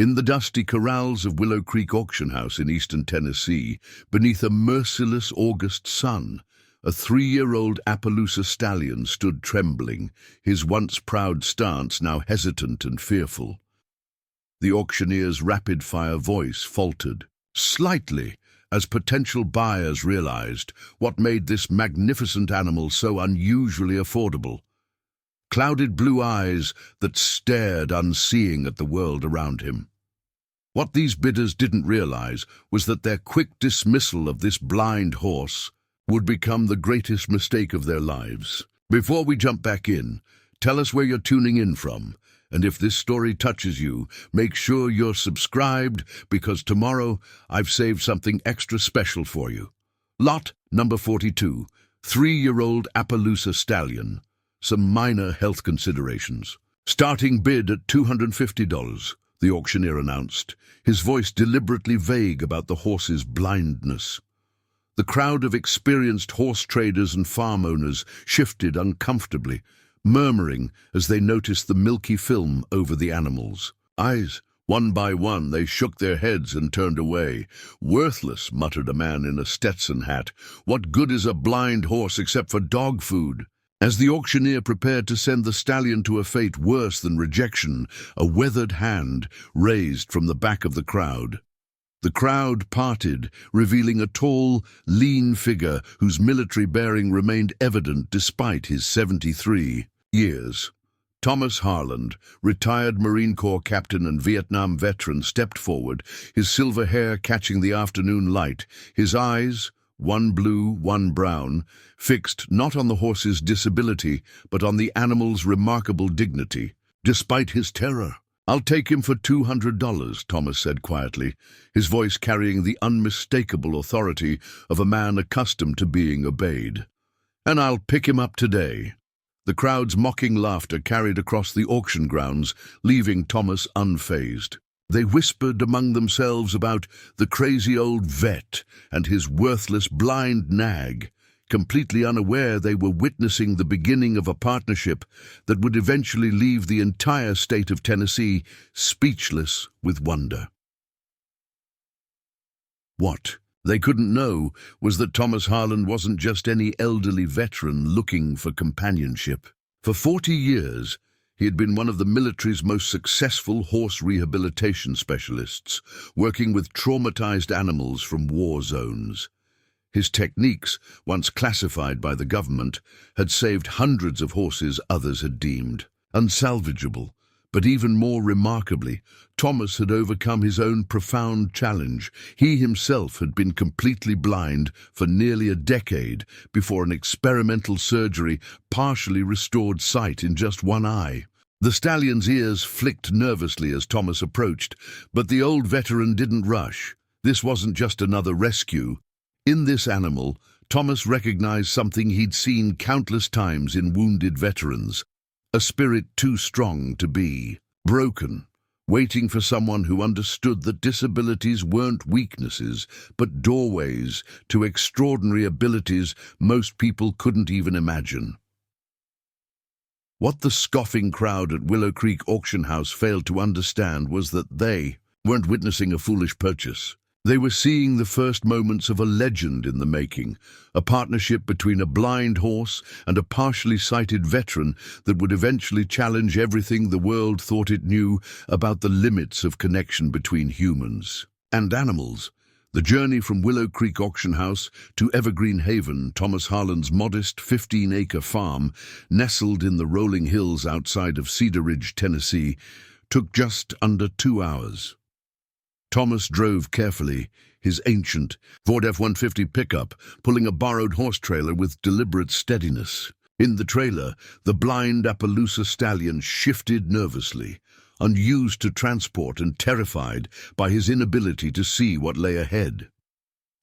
In the dusty corrals of Willow Creek Auction House in eastern Tennessee, beneath a merciless August sun, a 3-year-old Appaloosa stallion stood trembling, his once proud stance now hesitant and fearful. The auctioneer's rapid-fire voice faltered, slightly, as potential buyers realized what made this magnificent animal so unusually affordable. Clouded blue eyes that stared unseeing at the world around him. What these bidders didn't realize was that their quick dismissal of this blind horse would become the greatest mistake of their lives. Before we jump back in, tell us where you're tuning in from, and if this story touches you, make sure you're subscribed, because tomorrow I've saved something extra special for you. Lot number 42, 3-year-old Appaloosa stallion. Some minor health considerations. Starting bid at $250, the auctioneer announced, his voice deliberately vague about the horse's blindness. The crowd of experienced horse traders and farm owners shifted uncomfortably, murmuring as they noticed the milky film over the animal's eyes. One by one, they shook their heads and turned away. "Worthless," muttered a man in a Stetson hat. "What good is a blind horse except for dog food?" As the auctioneer prepared to send the stallion to a fate worse than rejection, a weathered hand raised from the back of the crowd. The crowd parted, revealing a tall, lean figure whose military bearing remained evident despite his 73 years. Thomas Harland, retired Marine Corps captain and Vietnam veteran, stepped forward, his silver hair catching the afternoon light, his eyes, one blue, one brown, fixed not on the horse's disability, but on the animal's remarkable dignity. Despite his terror, "I'll take him for $200, Thomas said quietly, his voice carrying the unmistakable authority of a man accustomed to being obeyed. "And I'll pick him up today." The crowd's mocking laughter carried across the auction grounds, leaving Thomas unfazed. They whispered among themselves about the crazy old vet and his worthless blind nag, completely unaware they were witnessing the beginning of a partnership that would eventually leave the entire state of Tennessee speechless with wonder. What they couldn't know was that Thomas Harland wasn't just any elderly veteran looking for companionship. For 40 years, he had been one of the military's most successful horse rehabilitation specialists, working with traumatized animals from war zones. His techniques, once classified by the government, had saved hundreds of horses others had deemed unsalvageable. But even more remarkably, Thomas had overcome his own profound challenge. He himself had been completely blind for nearly a decade before an experimental surgery partially restored sight in just one eye. The stallion's ears flicked nervously as Thomas approached, but the old veteran didn't rush. This wasn't just another rescue. In this animal, Thomas recognized something he'd seen countless times in wounded veterans. A spirit too strong to be broken, waiting for someone who understood that disabilities weren't weaknesses, but doorways to extraordinary abilities most people couldn't even imagine. What the scoffing crowd at Willow Creek Auction House failed to understand was that they weren't witnessing a foolish purchase. They were seeing the first moments of a legend in the making, a partnership between a blind horse and a partially sighted veteran that would eventually challenge everything the world thought it knew about the limits of connection between humans and animals. The journey from Willow Creek Auction House to Evergreen Haven, Thomas Harland's modest 15-acre farm, nestled in the rolling hills outside of Cedar Ridge, Tennessee, took just under 2 hours. Thomas drove carefully, his ancient Ford F-150 pickup pulling a borrowed horse trailer with deliberate steadiness. In the trailer, the blind Appaloosa stallion shifted nervously, unused to transport and terrified by his inability to see what lay ahead.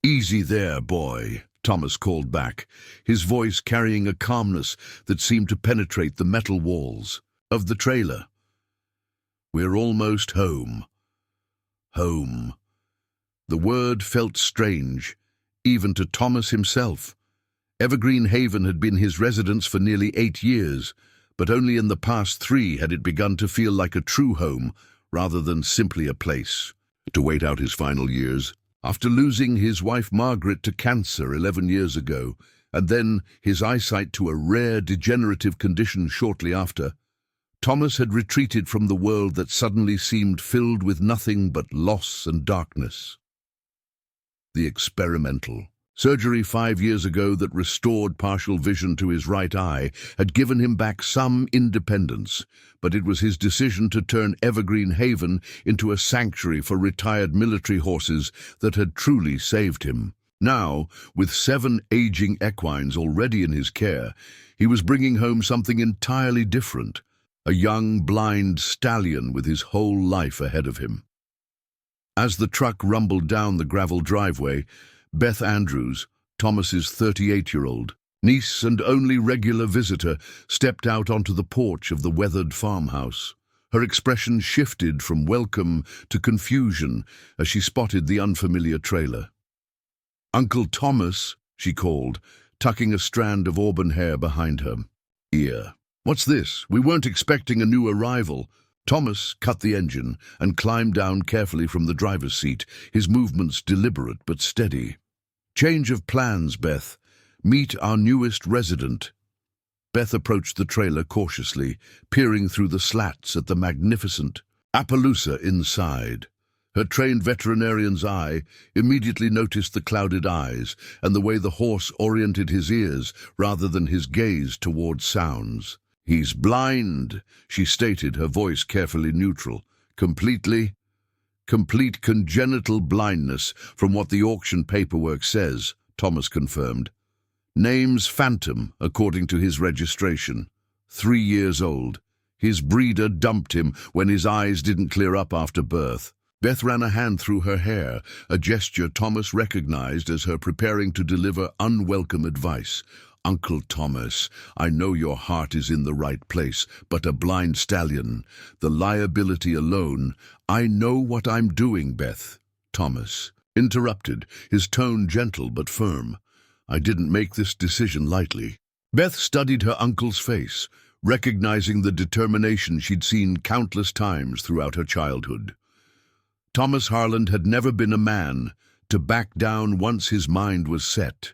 "Easy there, boy," Thomas called back, his voice carrying a calmness that seemed to penetrate the metal walls of the trailer. "We're almost home." Home. The word felt strange, even to Thomas himself. Evergreen Haven had been his residence for nearly 8 years, but only in the past 3 had it begun to feel like a true home, rather than simply a place to wait out his final years. After losing his wife Margaret to cancer 11 years ago, and then his eyesight to a rare degenerative condition shortly after, Thomas had retreated from the world that suddenly seemed filled with nothing but loss and darkness. The experimental surgery 5 years ago that restored partial vision to his right eye had given him back some independence, but it was his decision to turn Evergreen Haven into a sanctuary for retired military horses that had truly saved him. Now, with 7 aging equines already in his care, he was bringing home something entirely different, a young, blind stallion with his whole life ahead of him. As the truck rumbled down the gravel driveway, Beth Andrews, Thomas's 38-year-old niece and only regular visitor, stepped out onto the porch of the weathered farmhouse. Her expression shifted from welcome to confusion as she spotted the unfamiliar trailer. "Uncle Thomas," she called, tucking a strand of auburn hair behind her ear. "What's this? We weren't expecting a new arrival." Thomas cut the engine and climbed down carefully from the driver's seat, his movements deliberate but steady. "Change of plans, Beth. Meet our newest resident." Beth approached the trailer cautiously, peering through the slats at the magnificent Appaloosa inside. Her trained veterinarian's eye immediately noticed the clouded eyes and the way the horse oriented his ears rather than his gaze toward sounds. "He's blind," she stated, her voice carefully neutral. Complete congenital blindness from what the auction paperwork says," Thomas confirmed. "Name's Phantom, according to his registration. 3 years old. His breeder dumped him when his eyes didn't clear up after birth." Beth ran a hand through her hair, a gesture Thomas recognized as her preparing to deliver unwelcome advice. "Uncle Thomas, I know your heart is in the right place, but a blind stallion, the liability alone—" "I know what I'm doing, Beth," Thomas interrupted, his tone gentle but firm. "I didn't make this decision lightly." Beth studied her uncle's face, recognizing the determination she'd seen countless times throughout her childhood. Thomas Harland had never been a man to back down once his mind was set.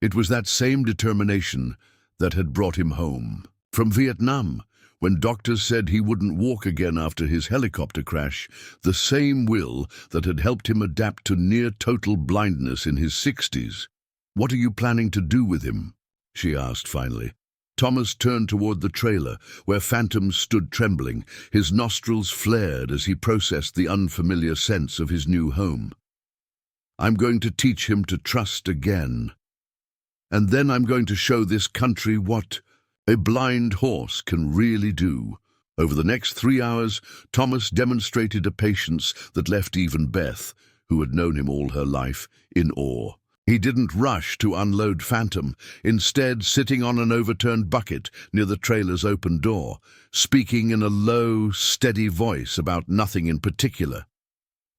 It was that same determination that had brought him home from Vietnam, when doctors said he wouldn't walk again after his helicopter crash, the same will that had helped him adapt to near-total blindness in his 60s. "What are you planning to do with him?" she asked finally. Thomas turned toward the trailer, where Phantom stood trembling, his nostrils flared as he processed the unfamiliar sense of his new home. "I'm going to teach him to trust again. And then I'm going to show this country what a blind horse can really do." Over the next 3 hours, Thomas demonstrated a patience that left even Beth, who had known him all her life, in awe. He didn't rush to unload Phantom, instead sitting on an overturned bucket near the trailer's open door, speaking in a low, steady voice about nothing in particular.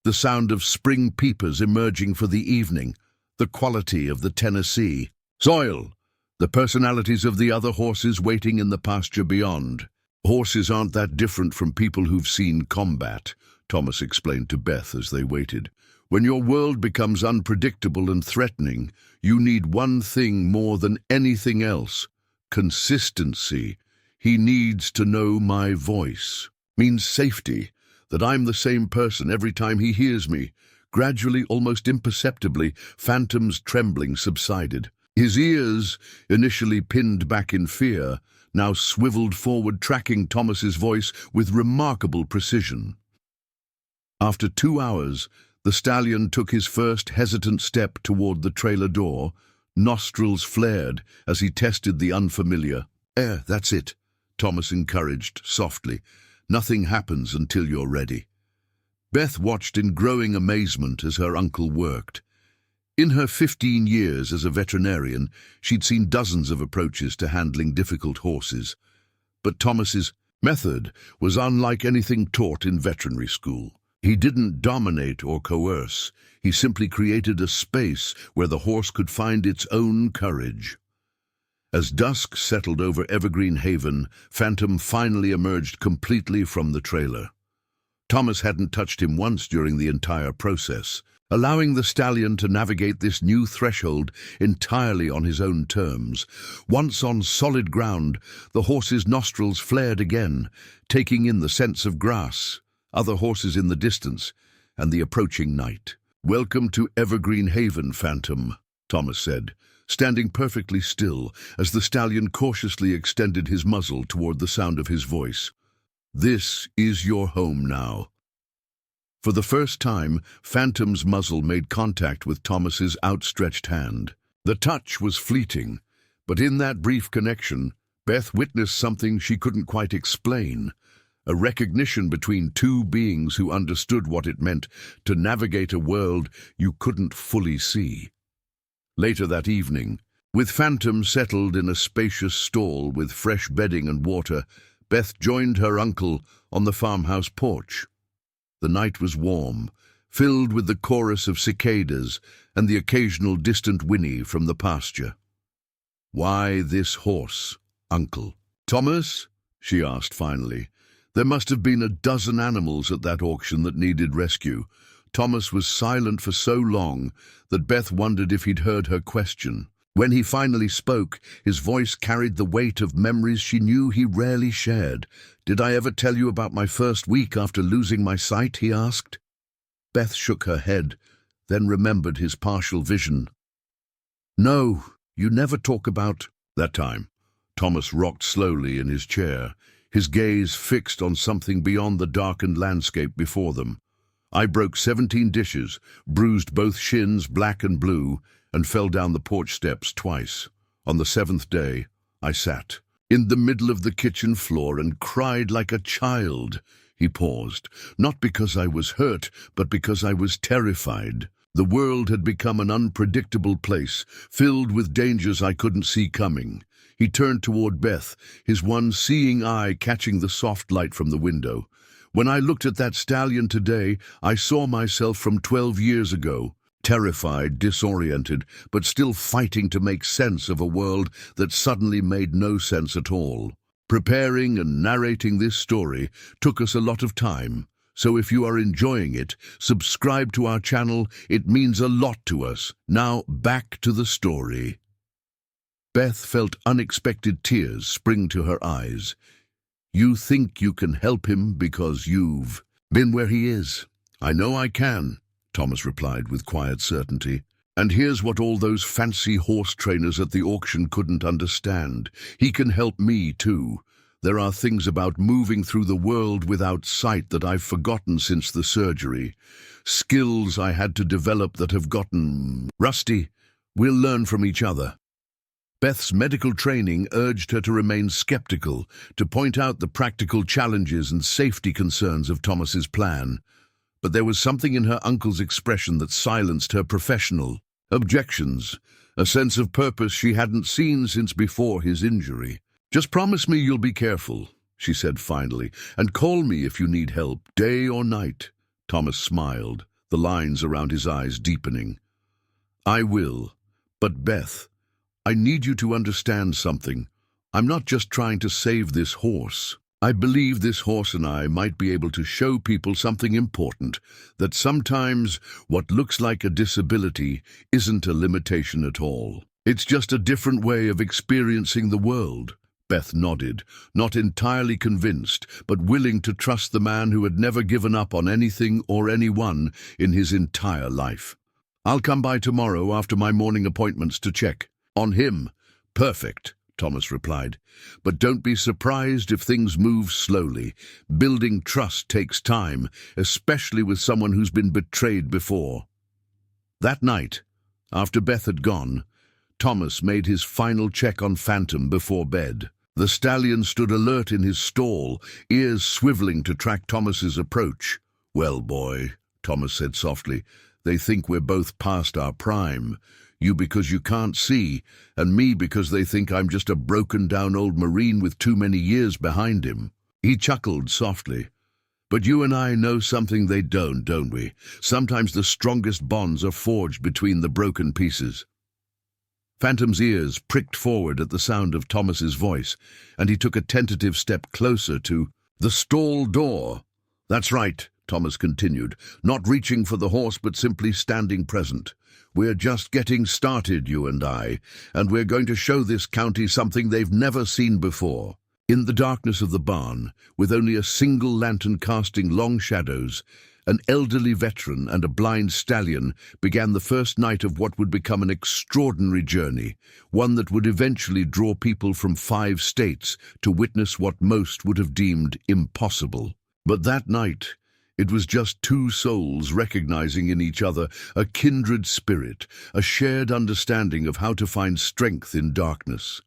The sound of spring peepers emerging for the evening, the quality of the Tennessee soil, the personalities of the other horses waiting in the pasture beyond. "Horses aren't that different from people who've seen combat," Thomas explained to Beth as they waited. "When your world becomes unpredictable and threatening, you need one thing more than anything else: consistency. He needs to know my voice. Means safety, that I'm the same person every time he hears me." Gradually, almost imperceptibly, Phantom's trembling subsided. His ears, initially pinned back in fear, now swiveled forward, tracking Thomas's voice with remarkable precision. After 2 hours, the stallion took his first hesitant step toward the trailer door, nostrils flared as he tested the unfamiliar. That's it," Thomas encouraged softly. "Nothing happens until you're ready." Beth watched in growing amazement as her uncle worked. In her 15 years as a veterinarian, she'd seen dozens of approaches to handling difficult horses. But Thomas's method was unlike anything taught in veterinary school. He didn't dominate or coerce. He simply created a space where the horse could find its own courage. As dusk settled over Evergreen Haven, Phantom finally emerged completely from the trailer. Thomas hadn't touched him once during the entire process, allowing the stallion to navigate this new threshold entirely on his own terms. Once on solid ground, the horse's nostrils flared again, taking in the scents of grass, other horses in the distance, and the approaching night. "Welcome to Evergreen Haven, Phantom," Thomas said, standing perfectly still as the stallion cautiously extended his muzzle toward the sound of his voice. "This is your home now." For the first time, Phantom's muzzle made contact with Thomas's outstretched hand. The touch was fleeting, but in that brief connection, Beth witnessed something she couldn't quite explain, a recognition between two beings who understood what it meant to navigate a world you couldn't fully see. Later that evening, with Phantom settled in a spacious stall with fresh bedding and water, Beth joined her uncle on the farmhouse porch. The night was warm, filled with the chorus of cicadas and the occasional distant whinny from the pasture. "Why this horse, Uncle?" "Thomas?" she asked finally. There must have been a dozen animals at that auction that needed rescue. Thomas was silent for so long that Beth wondered if he'd heard her question. When he finally spoke, his voice carried the weight of memories she knew he rarely shared. "Did I ever tell you about my first week after losing my sight?" he asked. Beth shook her head, then remembered his partial vision. "No, you never talk about—" That time, Thomas rocked slowly in his chair, his gaze fixed on something beyond the darkened landscape before them. "I broke 17 dishes, bruised both shins black and blue, and fell down the porch steps twice. On the 7th day, I sat in the middle of the kitchen floor and cried like a child." He paused, "Not because I was hurt, but because I was terrified. The world had become an unpredictable place, filled with dangers I couldn't see coming." He turned toward Beth, his one seeing eye catching the soft light from the window. "When I looked at that stallion today, I saw myself from 12 years ago. Terrified, disoriented, but still fighting to make sense of a world that suddenly made no sense at all. Preparing and narrating this story took us a lot of time, so if you are enjoying it, subscribe to our channel. It means a lot to us. Now back to the story." Beth felt unexpected tears spring to her eyes. "You think you can help him because you've been where he is?" "I know I can," Thomas replied with quiet certainty. "And here's what all those fancy horse trainers at the auction couldn't understand. He can help me too. There are things about moving through the world without sight that I've forgotten since the surgery. Skills I had to develop that have gotten rusty. We'll learn from each other." Beth's medical training urged her to remain skeptical, to point out the practical challenges and safety concerns of Thomas's plan. But there was something in her uncle's expression that silenced her professional objections, a sense of purpose she hadn't seen since before his injury. "Just promise me you'll be careful," she said finally, "and call me if you need help, day or night." Thomas smiled, the lines around his eyes deepening. "I will. But Beth, I need you to understand something. I'm not just trying to save this horse. I believe this horse and I might be able to show people something important, that sometimes what looks like a disability isn't a limitation at all. It's just a different way of experiencing the world." Beth nodded, not entirely convinced, but willing to trust the man who had never given up on anything or anyone in his entire life. "I'll come by tomorrow after my morning appointments to check on him." "Perfect," Thomas replied. "But don't be surprised if things move slowly. Building trust takes time, especially with someone who's been betrayed before." That night, after Beth had gone, Thomas made his final check on Phantom before bed. The stallion stood alert in his stall, ears swiveling to track Thomas's approach. "Well, boy," Thomas said softly, "they think we're both past our prime. You because you can't see, and me because they think I'm just a broken-down old Marine with too many years behind him." He chuckled softly. "But you and I know something they don't we? Sometimes the strongest bonds are forged between the broken pieces." Phantom's ears pricked forward at the sound of Thomas's voice, and he took a tentative step closer to the stall door. "That's right," Thomas continued, not reaching for the horse but simply standing present. "We're just getting started, you and I, and we're going to show this county something they've never seen before." In the darkness of the barn, with only a single lantern casting long shadows, an elderly veteran and a blind stallion began the first night of what would become an extraordinary journey, one that would eventually draw people from 5 states to witness what most would have deemed impossible. But that night, it was just 2 souls recognizing in each other a kindred spirit, a shared understanding of how to find strength in darkness.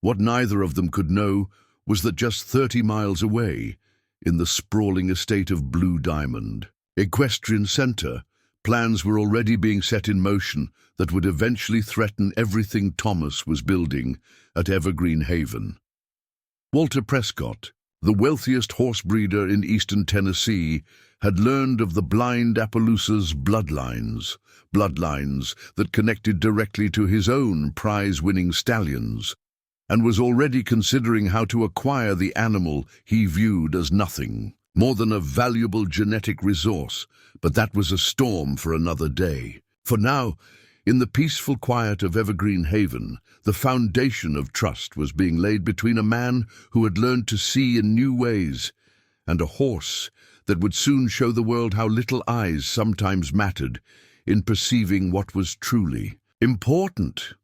What neither of them could know was that just 30 miles away, in the sprawling estate of Blue Diamond, Equestrian Center, plans were already being set in motion that would eventually threaten everything Thomas was building at Evergreen Haven. Walter Prescott, the wealthiest horse breeder in eastern Tennessee, had learned of the blind Appaloosa's bloodlines that connected directly to his own prize-winning stallions, and was already considering how to acquire the animal he viewed as nothing more than a valuable genetic resource. But that was a storm for another day. For now, in the peaceful quiet of Evergreen Haven, the foundation of trust was being laid between a man who had learned to see in new ways and a horse that would soon show the world how little eyes sometimes mattered in perceiving what was truly important.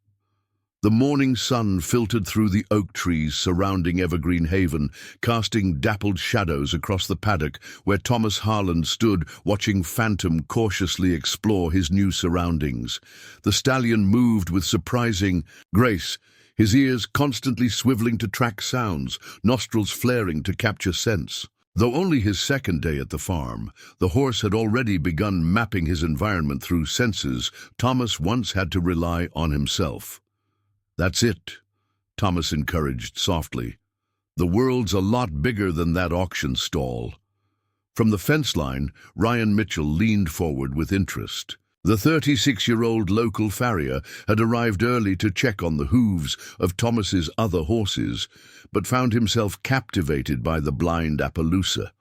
The morning sun filtered through the oak trees surrounding Evergreen Haven, casting dappled shadows across the paddock where Thomas Harland stood watching Phantom cautiously explore his new surroundings. The stallion moved with surprising grace, his ears constantly swiveling to track sounds, nostrils flaring to capture scents. Though only his second day at the farm, the horse had already begun mapping his environment through senses Thomas once had to rely on himself. "That's it," Thomas encouraged softly. "The world's a lot bigger than that auction stall." From the fence line, Ryan Mitchell leaned forward with interest. The 36-year-old local farrier had arrived early to check on the hooves of Thomas's other horses, but found himself captivated by the blind Appaloosa.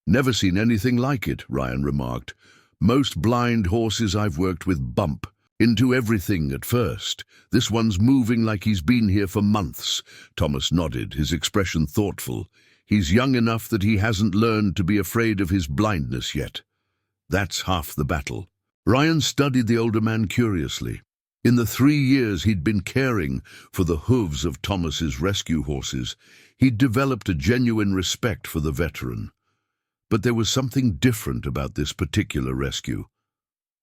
"Never seen anything like it," Ryan remarked. "Most blind horses I've worked with bump into everything at first. This one's moving like he's been here for months." Thomas nodded, his expression thoughtful. "He's young enough that he hasn't learned to be afraid of his blindness yet. That's half the battle." Ryan studied the older man curiously. In the 3 years he'd been caring for the hooves of Thomas's rescue horses, he'd developed a genuine respect for the veteran. But there was something different about this particular rescue.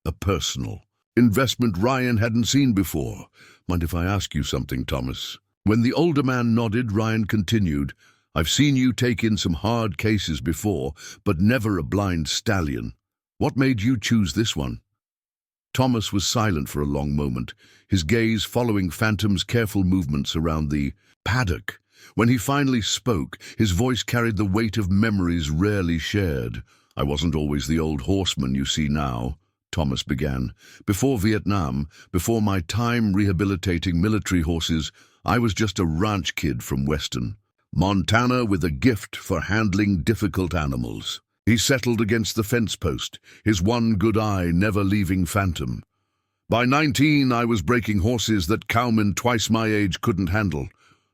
A personal investment Ryan hadn't seen before. "Mind if I ask you something, Thomas?" When the older man nodded, Ryan continued, "I've seen you take in some hard cases before, but never a blind stallion. What made you choose this one?" Thomas was silent for a long moment, his gaze following Phantom's careful movements around the paddock. When he finally spoke, his voice carried the weight of memories rarely shared. "I wasn't always the old horseman you see now," Thomas began. "Before Vietnam, before my time rehabilitating military horses, I was just a ranch kid from Western Montana with a gift for handling difficult animals." He settled against the fence post, his one good eye never leaving Phantom. "By 19, I was breaking horses that cowmen twice my age couldn't handle.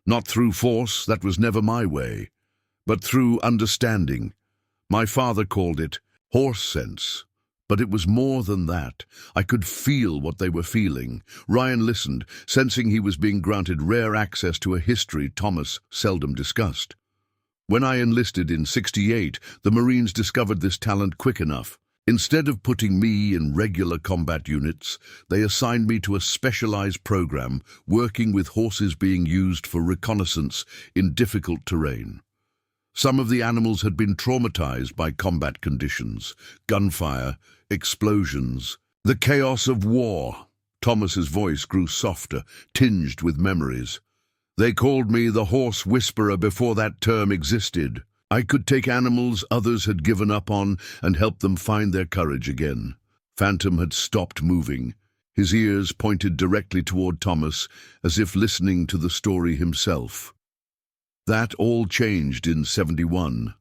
Not through force, that was never my way, but through understanding. My father called it horse sense. But it was more than that. I could feel what they were feeling." Ryan listened, sensing he was being granted rare access to a history Thomas seldom discussed. "When I enlisted in '68, the Marines discovered this talent quick enough. Instead of putting me in regular combat units, they assigned me to a specialized program working with horses being used for reconnaissance in difficult terrain. Some of the animals had been traumatized by combat conditions, gunfire, explosions, the chaos of war." Thomas's voice grew softer, tinged with memories. "They called me the horse whisperer before that term existed. I could take animals others had given up on and help them find their courage again." Phantom had stopped moving, his ears pointed directly toward Thomas, as if listening to the story himself. "That all changed in '71.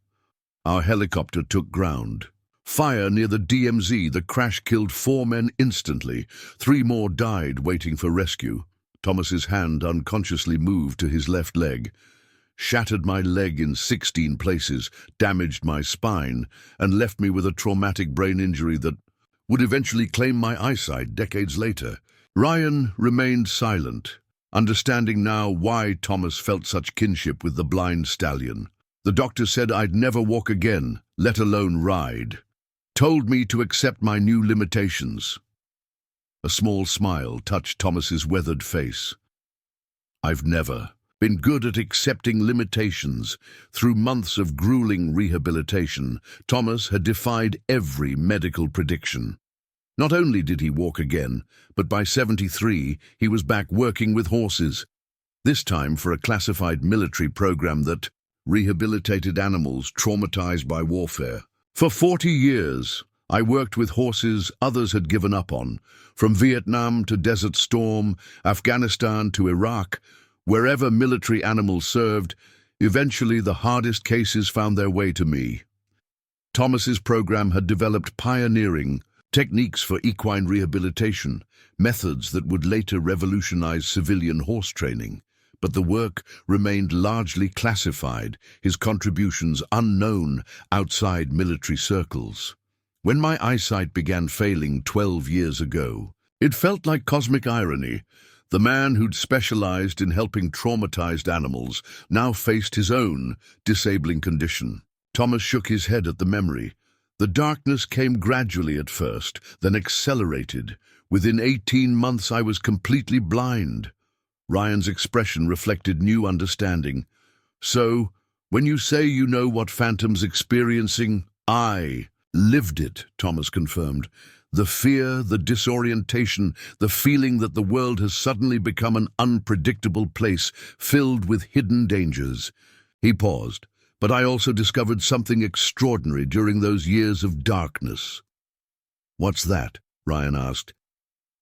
Our helicopter took ground. Fire near the DMZ. The crash killed 4 men instantly. 3 more died waiting for rescue. Thomas's hand unconsciously moved to his left leg. Shattered my leg in 16 places, damaged my spine, and left me with a traumatic brain injury that would eventually claim my eyesight decades later. Ryan remained silent, understanding now why Thomas felt such kinship with the blind stallion. The doctor said I'd never walk again, let alone ride. Told me to accept my new limitations. A small smile touched Thomas's weathered face. I've never been good at accepting limitations. Through months of grueling rehabilitation, Thomas had defied every medical prediction. Not only did he walk again, but by 73 he was back working with horses, this time for a classified military program that rehabilitated animals traumatized by warfare. For 40 years, I worked with horses others had given up on, from Vietnam to Desert Storm, Afghanistan to Iraq. Wherever military animals served, eventually the hardest cases found their way to me. Thomas's program had developed pioneering techniques for equine rehabilitation, methods that would later revolutionize civilian horse training. But the work remained largely classified, his contributions unknown outside military circles. When my eyesight began failing 12 years ago, it felt like cosmic irony. The man who'd specialized in helping traumatized animals now faced his own disabling condition. Thomas shook his head at the memory. The darkness came gradually at first, then accelerated. Within 18 months I was completely blind. Ryan's expression reflected new understanding. So, when you say you know what Phantom's experiencing, I lived it, Thomas confirmed. The fear, the disorientation, the feeling that the world has suddenly become an unpredictable place filled with hidden dangers. He paused, but I also discovered something extraordinary during those years of darkness. What's that? Ryan asked.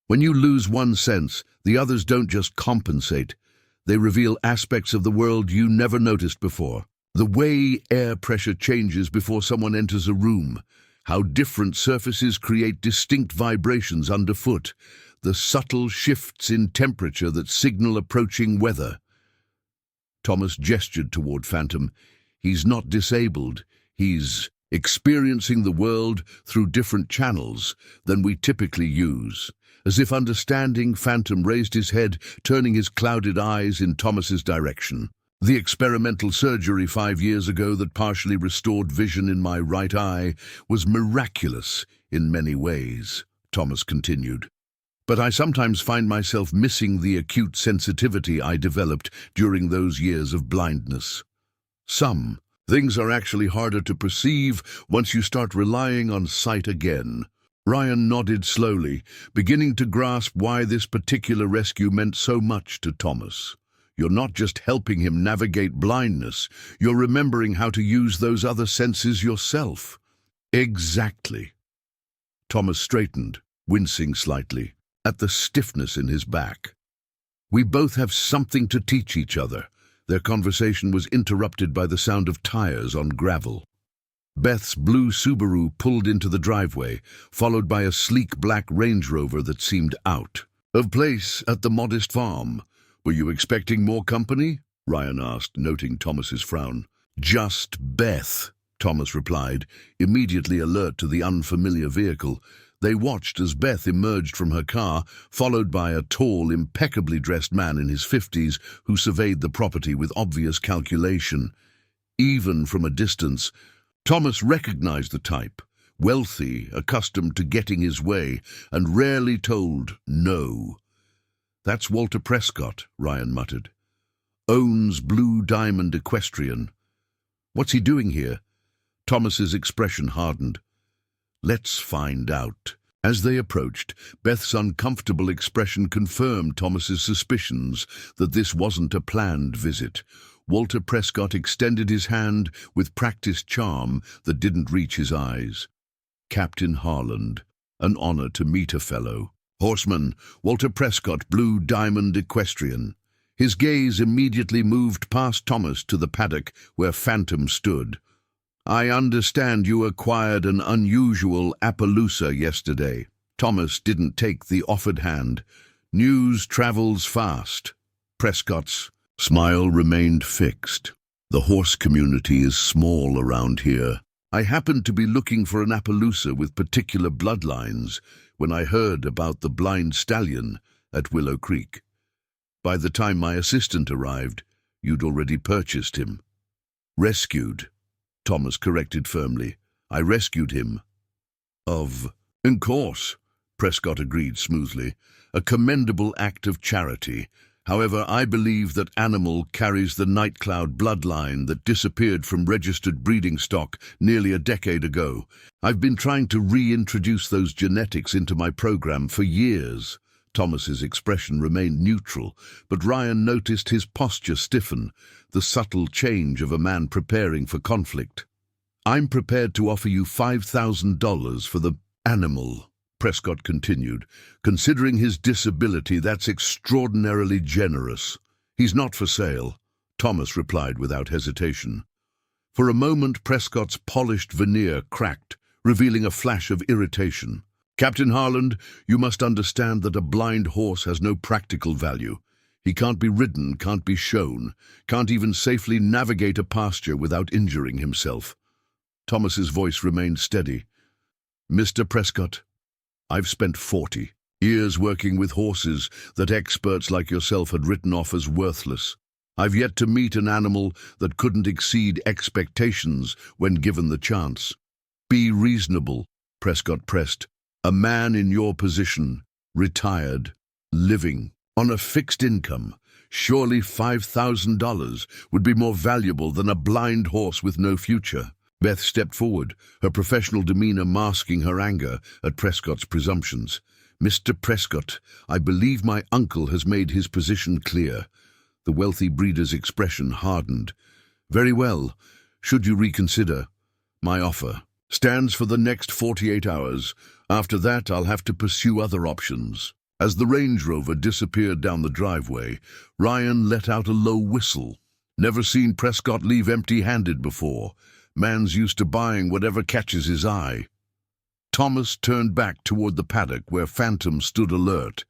When you lose one sense, the others don't just compensate. They reveal aspects of the world you never noticed before. The way air pressure changes before someone enters a room, how different surfaces create distinct vibrations underfoot, the subtle shifts in temperature that signal approaching weather. Thomas gestured toward Phantom. He's not disabled. He's experiencing the world through different channels than we typically use. As if understanding, Phantom raised his head, turning his clouded eyes in Thomas's direction. The experimental surgery 5 years ago that partially restored vision in my right eye was miraculous in many ways, Thomas continued. But I sometimes find myself missing the acute sensitivity I developed during those years of blindness. Some things are actually harder to perceive once you start relying on sight again. Ryan nodded slowly, beginning to grasp why this particular rescue meant so much to Thomas. You're not just helping him navigate blindness, you're remembering how to use those other senses yourself. Exactly. Thomas straightened, wincing slightly, at the stiffness in his back. We both have something to teach each other. Their conversation was interrupted by the sound of tires on gravel. Beth's blue Subaru pulled into the driveway, followed by a sleek black Range Rover that seemed out of place at the modest farm. Were you expecting more company? Ryan asked, noting Thomas's frown. Just Beth, Thomas replied, immediately alert to the unfamiliar vehicle. They watched as Beth emerged from her car, followed by a tall, impeccably dressed man in his 50s who surveyed the property with obvious calculation. Even from a distance, Thomas recognized the type, wealthy, accustomed to getting his way, and rarely told no. That's Walter Prescott, Ryan muttered. Owns Blue Diamond Equestrian. What's he doing here? Thomas's expression hardened. Let's find out. As they approached, Beth's uncomfortable expression confirmed Thomas's suspicions that this wasn't a planned visit. Walter Prescott extended his hand with practiced charm that didn't reach his eyes. Captain Harland, an honor to meet a fellow. Horseman, Walter Prescott, Blue Diamond Equestrian. His gaze immediately moved past Thomas to the paddock where Phantom stood. I understand you acquired an unusual Appaloosa yesterday. Thomas didn't take the offered hand. News travels fast. Prescott's smile remained fixed. The horse community is small around here. I happened to be looking for an Appaloosa with particular bloodlines when I heard about the blind stallion at Willow Creek. By the time my assistant arrived, you'd already purchased him. Rescued, Thomas corrected firmly. I rescued him. In course, Prescott agreed smoothly. A commendable act of charity. However, I believe that animal carries the Nightcloud bloodline that disappeared from registered breeding stock nearly a decade ago. I've been trying to reintroduce those genetics into my program for years. Thomas's expression remained neutral, but Ryan noticed his posture stiffen, the subtle change of a man preparing for conflict. I'm prepared to offer you $5,000 for the animal, Prescott continued. Considering his disability, that's extraordinarily generous. He's not for sale, Thomas replied without hesitation. For a moment, Prescott's polished veneer cracked, revealing a flash of irritation. Captain Harland, you must understand that a blind horse has no practical value. He can't be ridden, can't be shown, can't even safely navigate a pasture without injuring himself. Thomas's voice remained steady. Mr. Prescott, I've spent 40 years working with horses that experts like yourself had written off as worthless. I've yet to meet an animal that couldn't exceed expectations when given the chance. Be reasonable, Prescott pressed. A man in your position, retired, living on a fixed income, surely $5,000 would be more valuable than a blind horse with no future. Beth stepped forward, her professional demeanor masking her anger at Prescott's presumptions. Mr. Prescott, I believe my uncle has made his position clear. The wealthy breeder's expression hardened. Very well. Should you reconsider? My offer stands for the next 48 hours. After that, I'll have to pursue other options. As the Range Rover disappeared down the driveway, Ryan let out a low whistle. Never seen Prescott leave empty-handed before. Man's used to buying whatever catches his eye. Thomas turned back toward the paddock where Phantom stood alert,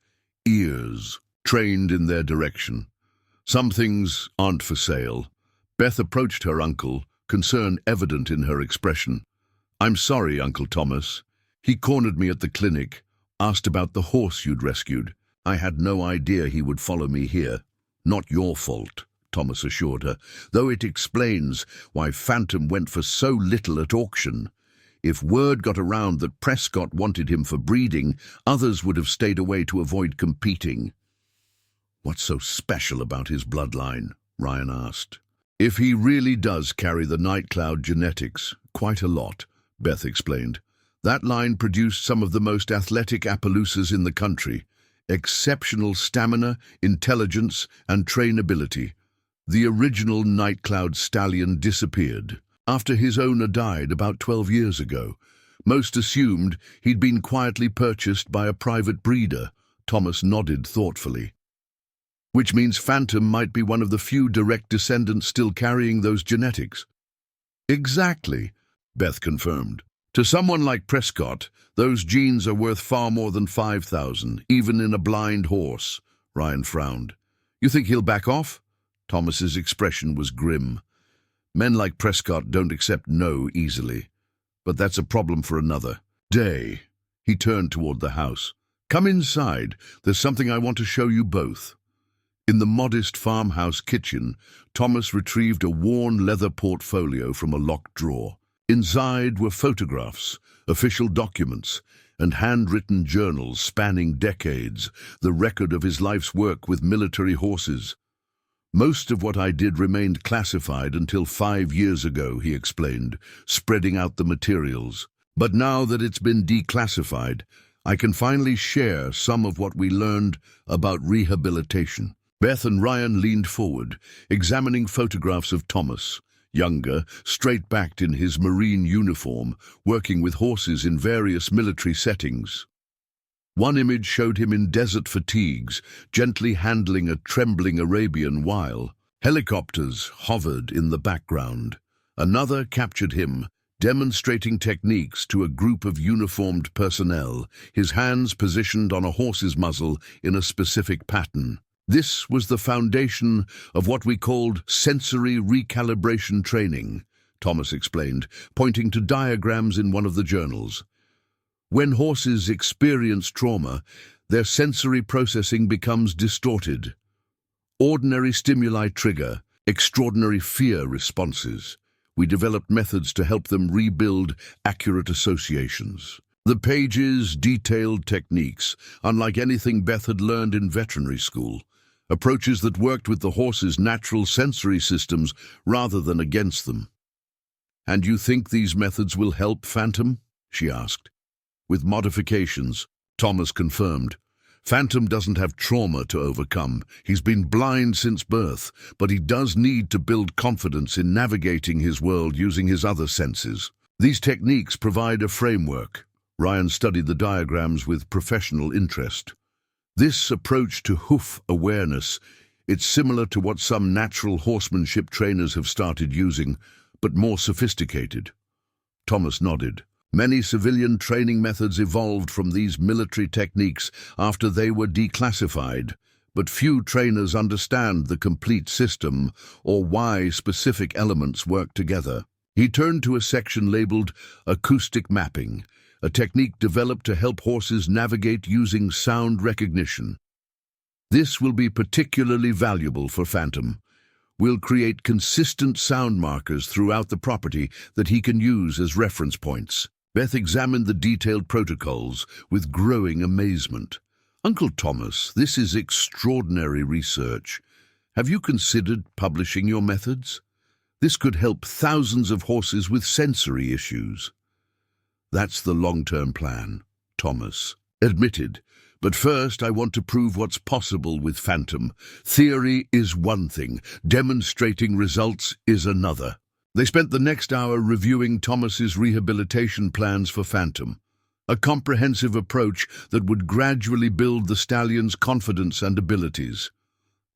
ears trained in their direction. Some things aren't for sale. Beth approached her uncle, concern evident in her expression. I'm sorry, Uncle Thomas. He cornered me at the clinic, asked about the horse you'd rescued. I had no idea he would follow me here. Not your fault, Thomas assured her, though it explains why Phantom went for so little at auction. If word got around that Prescott wanted him for breeding, others would have stayed away to avoid competing. What's so special about his bloodline? Ryan asked. If he really does carry the Nightcloud genetics, quite a lot, Beth explained. That line produced some of the most athletic Appaloosas in the country. Exceptional stamina, intelligence, and trainability. The original Nightcloud stallion disappeared after his owner died about 12 years ago. Most assumed he'd been quietly purchased by a private breeder. Thomas nodded thoughtfully. Which means Phantom might be one of the few direct descendants still carrying those genetics. Exactly, Beth confirmed. To someone like Prescott, those genes are worth far more than $5,000, even in a blind horse, Ryan frowned. You think he'll back off? Thomas's expression was grim. Men like Prescott don't accept no easily. But that's a problem for another day. He turned toward the house. Come inside. There's something I want to show you both. In the modest farmhouse kitchen, Thomas retrieved a worn leather portfolio from a locked drawer. Inside were photographs, official documents, and handwritten journals spanning decades, the record of his life's work with military horses. Most of what I did remained classified until 5 years ago, he explained, spreading out the materials. But now that it's been declassified, I can finally share some of what we learned about rehabilitation. Beth and Ryan leaned forward, examining photographs of Thomas, younger, straight-backed in his Marine uniform, working with horses in various military settings. One image showed him in desert fatigues, gently handling a trembling Arabian while helicopters hovered in the background. Another captured him, demonstrating techniques to a group of uniformed personnel, his hands positioned on a horse's muzzle in a specific pattern. This was the foundation of what we called sensory recalibration training, Thomas explained, pointing to diagrams in one of the journals. When horses experience trauma, their sensory processing becomes distorted. Ordinary stimuli trigger extraordinary fear responses. We developed methods to help them rebuild accurate associations. The pages detailed techniques, unlike anything Beth had learned in veterinary school, approaches that worked with the horse's natural sensory systems rather than against them. "And you think these methods will help Phantom?" she asked. "With modifications," Thomas confirmed. "Phantom doesn't have trauma to overcome. He's been blind since birth, but he does need to build confidence in navigating his world using his other senses. These techniques provide a framework." Ryan studied the diagrams with professional interest. "This approach to hoof awareness, it's similar to what some natural horsemanship trainers have started using, but more sophisticated." Thomas nodded. Many civilian training methods evolved from these military techniques after they were declassified, but few trainers understand the complete system or why specific elements work together. He turned to a section labeled acoustic mapping, a technique developed to help horses navigate using sound recognition. "This will be particularly valuable for Phantom. We'll create consistent sound markers throughout the property that he can use as reference points." Beth examined the detailed protocols with growing amazement. "Uncle Thomas, this is extraordinary research. Have you considered publishing your methods? This could help thousands of horses with sensory issues." "That's the long-term plan," Thomas admitted. "But first, I want to prove what's possible with Phantom. Theory is one thing, demonstrating results is another." They spent the next hour reviewing Thomas's rehabilitation plans for Phantom, a comprehensive approach that would gradually build the stallion's confidence and abilities.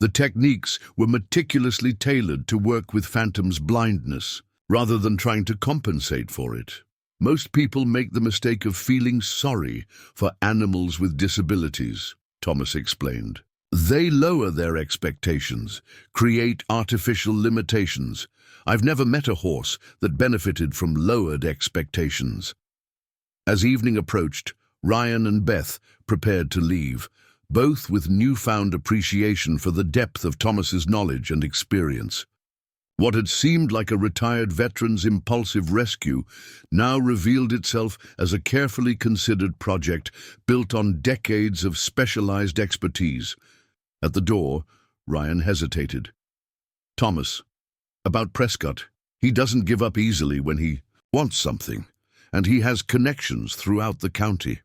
The techniques were meticulously tailored to work with Phantom's blindness, rather than trying to compensate for it. "Most people make the mistake of feeling sorry for animals with disabilities," Thomas explained. "They lower their expectations, create artificial limitations. I've never met a horse that benefited from lowered expectations." As evening approached, Ryan and Beth prepared to leave, both with newfound appreciation for the depth of Thomas's knowledge and experience. What had seemed like a retired veteran's impulsive rescue now revealed itself as a carefully considered project built on decades of specialized expertise. At the door, Ryan hesitated. "Thomas, about Prescott. He doesn't give up easily when he wants something, and he has connections throughout the county."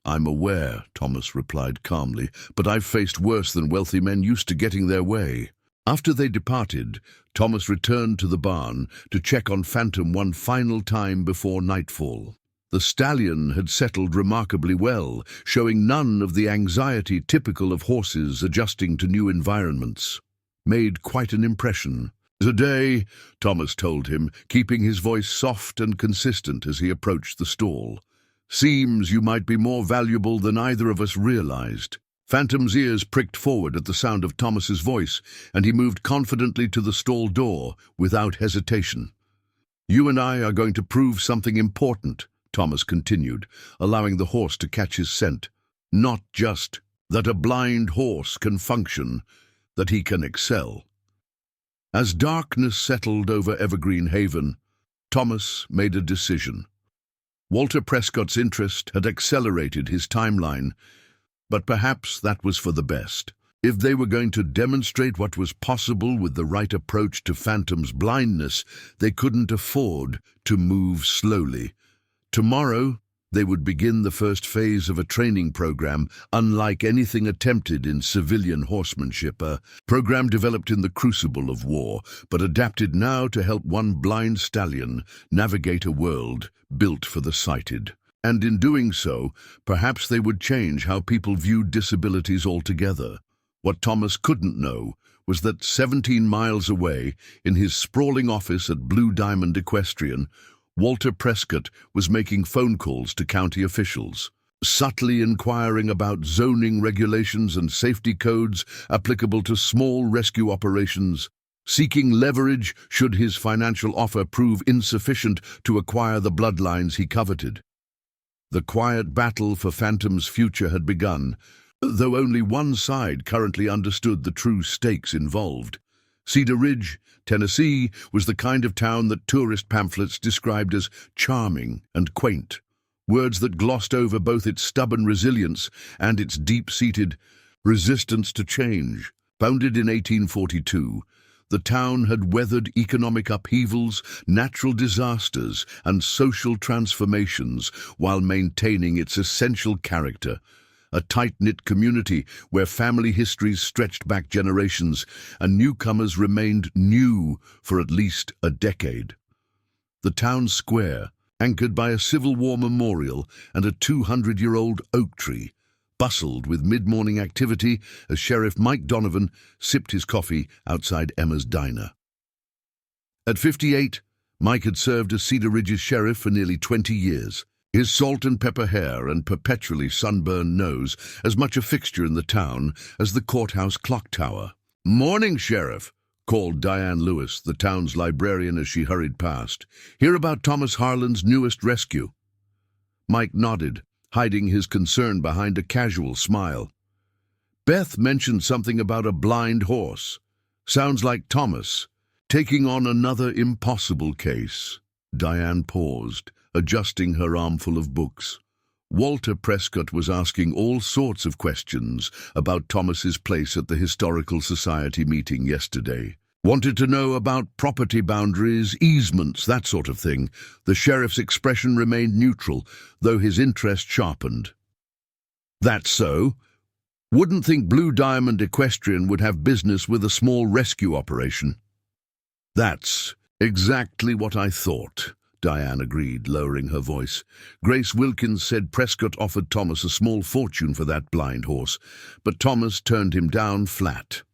"I'm aware," Thomas replied calmly, "but I've faced worse than wealthy men used to getting their way." After they departed, Thomas returned to the barn to check on Phantom one final time before nightfall. The stallion had settled remarkably well, showing none of the anxiety typical of horses adjusting to new environments. "Made quite an impression." "Today," Thomas told him, keeping his voice soft and consistent as he approached the stall. "Seems you might be more valuable than either of us realized." Phantom's ears pricked forward at the sound of Thomas's voice, and he moved confidently to the stall door without hesitation. "You and I are going to prove something important," Thomas continued, allowing the horse to catch his scent. "Not just that a blind horse can function, that he can excel." As darkness settled over Evergreen Haven, Thomas made a decision. Walter Prescott's interest had accelerated his timeline, but perhaps that was for the best. If they were going to demonstrate what was possible with the right approach to Phantom's blindness, they couldn't afford to move slowly. Tomorrow, they would begin the first phase of a training program unlike anything attempted in civilian horsemanship, a program developed in the crucible of war, but adapted now to help one blind stallion navigate a world built for the sighted. And in doing so, perhaps they would change how people viewed disabilities altogether. What Thomas couldn't know was that 17 miles away, in his sprawling office at Blue Diamond Equestrian, Walter Prescott was making phone calls to county officials, subtly inquiring about zoning regulations and safety codes applicable to small rescue operations, seeking leverage should his financial offer prove insufficient to acquire the bloodlines he coveted. The quiet battle for Phantom's future had begun, though only one side currently understood the true stakes involved. Cedar Ridge, Tennessee, was the kind of town that tourist pamphlets described as charming and quaint, words that glossed over both its stubborn resilience and its deep-seated resistance to change. Founded in 1842, the town had weathered economic upheavals, natural disasters, and social transformations while maintaining its essential character, a tight-knit community where family histories stretched back generations and newcomers remained new for at least a decade. The town square, anchored by a Civil War memorial and a 200-year-old oak tree, bustled with mid-morning activity as Sheriff Mike Donovan sipped his coffee outside Emma's diner. At 58, Mike had served as Cedar Ridge's sheriff for nearly 20 years, his salt and pepper hair and perpetually sunburned nose as much a fixture in the town as the courthouse clock tower. "Morning, Sheriff," called Diane Lewis, the town's librarian, as she hurried past. "Hear about Thomas Harlan's newest rescue?" Mike nodded, hiding his concern behind a casual smile. "Beth mentioned something about a blind horse. Sounds like Thomas, taking on another impossible case." Diane paused, adjusting her armful of books. Walter Prescott was asking all sorts of questions about Thomas's place at the Historical Society meeting yesterday. Wanted to know about property boundaries, easements, that sort of thing. The sheriff's expression remained neutral, though his interest sharpened. "That's so. Wouldn't think Blue Diamond Equestrian would have business with a small rescue operation." "That's exactly what I thought," Diane agreed, lowering her voice. "Grace Wilkins said Prescott offered Thomas a small fortune for that blind horse, but Thomas turned him down flat."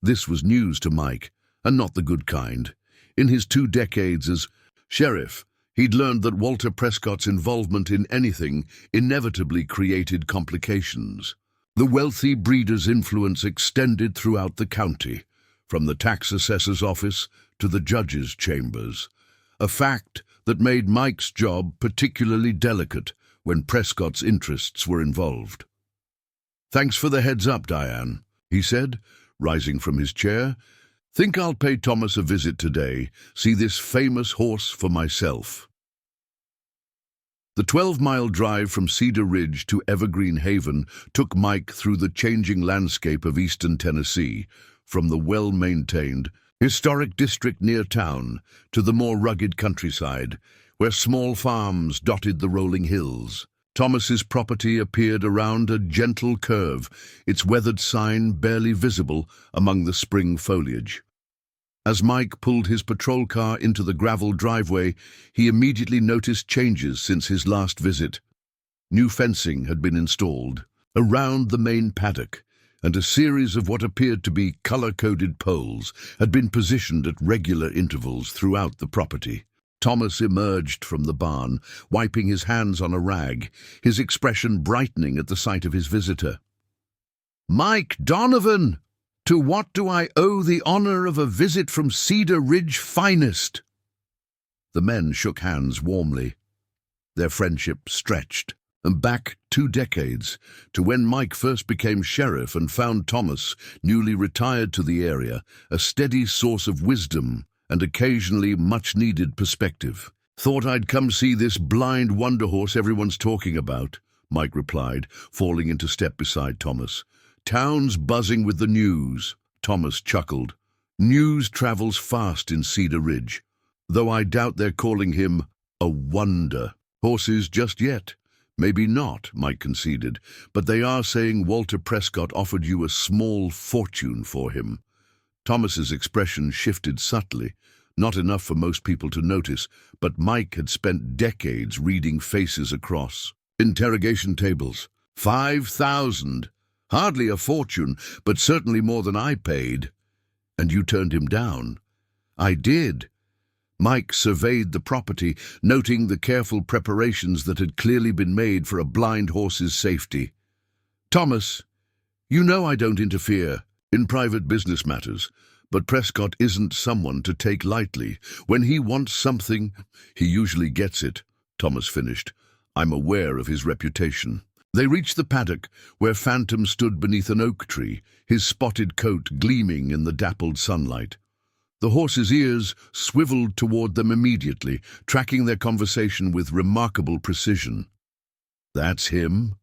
This was news to Mike, and not the good kind. In his 2 decades as sheriff, he'd learned that Walter Prescott's involvement in anything inevitably created complications. The wealthy breeder's influence extended throughout the county, from the tax assessor's office to the judge's chambers, a fact that made Mike's job particularly delicate when Prescott's interests were involved. "Thanks for the heads up, Diane," he said, rising from his chair. "Think I'll pay Thomas a visit today, see this famous horse for myself." The 12-mile drive from Cedar Ridge to Evergreen Haven took Mike through the changing landscape of eastern Tennessee, from the well-maintained, historic district near town to the more rugged countryside, where small farms dotted the rolling hills. Thomas's property appeared around a gentle curve, its weathered sign barely visible among the spring foliage. As Mike pulled his patrol car into the gravel driveway, he immediately noticed changes since his last visit. New fencing had been installed around the main paddock, and a series of what appeared to be color-coded poles had been positioned at regular intervals throughout the property. Thomas emerged from the barn, wiping his hands on a rag, his expression brightening at the sight of his visitor. "Mike Donovan! To what do I owe the honor of a visit from Cedar Ridge finest?" The men shook hands warmly. Their friendship stretched back 2 decades, to when Mike first became sheriff and found Thomas, newly retired to the area, a steady source of wisdom and occasionally much-needed perspective. "Thought I'd come see this blind wonder horse everyone's talking about," Mike replied, falling into step beside Thomas. "Town's buzzing with the news." Thomas chuckled. "News travels fast in Cedar Ridge, though I doubt they're calling him a wonder horses just yet." "Maybe not," Mike conceded, "but they are saying Walter Prescott offered you a small fortune for him." Thomas's expression shifted subtly, not enough for most people to notice, but Mike had spent decades reading faces across interrogation tables. 5,000. Hardly a fortune, but certainly more than I paid. And you turned him down? I did. Mike surveyed the property, noting the careful preparations that had clearly been made for a blind horse's safety. Thomas, you know I don't interfere in private business matters, but Prescott isn't someone to take lightly. When he wants something, he usually gets it, Thomas finished. I'm aware of his reputation. They reached the paddock, where Phantom stood beneath an oak tree, his spotted coat gleaming in the dappled sunlight. The horse's ears swiveled toward them immediately, tracking their conversation with remarkable precision. That's him?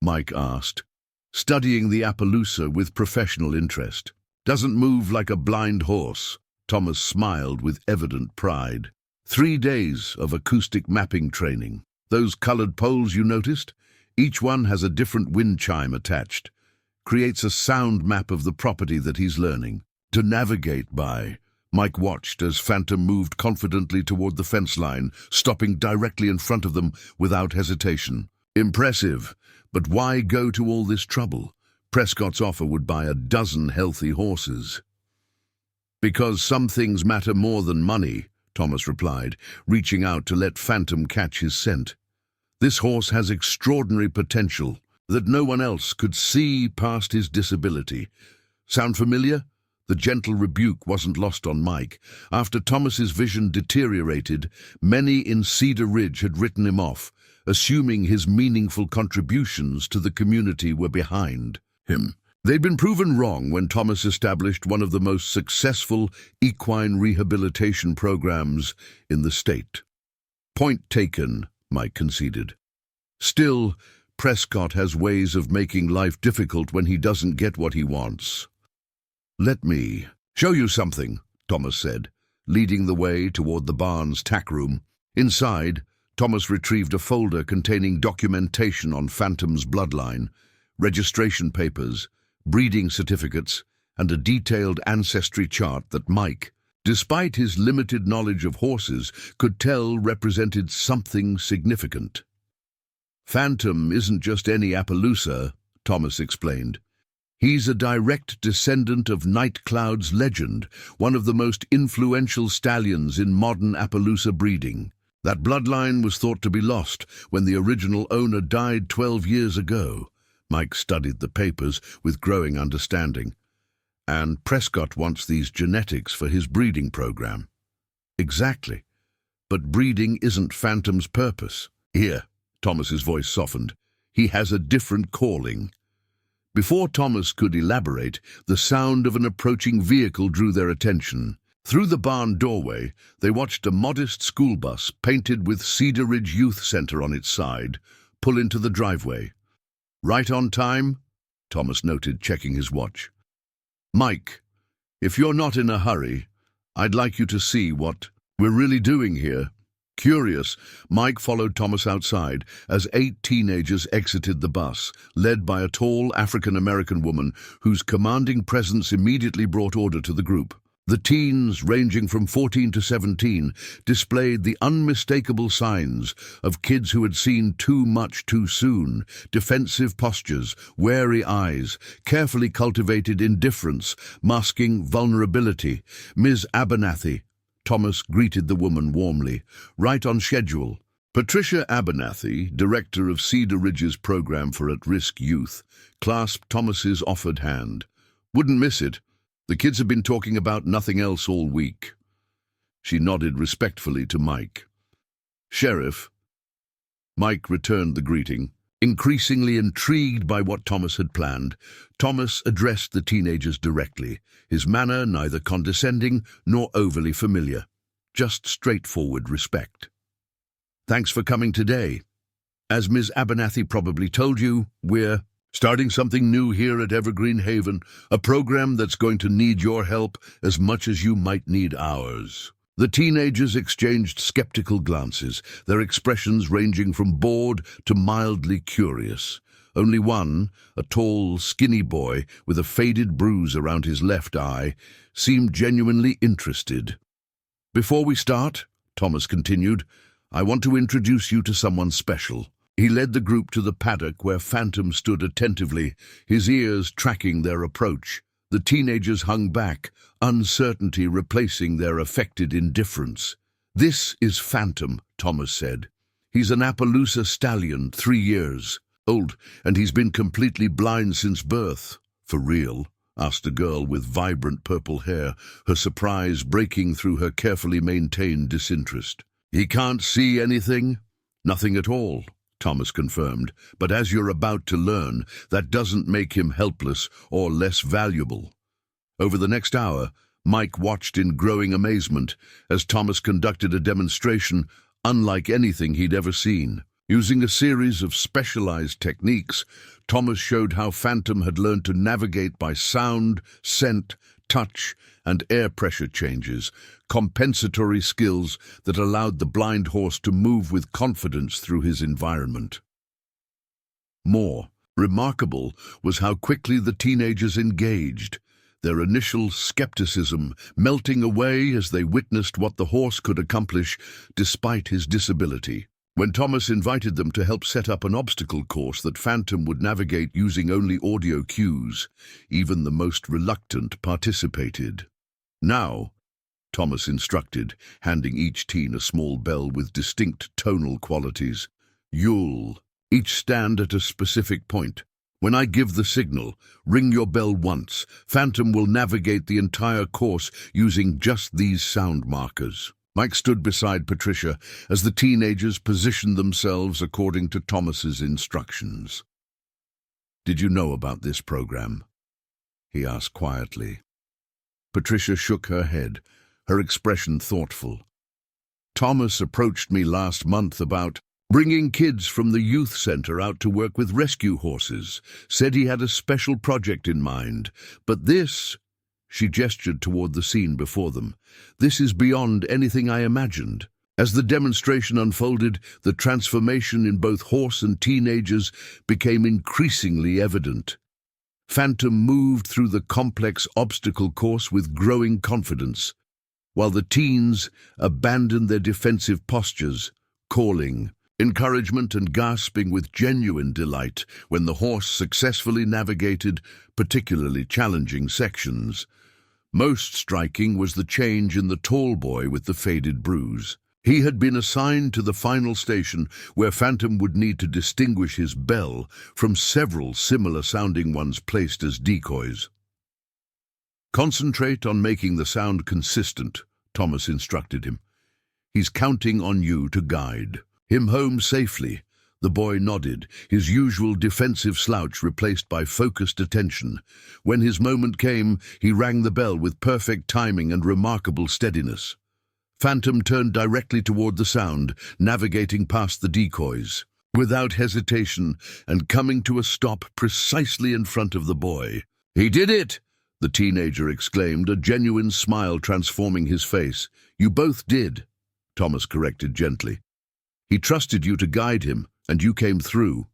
Mike asked, studying the Appaloosa with professional interest. Doesn't move like a blind horse. Thomas smiled with evident pride. 3 days of acoustic mapping training. Those colored poles you noticed? Each one has a different wind chime attached. Creates a sound map of the property that he's learning to navigate by. Mike watched as Phantom moved confidently toward the fence line, stopping directly in front of them without hesitation. Impressive, but why go to all this trouble? Prescott's offer would buy a dozen healthy horses. Because some things matter more than money, Thomas replied, reaching out to let Phantom catch his scent. This horse has extraordinary potential that no one else could see past his disability. Sound familiar? The gentle rebuke wasn't lost on Mike. After Thomas's vision deteriorated, many in Cedar Ridge had written him off, assuming his meaningful contributions to the community were behind him. They'd been proven wrong when Thomas established one of the most successful equine rehabilitation programs in the state. Point taken, Mike conceded. Still, Prescott has ways of making life difficult when he doesn't get what he wants. Let me show you something, Thomas said, leading the way toward the barn's tack room. Inside, Thomas retrieved a folder containing documentation on Phantom's bloodline, registration papers, breeding certificates, and a detailed ancestry chart that Mike, despite his limited knowledge of horses, could tell represented something significant. Phantom isn't just any Appaloosa, Thomas explained. He's a direct descendant of Night Cloud's legend, one of the most influential stallions in modern Appaloosa breeding. That bloodline was thought to be lost when the original owner died 12 years ago. Mike studied the papers with growing understanding. And Prescott wants these genetics for his breeding program. Exactly. But breeding isn't Phantom's purpose. Here, Thomas's voice softened. He has a different calling. Before Thomas could elaborate, the sound of an approaching vehicle drew their attention. Through the barn doorway, they watched a modest school bus painted with Cedar Ridge Youth Center on its side pull into the driveway. Right on time? Thomas noted, checking his watch. Mike, if you're not in a hurry, I'd like you to see what we're really doing here. Curious, Mike followed Thomas outside as 8 teenagers exited the bus, led by a tall African-American woman whose commanding presence immediately brought order to the group. The teens, ranging from 14 to 17, displayed the unmistakable signs of kids who had seen too much too soon: defensive postures, wary eyes, carefully cultivated indifference, masking vulnerability. Ms. Abernathy, Thomas greeted the woman warmly. Right on schedule. Patricia Abernathy, director of Cedar Ridge's program for at-risk youth, clasped Thomas's offered hand. Wouldn't miss it. The kids have been talking about nothing else all week. She nodded respectfully to Mike. Sheriff. Mike returned the greeting. Increasingly intrigued by what Thomas had planned, Thomas addressed the teenagers directly, his manner neither condescending nor overly familiar, just straightforward respect. Thanks for coming today. As Ms. Abernathy probably told you, we're starting something new here at Evergreen Haven, a program that's going to need your help as much as you might need ours. The teenagers exchanged skeptical glances, their expressions ranging from bored to mildly curious. Only one, a tall, skinny boy with a faded bruise around his left eye, seemed genuinely interested. Before we start, Thomas continued, I want to introduce you to someone special. He led the group to the paddock where Phantom stood attentively, his ears tracking their approach. The teenagers hung back, uncertainty replacing their affected indifference. "This is Phantom," Thomas said. "He's an Appaloosa stallion, 3 years old, and he's been completely blind since birth." "For real?" asked a girl with vibrant purple hair, her surprise breaking through her carefully maintained disinterest. "He can't see anything?" "Nothing at all," Thomas confirmed, "but as you're about to learn, that doesn't make him helpless or less valuable." Over the next hour, Mike watched in growing amazement as Thomas conducted a demonstration unlike anything he'd ever seen. Using a series of specialized techniques, Thomas showed how Phantom had learned to navigate by sound, scent, touch, and air pressure changes, compensatory skills that allowed the blind horse to move with confidence through his environment. More remarkable was how quickly the teenagers engaged, their initial skepticism melting away as they witnessed what the horse could accomplish despite his disability. When Thomas invited them to help set up an obstacle course that Phantom would navigate using only audio cues, even the most reluctant participated. "Now," Thomas instructed, handing each teen a small bell with distinct tonal qualities, "You'll each stand at a specific point. When I give the signal, ring your bell once. Phantom will navigate the entire course using just these sound markers." Mike stood beside Patricia as the teenagers positioned themselves according to Thomas's instructions. "Did you know about this program?" he asked quietly. Patricia shook her head, her expression thoughtful. "Thomas approached me last month about bringing kids from the youth center out to work with rescue horses, said he had a special project in mind. But this," she gestured toward the scene before them, "this is beyond anything I imagined." As the demonstration unfolded, the transformation in both horse and teenagers became increasingly evident. Phantom moved through the complex obstacle course with growing confidence, while the teens abandoned their defensive postures, calling, encouragement and gasping with genuine delight when the horse successfully navigated particularly challenging sections. Most striking was the change in the tall boy with the faded bruise. He had been assigned to the final station where Phantom would need to distinguish his bell from several similar-sounding ones placed as decoys. "Concentrate on making the sound consistent," Thomas instructed him. "He's counting on you to guide him home safely." The boy nodded, his usual defensive slouch replaced by focused attention. When his moment came, he rang the bell with perfect timing and remarkable steadiness. Phantom turned directly toward the sound, navigating past the decoys, without hesitation, and coming to a stop precisely in front of the boy. "He did it!" the teenager exclaimed, a genuine smile transforming his face. "You both did," Thomas corrected gently. "He trusted you to guide him, and you came through."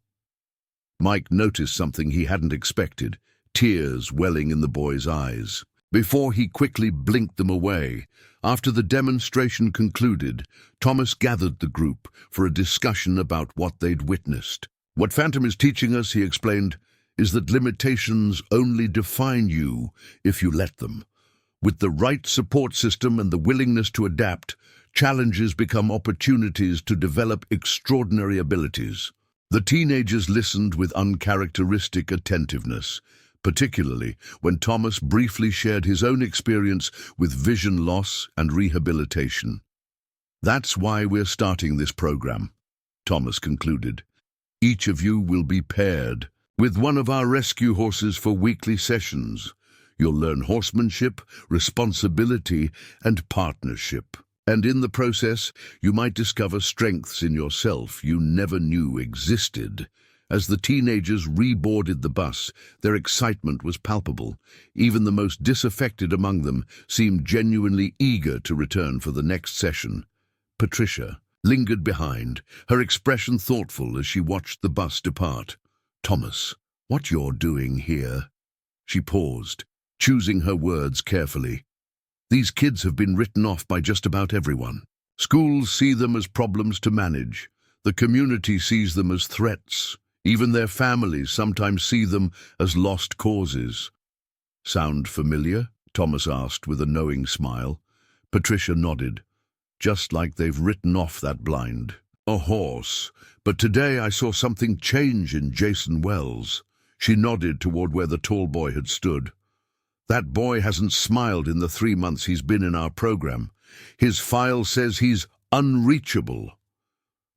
Mike noticed something he hadn't expected, tears welling in the boy's eyes, before he quickly blinked them away. After the demonstration concluded, Thomas gathered the group for a discussion about what they'd witnessed. "What Phantom is teaching us," he explained, "is that limitations only define you if you let them. With the right support system and the willingness to adapt, challenges become opportunities to develop extraordinary abilities." The teenagers listened with uncharacteristic attentiveness, particularly when Thomas briefly shared his own experience with vision loss and rehabilitation. "That's why we're starting this program," Thomas concluded. "Each of you will be paired with one of our rescue horses for weekly sessions. You'll learn horsemanship, responsibility, and partnership. And in the process, you might discover strengths in yourself you never knew existed." As the teenagers reboarded the bus, their excitement was palpable. Even the most disaffected among them seemed genuinely eager to return for the next session. Patricia lingered behind, her expression thoughtful as she watched the bus depart. "Thomas, what you're doing here?" She paused, choosing her words carefully. "These kids have been written off by just about everyone. Schools see them as problems to manage. The community sees them as threats. Even their families sometimes see them as lost causes. Sound familiar? Thomas asked with a knowing smile. Patricia nodded. Just like they've written off that blind. A horse. But today I saw something change in Jason Wells. She nodded toward where the tall boy had stood. That boy hasn't smiled in the 3 months he's been in our program. His file says he's unreachable.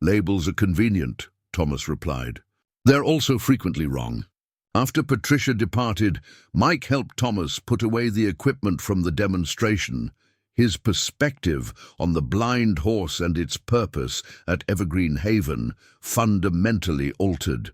Labels are convenient, Thomas replied. They're also frequently wrong. After Patricia departed, Mike helped Thomas put away the equipment from the demonstration. His perspective on the blind horse and its purpose at Evergreen Haven fundamentally altered.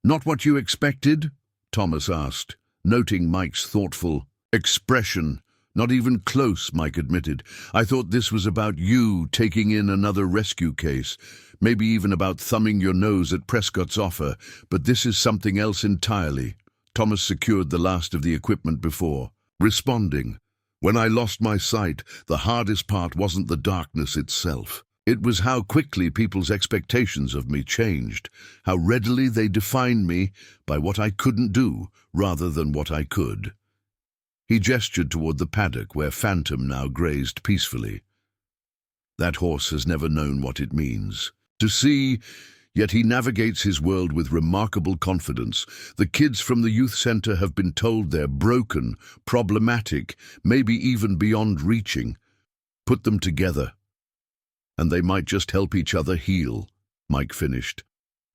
Not what you expected? Thomas asked, noting Mike's thoughtful expression. Not even close, Mike admitted. I thought this was about you taking in another rescue case, maybe even about thumbing your nose at Prescott's offer, but this is something else entirely. Thomas secured the last of the equipment before responding. When I lost my sight, the hardest part wasn't the darkness itself. It was how quickly people's expectations of me changed, how readily they defined me by what I couldn't do rather than what I could. He gestured toward the paddock where Phantom now grazed peacefully. That horse has never known what it means to see, yet he navigates his world with remarkable confidence. The kids from the youth center have been told they're broken, problematic, maybe even beyond reaching. Put them together, and they might just help each other heal, Mike finished.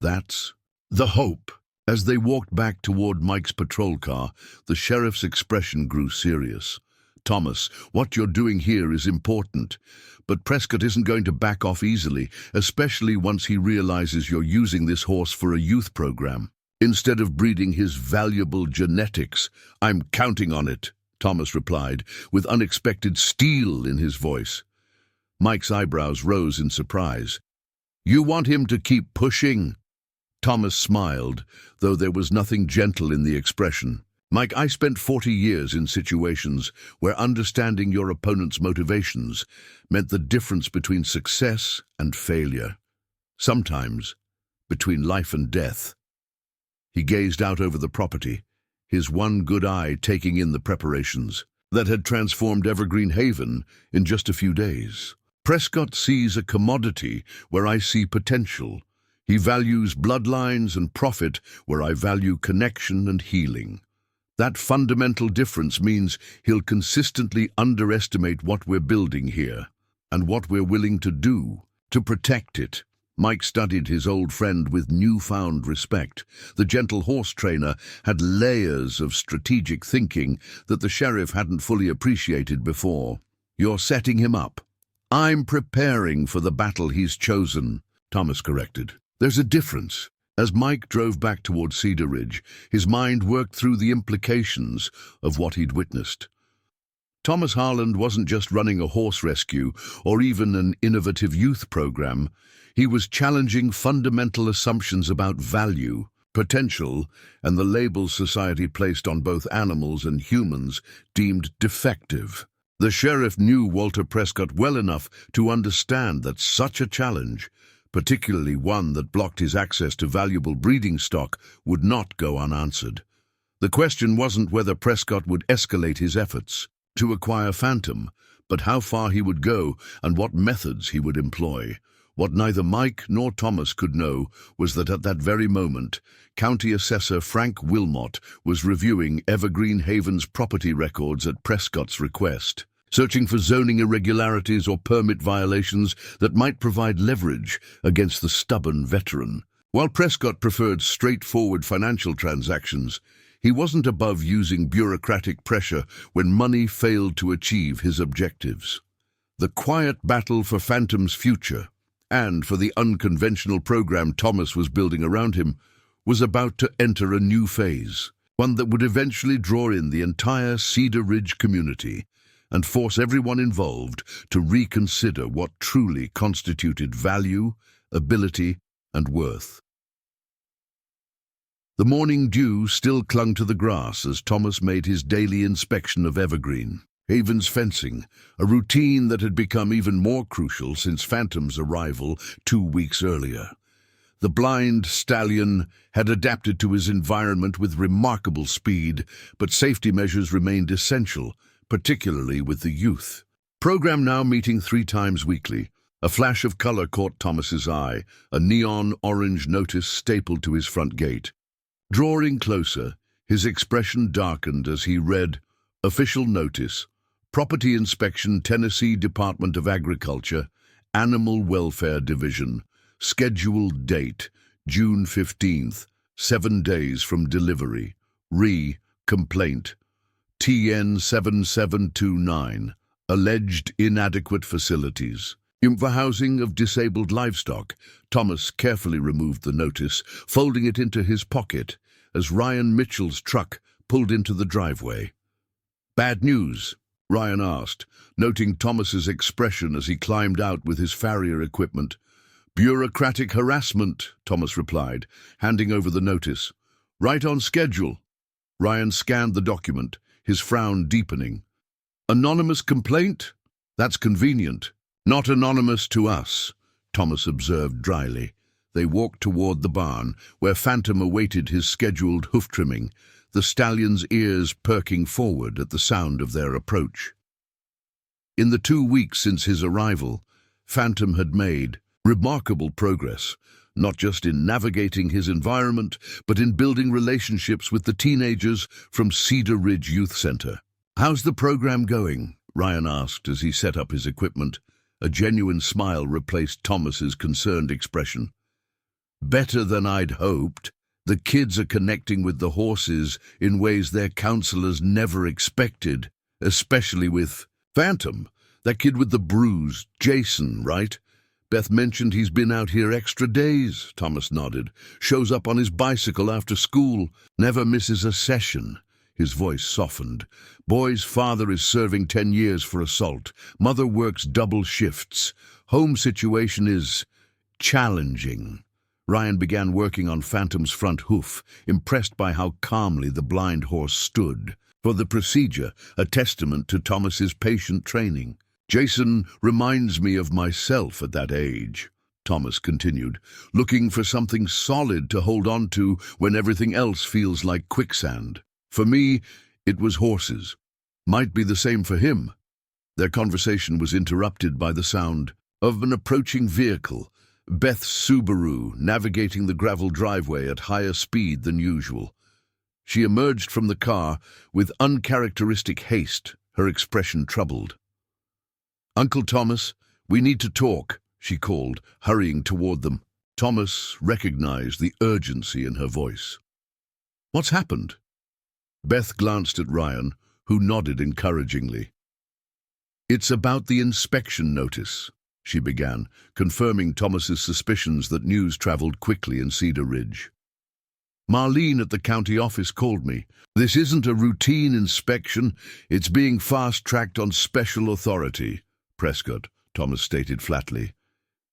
That's the hope. As they walked back toward Mike's patrol car, the sheriff's expression grew serious. Thomas, what you're doing here is important, but Prescott isn't going to back off easily, especially once he realizes you're using this horse for a youth program. Instead of breeding his valuable genetics, I'm counting on it, Thomas replied, with unexpected steel in his voice. Mike's eyebrows rose in surprise. You want him to keep pushing? Thomas smiled, though there was nothing gentle in the expression. Mike, I spent 40 years in situations where understanding your opponent's motivations meant the difference between success and failure. Sometimes, between life and death. He gazed out over the property, his one good eye taking in the preparations that had transformed Evergreen Haven in just a few days. Prescott sees a commodity where I see potential. He values bloodlines and profit where I value connection and healing. That fundamental difference means he'll consistently underestimate what we're building here and what we're willing to do to protect it. Mike studied his old friend with newfound respect. The gentle horse trainer had layers of strategic thinking that the sheriff hadn't fully appreciated before. You're setting him up. I'm preparing for the battle he's chosen, Thomas corrected. There's a difference. As Mike drove back toward Cedar Ridge, his mind worked through the implications of what he'd witnessed. Thomas Harland wasn't just running a horse rescue or even an innovative youth program. He was challenging fundamental assumptions about value, potential, and the labels society placed on both animals and humans deemed defective. The sheriff knew Walter Prescott well enough to understand that such a challenge, particularly one that blocked his access to valuable breeding stock, would not go unanswered. The question wasn't whether Prescott would escalate his efforts to acquire Phantom, but how far he would go and what methods he would employ. What neither Mike nor Thomas could know was that at that very moment, County Assessor Frank Wilmot was reviewing Evergreen Haven's property records at Prescott's request, searching for zoning irregularities or permit violations that might provide leverage against the stubborn veteran. While Prescott preferred straightforward financial transactions, he wasn't above using bureaucratic pressure when money failed to achieve his objectives. The quiet battle for Phantom's future, and for the unconventional program Thomas was building around him, was about to enter a new phase, one that would eventually draw in the entire Cedar Ridge community and force everyone involved to reconsider what truly constituted value, ability, and worth. The morning dew still clung to the grass as Thomas made his daily inspection of Evergreen Haven's fencing, a routine that had become even more crucial since Phantom's arrival 2 weeks earlier. The blind stallion had adapted to his environment with remarkable speed, but safety measures remained essential, particularly with the youth. Program now meeting 3 times weekly. A flash of color caught Thomas's eye, a neon orange notice stapled to his front gate. Drawing closer, his expression darkened as he read, "Official notice, Property Inspection, Tennessee Department of Agriculture, Animal Welfare Division, scheduled date, June 15th, 7 days from delivery. Complaint, TN 7729, alleged inadequate facilities. For housing of disabled livestock." Thomas carefully removed the notice, folding it into his pocket as Ryan Mitchell's truck pulled into the driveway. "Bad news?" Ryan asked, noting Thomas's expression as he climbed out with his farrier equipment. "Bureaucratic harassment," Thomas replied, handing over the notice. "Right on schedule." Ryan scanned the document, his frown deepening. "Anonymous complaint? That's convenient. Not anonymous to us," Thomas observed dryly. They walked toward the barn, where Phantom awaited his scheduled hoof trimming, the stallion's ears perking forward at the sound of their approach. In the 2 weeks since his arrival, Phantom had made remarkable progress, not just in navigating his environment, but in building relationships with the teenagers from Cedar Ridge Youth Center. "How's the program going?" Ryan asked as he set up his equipment. A genuine smile replaced Thomas's concerned expression. "Better than I'd hoped. The kids are connecting with the horses in ways their counselors never expected, especially with Phantom, that kid with the bruise, Jason, right? Beth mentioned he's been out here extra days." Thomas nodded. "Shows up on his bicycle after school, never misses a session." His voice softened. "Boy's father is serving 10 years for assault. Mother works double shifts. Home situation is challenging." Ryan began working on Phantom's front hoof, impressed by how calmly the blind horse stood. For the procedure, a testament to Thomas's patient training. "Jason reminds me of myself at that age," Thomas continued, "looking for something solid to hold on to when everything else feels like quicksand. For me, it was horses. Might be the same for him." Their conversation was interrupted by the sound of an approaching vehicle, Beth's Subaru, navigating the gravel driveway at higher speed than usual. She emerged from the car with uncharacteristic haste, her expression troubled. "Uncle Thomas, we need to talk," she called, hurrying toward them. Thomas recognized the urgency in her voice. "What's happened?" Beth glanced at Ryan, who nodded encouragingly. "It's about the inspection notice," she began, confirming Thomas's suspicions that news traveled quickly in Cedar Ridge. "Marlene at the county office called me. This isn't a routine inspection. It's being fast-tracked on special authority." "Prescott," Thomas stated flatly.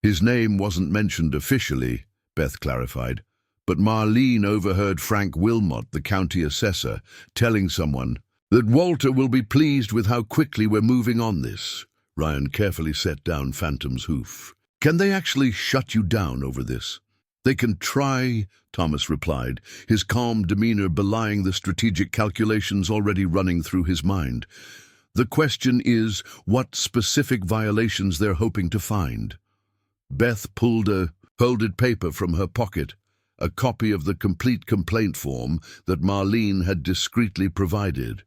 "His name wasn't mentioned officially," Beth clarified. "But Marlene overheard Frank Wilmot, the county assessor, telling someone that Walter will be pleased with how quickly we're moving on this." Ryan carefully set down Phantom's hoof. "Can they actually shut you down over this?" "They can try," Thomas replied, his calm demeanor belying the strategic calculations already running through his mind. "The question is what specific violations they're hoping to find." Beth pulled a folded paper from her pocket, a copy of the complete complaint form that Marlene had discreetly provided.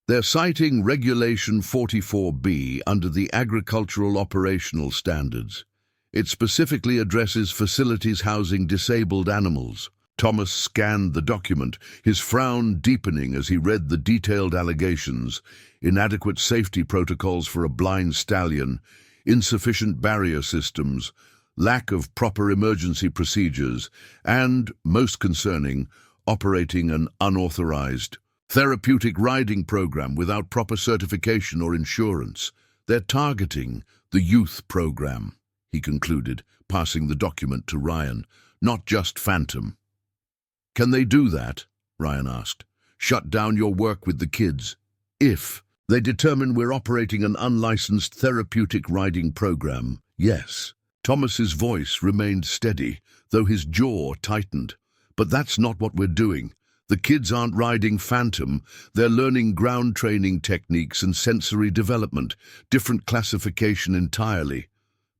"They're citing Regulation 44B under the Agricultural Operational Standards. It specifically addresses facilities housing disabled animals." Thomas scanned the document, his frown deepening as he read the detailed allegations: inadequate safety protocols for a blind stallion, insufficient barrier systems, lack of proper emergency procedures, and, most concerning, operating an unauthorized therapeutic riding program without proper certification or insurance. "They're targeting the youth program," he concluded, passing the document to Ryan, "not just Phantom." "Can they do that?" Ryan asked. "Shut down your work with the kids?" "If they determine we're operating an unlicensed therapeutic riding program, yes." Thomas's voice remained steady, though his jaw tightened. But that's not what we're doing. The kids aren't riding Phantom, they're learning ground training techniques and sensory development, different classification entirely.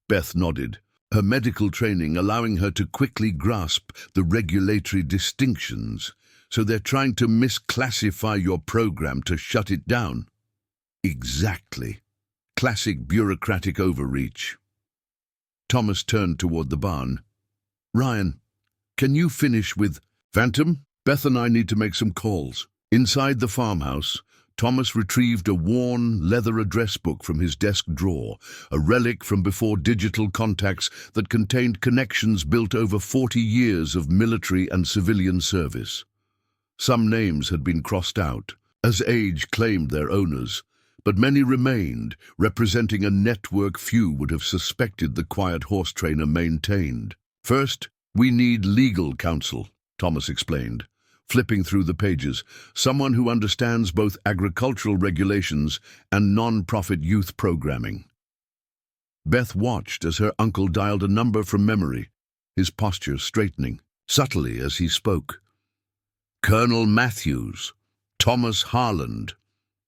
Beth nodded, her medical training allowing her to quickly grasp the regulatory distinctions. So they're trying to misclassify your program to shut it down. Exactly. Classic bureaucratic overreach. Thomas turned toward the barn. Ryan, can you finish with Phantom? Beth and I need to make some calls. Inside the farmhouse, Thomas retrieved a worn leather address book from his desk drawer, a relic from before digital contacts that contained connections built over 40 years of military and civilian service. Some names had been crossed out, as age claimed their owners, but many remained, representing a network few would have suspected the quiet horse trainer maintained. First, we need legal counsel, Thomas explained, flipping through the pages, someone who understands both agricultural regulations and non-profit youth programming. Beth watched as her uncle dialed a number from memory, his posture straightening, subtly as he spoke. Colonel Matthews, Thomas Harland.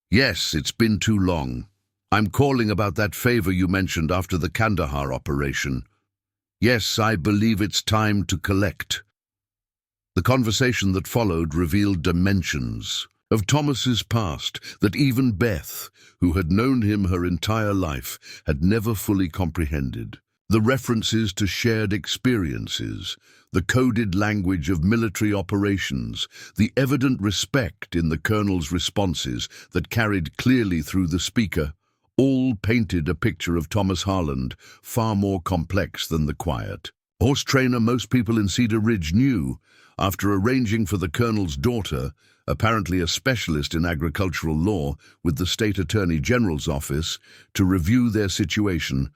Yes, it's been too long. I'm calling about that favor you mentioned after the Kandahar operation. Yes, I believe it's time to collect. The conversation that followed revealed dimensions of Thomas's past that even Beth, who had known him her entire life, had never fully comprehended. The references to shared experiences, the coded language of military operations, the evident respect in the colonel's responses that carried clearly through the speaker, all painted a picture of Thomas Harland far more complex than the quiet horse trainer most people in Cedar Ridge knew. After arranging for the colonel's daughter, apparently a specialist in agricultural law, with the state attorney general's office, to review their situation,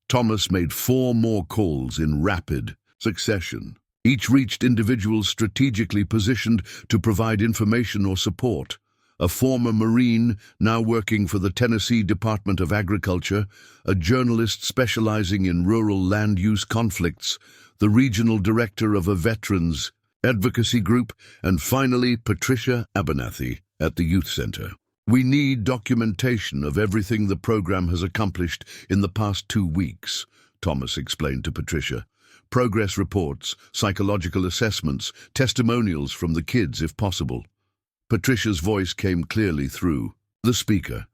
Thomas made 4 more calls in rapid succession. Each reached individuals strategically positioned to provide information or support. A former Marine, now working for the Tennessee Department of Agriculture, a journalist specializing in rural land use conflicts, the regional director of a veterans advocacy group, and finally Patricia Abernathy at the youth center. We need documentation of everything the program has accomplished in the past 2 weeks, Thomas explained to Patricia. Progress reports, psychological assessments, testimonials from the kids if possible. Patricia's voice came clearly through the speaker.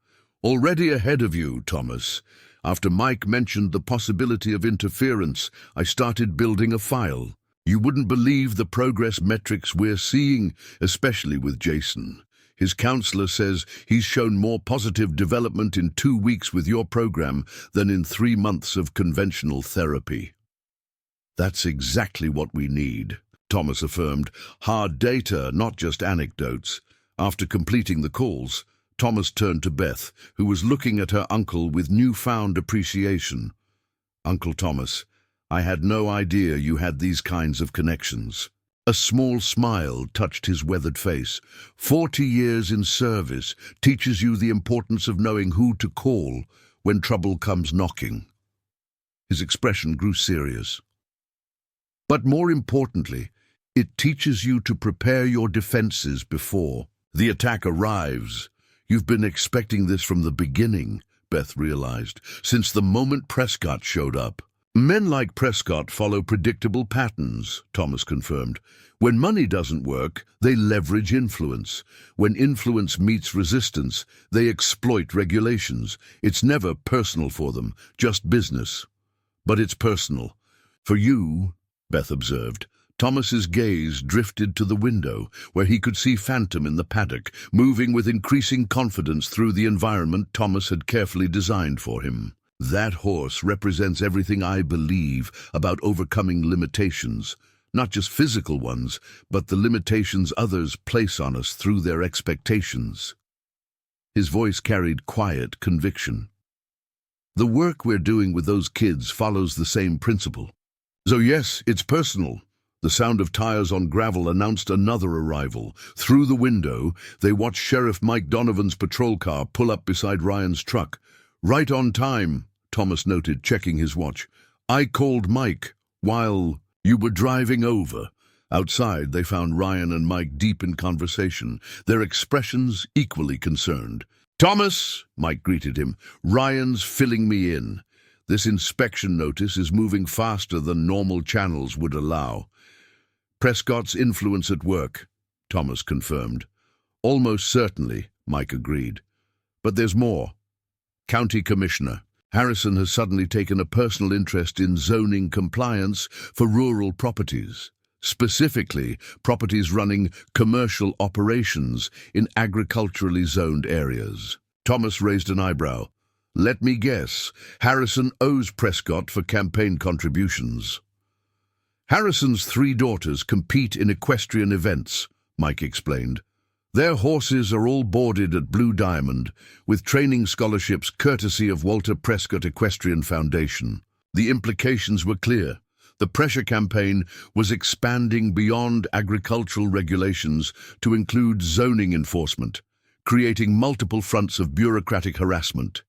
Already ahead of you, Thomas. After Mike mentioned the possibility of interference, I started building a file. You wouldn't believe the progress metrics we're seeing, especially with Jason. His counselor says he's shown more positive development in 2 weeks with your program than in 3 months of conventional therapy. That's exactly what we need, Thomas affirmed. Hard data, not just anecdotes. After completing the calls, Thomas turned to Beth, who was looking at her uncle with newfound appreciation. Uncle Thomas, I had no idea you had these kinds of connections. A small smile touched his weathered face. 40 years in service teaches you the importance of knowing who to call when trouble comes knocking. His expression grew serious. But more importantly, it teaches you to prepare your defenses before the attack arrives. You've been expecting this from the beginning, Beth realized, since the moment Prescott showed up. Men like Prescott follow predictable patterns, Thomas confirmed. When money doesn't work, they leverage influence. When influence meets resistance, they exploit regulations. It's never personal for them, just business. But it's personal. For you, Beth observed. Thomas's gaze drifted to the window, where he could see Phantom in the paddock, moving with increasing confidence through the environment Thomas had carefully designed for him. That horse represents everything I believe about overcoming limitations, not just physical ones, but the limitations others place on us through their expectations. His voice carried quiet conviction. The work we're doing with those kids follows the same principle. So yes, it's personal. The sound of tires on gravel announced another arrival. Through the window, they watched Sheriff Mike Donovan's patrol car pull up beside Ryan's truck. Right on time, Thomas noted, checking his watch. I called Mike while you were driving over. Outside, they found Ryan and Mike deep in conversation, their expressions equally concerned. "Thomas," Mike greeted him, "Ryan's filling me in. This inspection notice is moving faster than normal channels would allow." "Prescott's influence at work," Thomas confirmed. "Almost certainly," Mike agreed. "But there's more. County Commissioner Harrison has suddenly taken a personal interest in zoning compliance for rural properties, specifically properties running commercial operations in agriculturally zoned areas." Thomas raised an eyebrow. "Let me guess, Harrison owes Prescott for campaign contributions." "Harrison's 3 daughters compete in equestrian events," Mike explained. "Their horses are all boarded at Blue Diamond, with training scholarships courtesy of Walter Prescott Equestrian Foundation." The implications were clear. The pressure campaign was expanding beyond agricultural regulations to include zoning enforcement, creating multiple fronts of bureaucratic harassment.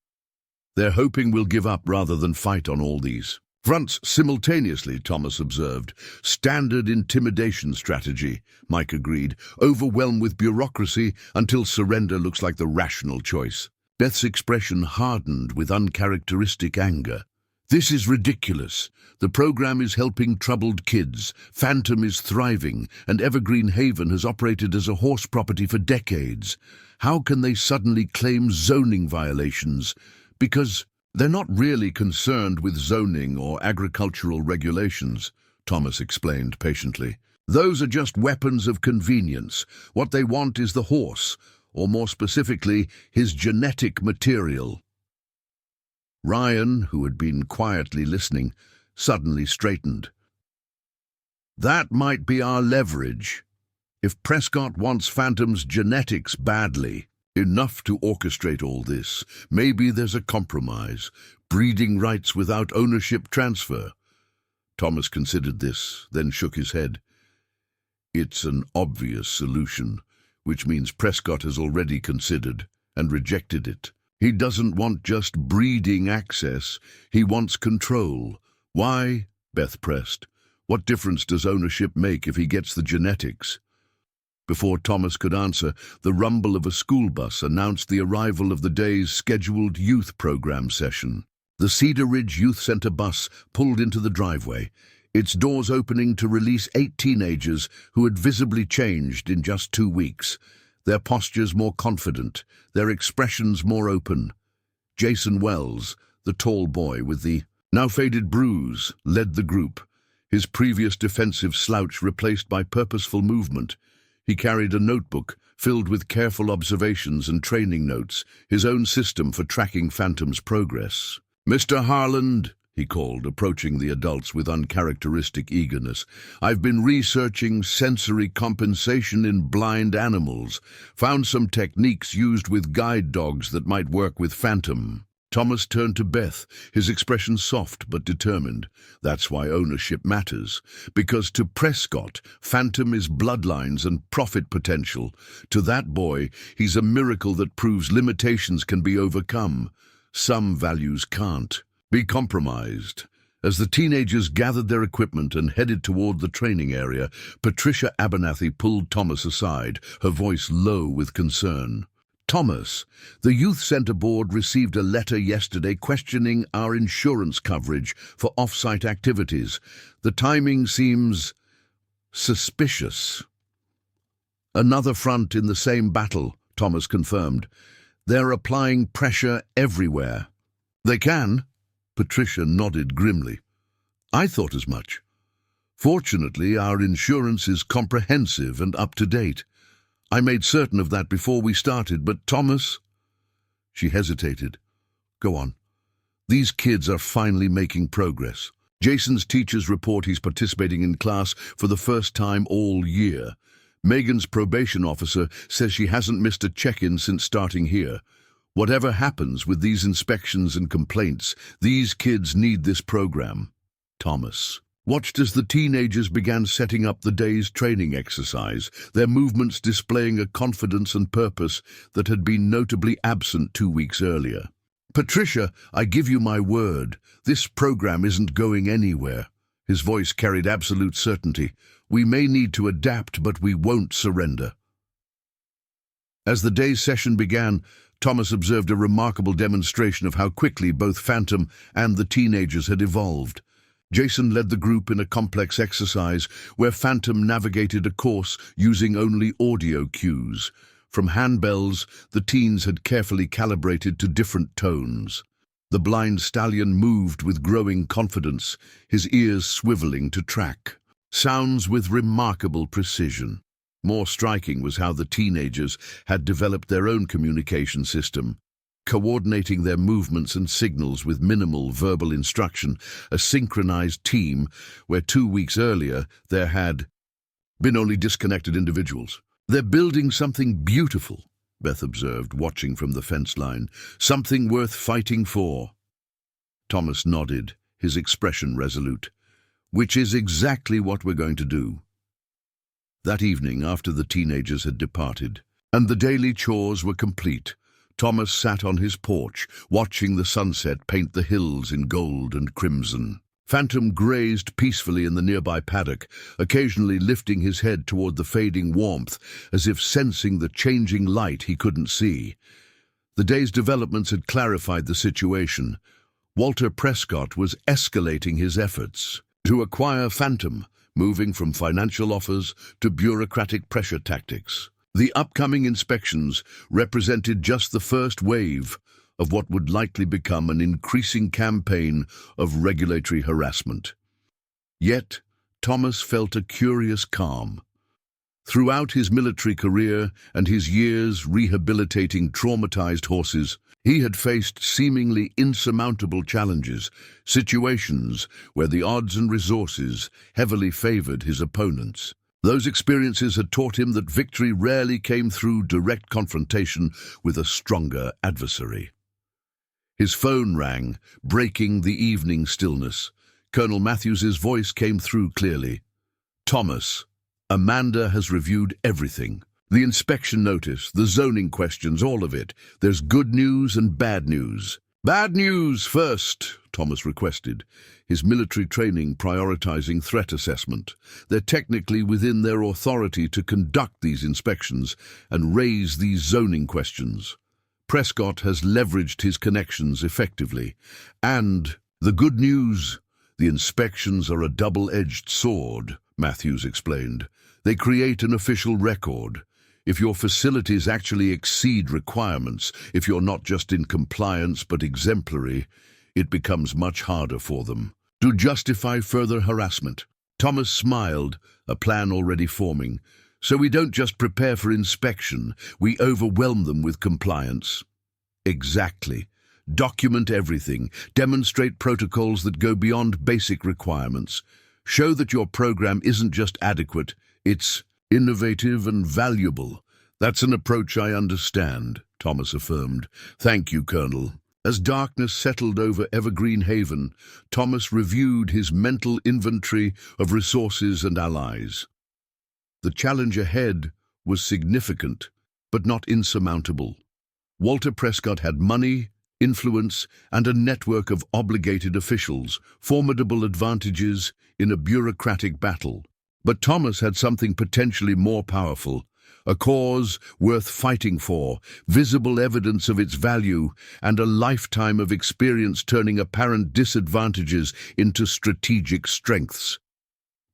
"They're hoping we'll give up rather than fight on all these fronts simultaneously," Thomas observed. "Standard intimidation strategy," Mike agreed. "Overwhelmed with bureaucracy until surrender looks like the rational choice." Beth's expression hardened with uncharacteristic anger. "This is ridiculous. The program is helping troubled kids, Phantom is thriving, and Evergreen Haven has operated as a horse property for decades. How can they suddenly claim zoning violations? Because they're not really concerned with zoning or agricultural regulations," Thomas explained patiently. "Those are just weapons of convenience. What they want is the horse, or more specifically, his genetic material." Ryan, who had been quietly listening, suddenly straightened. "That might be our leverage. If Prescott wants Phantom's genetics badly, enough to orchestrate all this, maybe there's a compromise. Breeding rights without ownership transfer." Thomas considered this, then shook his head. "It's an obvious solution, which means Prescott has already considered and rejected it. He doesn't want just breeding access, he wants control." "Why?" Beth pressed. "What difference does ownership make if he gets the genetics?" Before Thomas could answer, the rumble of a school bus announced the arrival of the day's scheduled youth program session. The Cedar Ridge Youth Center bus pulled into the driveway, its doors opening to release 8 teenagers who had visibly changed in just 2 weeks, their postures more confident, their expressions more open. Jason Wells, the tall boy with the now faded bruise, led the group, his previous defensive slouch replaced by purposeful movement. He carried a notebook filled with careful observations and training notes, his own system for tracking Phantom's progress. "Mr. Harland," he called, approaching the adults with uncharacteristic eagerness, "I've been researching sensory compensation in blind animals, found some techniques used with guide dogs that might work with Phantom." Thomas turned to Beth, his expression soft but determined. "That's why ownership matters. Because to Prescott, Phantom is bloodlines and profit potential. To that boy, he's a miracle that proves limitations can be overcome. Some values can't be compromised." As the teenagers gathered their equipment and headed toward the training area, Patricia Abernathy pulled Thomas aside, her voice low with concern. "Thomas, the Youth Center Board received a letter yesterday questioning our insurance coverage for off-site activities. The timing seems suspicious." "Another front in the same battle," Thomas confirmed. "They're applying pressure everywhere." "They can?" Patricia nodded grimly. "I thought as much. Fortunately, our insurance is comprehensive and up to date. I made certain of that before we started, but Thomas—" She hesitated. "Go on." "These kids are finally making progress. Jason's teachers report he's participating in class for the first time all year. Megan's probation officer says she hasn't missed a check-in since starting here. Whatever happens with these inspections and complaints, these kids need this program." Thomas watched as the teenagers began setting up the day's training exercise, their movements displaying a confidence and purpose that had been notably absent 2 weeks earlier. Patricia, I give you my word, this program isn't going anywhere. His voice carried absolute certainty. We may need to adapt, but we won't surrender. As the day's session began, Thomas observed a remarkable demonstration of how quickly both Phantom and the teenagers had evolved. Jason led the group in a complex exercise where Phantom navigated a course using only audio cues. From handbells, the teens had carefully calibrated to different tones. The blind stallion moved with growing confidence, his ears swiveling to track sounds with remarkable precision. More striking was how the teenagers had developed their own communication system, coordinating their movements and signals with minimal verbal instruction, a synchronized team where 2 weeks earlier there had been only disconnected individuals. They're building something beautiful, Beth observed, watching from the fence line. Something worth fighting for. Thomas nodded, his expression resolute. Which is exactly what we're going to do. That evening, after the teenagers had departed, and the daily chores were complete, Thomas sat on his porch, watching the sunset paint the hills in gold and crimson. Phantom grazed peacefully in the nearby paddock, occasionally lifting his head toward the fading warmth, as if sensing the changing light he couldn't see. The day's developments had clarified the situation. Walter Prescott was escalating his efforts to acquire Phantom, moving from financial offers to bureaucratic pressure tactics. The upcoming inspections represented just the first wave of what would likely become an increasing campaign of regulatory harassment. Yet, Thomas felt a curious calm. Throughout his military career and his years rehabilitating traumatized horses, he had faced seemingly insurmountable challenges, situations where the odds and resources heavily favored his opponents. Those experiences had taught him that victory rarely came through direct confrontation with a stronger adversary. His phone rang, breaking the evening stillness. Colonel Matthews's voice came through clearly. Thomas, Amanda has reviewed everything. The inspection notice, the zoning questions, all of it. There's good news and bad news. Bad news first, Thomas requested, his military training prioritizing threat assessment. They're technically within their authority to conduct these inspections and raise these zoning questions. Prescott has leveraged his connections effectively. And the good news, the inspections are a double-edged sword, Matthews explained. They create an official record. If your facilities actually exceed requirements, if you're not just in compliance but exemplary, it becomes much harder for them to justify further harassment. Thomas smiled, a plan already forming. So we don't just prepare for inspection, we overwhelm them with compliance. Exactly. Document everything, demonstrate protocols that go beyond basic requirements. Show that your program isn't just adequate, it's innovative and valuable. That's an approach I understand, Thomas affirmed. Thank you, Colonel. As darkness settled over Evergreen Haven, Thomas reviewed his mental inventory of resources and allies. The challenge ahead was significant, but not insurmountable. Walter Prescott had money, influence, and a network of obligated officials, formidable advantages in a bureaucratic battle. But Thomas had something potentially more powerful, a cause worth fighting for, visible evidence of its value, and a lifetime of experience turning apparent disadvantages into strategic strengths.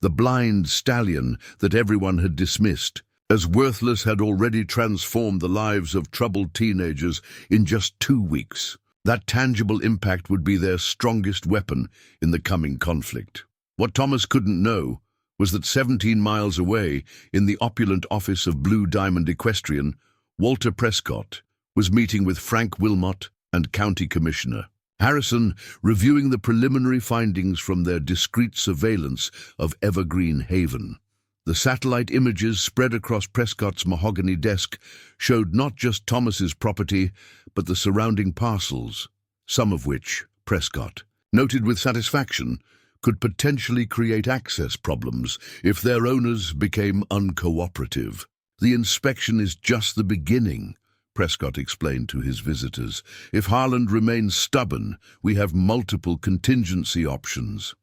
The blind stallion that everyone had dismissed as worthless had already transformed the lives of troubled teenagers in just 2 weeks. That tangible impact would be their strongest weapon in the coming conflict. What Thomas couldn't know was that 17 miles away, in the opulent office of Blue Diamond Equestrian, Walter Prescott was meeting with Frank Wilmot and County Commissioner Harrison, reviewing the preliminary findings from their discreet surveillance of Evergreen Haven. The satellite images spread across Prescott's mahogany desk showed not just Thomas's property, but the surrounding parcels, some of which Prescott noted with satisfaction could potentially create access problems if their owners became uncooperative. The inspection is just the beginning, Prescott explained to his visitors. If Harland remains stubborn, we have multiple contingency options.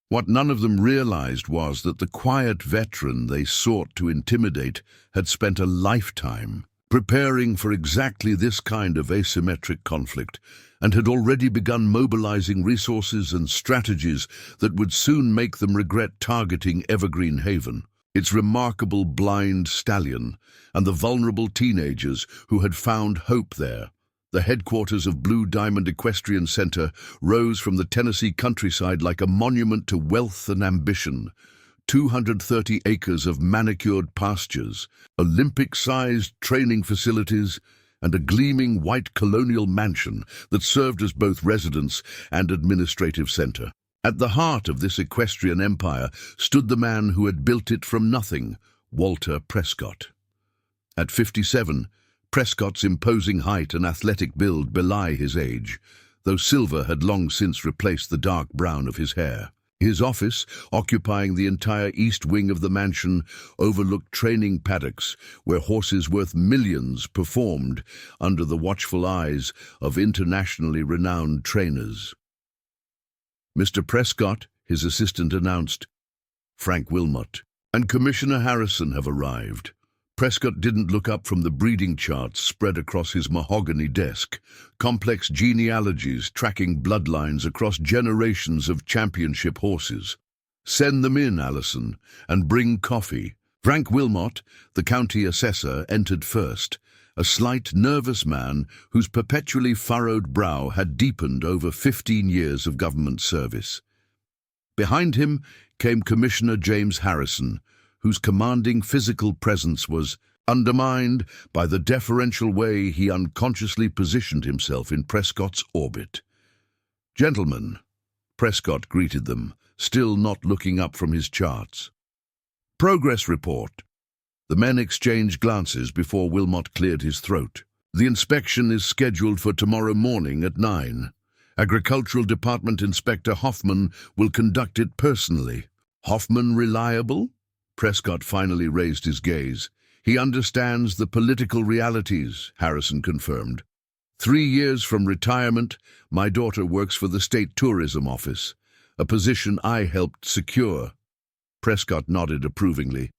What none of them realized was that the quiet veteran they sought to intimidate had spent a lifetime preparing for exactly this kind of asymmetric conflict, and had already begun mobilizing resources and strategies that would soon make them regret targeting Evergreen Haven, its remarkable blind stallion, and the vulnerable teenagers who had found hope there. The headquarters of Blue Diamond Equestrian Center rose from the Tennessee countryside like a monument to wealth and ambition. 230 acres of manicured pastures, Olympic-sized training facilities, and a gleaming white colonial mansion that served as both residence and administrative center. At the heart of this equestrian empire stood the man who had built it from nothing, Walter Prescott. At 57, Prescott's imposing height and athletic build belie his age, though silver had long since replaced the dark brown of his hair. His office, occupying the entire east wing of the mansion, overlooked training paddocks where horses worth millions performed under the watchful eyes of internationally renowned trainers. "Mr. Prescott," his assistant announced, "Frank Wilmot and Commissioner Harrison have arrived." Prescott didn't look up from the breeding charts spread across his mahogany desk, complex genealogies tracking bloodlines across generations of championship horses. "Send them in, Allison, and bring coffee." Frank Wilmot, the county assessor, entered first, a slight, nervous man whose perpetually furrowed brow had deepened over 15 years of government service. Behind him came Commissioner James Harrison, whose commanding physical presence was undermined by the deferential way he unconsciously positioned himself in Prescott's orbit. "Gentlemen," Prescott greeted them, still not looking up from his charts. "Progress report." The men exchanged glances before Wilmot cleared his throat. "The inspection is scheduled for tomorrow morning at 9. Agricultural Department Inspector Hoffman will conduct it personally." "Hoffman reliable?" Prescott finally raised his gaze. "He understands the political realities," Harrison confirmed. 3 years from retirement, my daughter works for the State Tourism Office, a position I helped secure." Prescott nodded approvingly.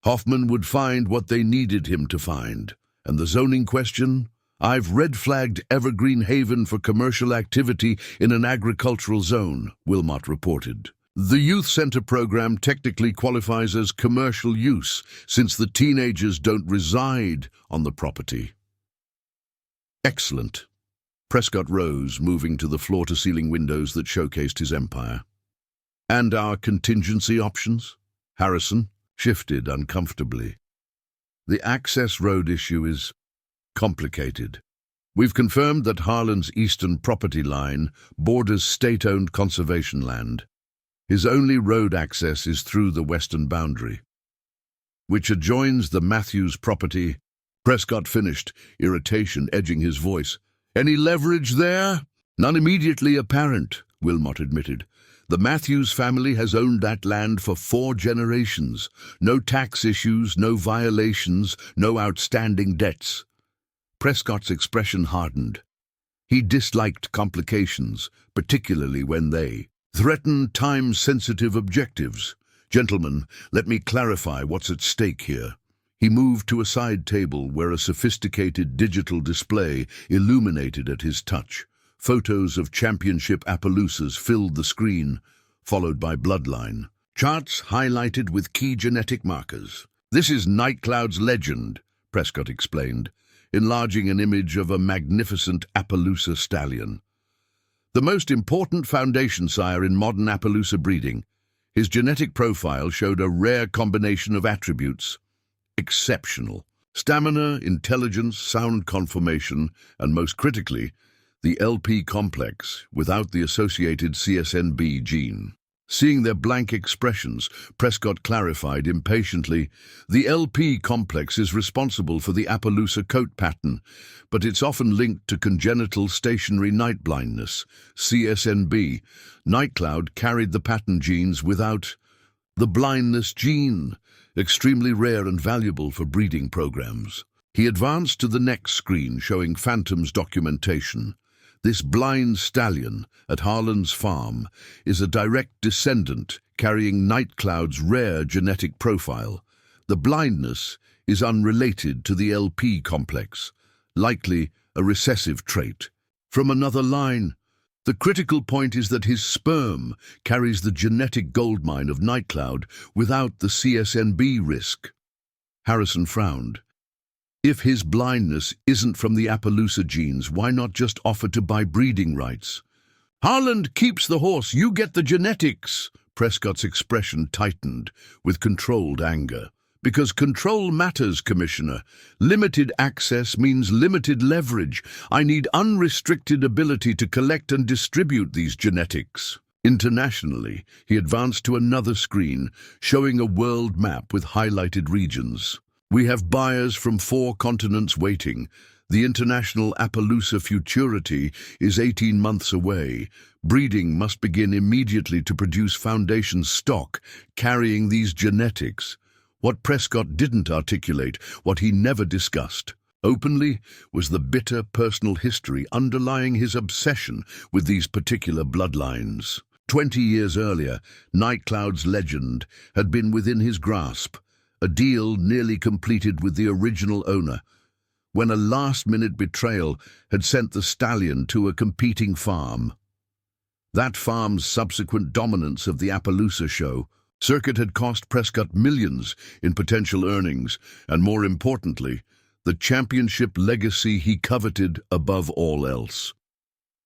"Hoffman would find what they needed him to find. And the zoning question? I've red-flagged Evergreen Haven for commercial activity in an agricultural zone," Wilmot reported. "The youth center program technically qualifies as commercial use, since the teenagers don't reside on the property." "Excellent." Prescott rose, moving to the floor-to-ceiling windows that showcased his empire. "And our contingency options?" Harrison shifted uncomfortably. "The access road issue is complicated. We've confirmed that Harland's eastern property line borders state-owned conservation land. His only road access is through the western boundary, which adjoins the Matthews property." Prescott finished, irritation edging his voice. "Any leverage there?" "None immediately apparent," Wilmot admitted. "The Matthews family has owned that land for 4 generations. No tax issues, no violations, no outstanding debts." Prescott's expression hardened. He disliked complications, particularly when they threaten time-sensitive objectives. "Gentlemen, let me clarify what's at stake here." He moved to a side table where a sophisticated digital display illuminated at his touch. Photos of championship Appaloosas filled the screen, followed by bloodline. Charts highlighted with key genetic markers. "This is Nightcloud's legend," Prescott explained, enlarging an image of a magnificent Appaloosa stallion. "The most important foundation sire in modern Appaloosa breeding. His genetic profile showed a rare combination of attributes. Exceptional. Stamina, intelligence, sound conformation, and most critically, the LP complex without the associated CSNB gene." Seeing their blank expressions, Prescott clarified impatiently, "The LP complex is responsible for the Appaloosa coat pattern, but it's often linked to congenital stationary night blindness, CSNB. Nightcloud carried the pattern genes without the blindness gene, extremely rare and valuable for breeding programs." He advanced to the next screen showing Phantom's documentation. This blind stallion at Harlan's farm is a direct descendant carrying Nightcloud's rare genetic profile. The blindness is unrelated to the LP complex, likely a recessive trait. From another line, the critical point is that his sperm carries the genetic goldmine of Nightcloud without the CSNB risk. Harrison frowned. If his blindness isn't from the Appaloosa genes, why not just offer to buy breeding rights? Harlan keeps the horse, you get the genetics. Prescott's expression tightened with controlled anger. Because control matters, Commissioner. Limited access means limited leverage. I need unrestricted ability to collect and distribute these genetics. Internationally, he advanced to another screen, showing a world map with highlighted regions. We have buyers from 4 continents waiting. The international Appaloosa futurity is 18 months away. Breeding must begin immediately to produce foundation stock carrying these genetics. What Prescott didn't articulate, what he never discussed openly, was the bitter personal history underlying his obsession with these particular bloodlines. 20 years earlier, Nightcloud's legend had been within his grasp, a deal nearly completed with the original owner, when a last-minute betrayal had sent the stallion to a competing farm. That farm's subsequent dominance of the Appaloosa show circuit had cost Prescott millions in potential earnings, and more importantly, the championship legacy he coveted above all else.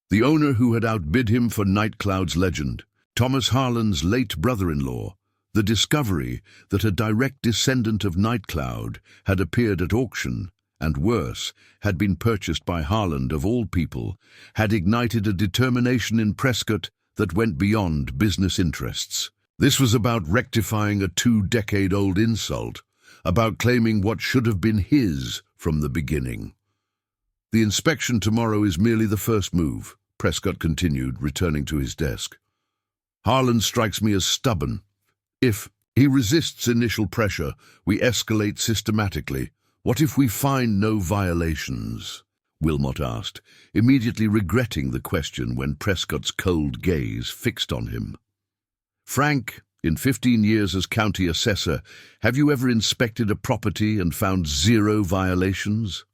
The owner who had outbid him for Nightcloud's legend, Thomas Harlan's late brother-in-law, the discovery that a direct descendant of Nightcloud had appeared at auction, and worse, had been purchased by Harlan of all people, had ignited a determination in Prescott that went beyond business interests. This was about rectifying a 2-decade-old insult, about claiming what should have been his from the beginning. The inspection tomorrow is merely the first move, Prescott continued, returning to his desk. Harlan strikes me as stubborn. If he resists initial pressure, we escalate systematically. What if we find no violations? Wilmot asked, immediately regretting the question when Prescott's cold gaze fixed on him. Frank, in 15 years as county assessor, have you ever inspected a property and found 0 violations?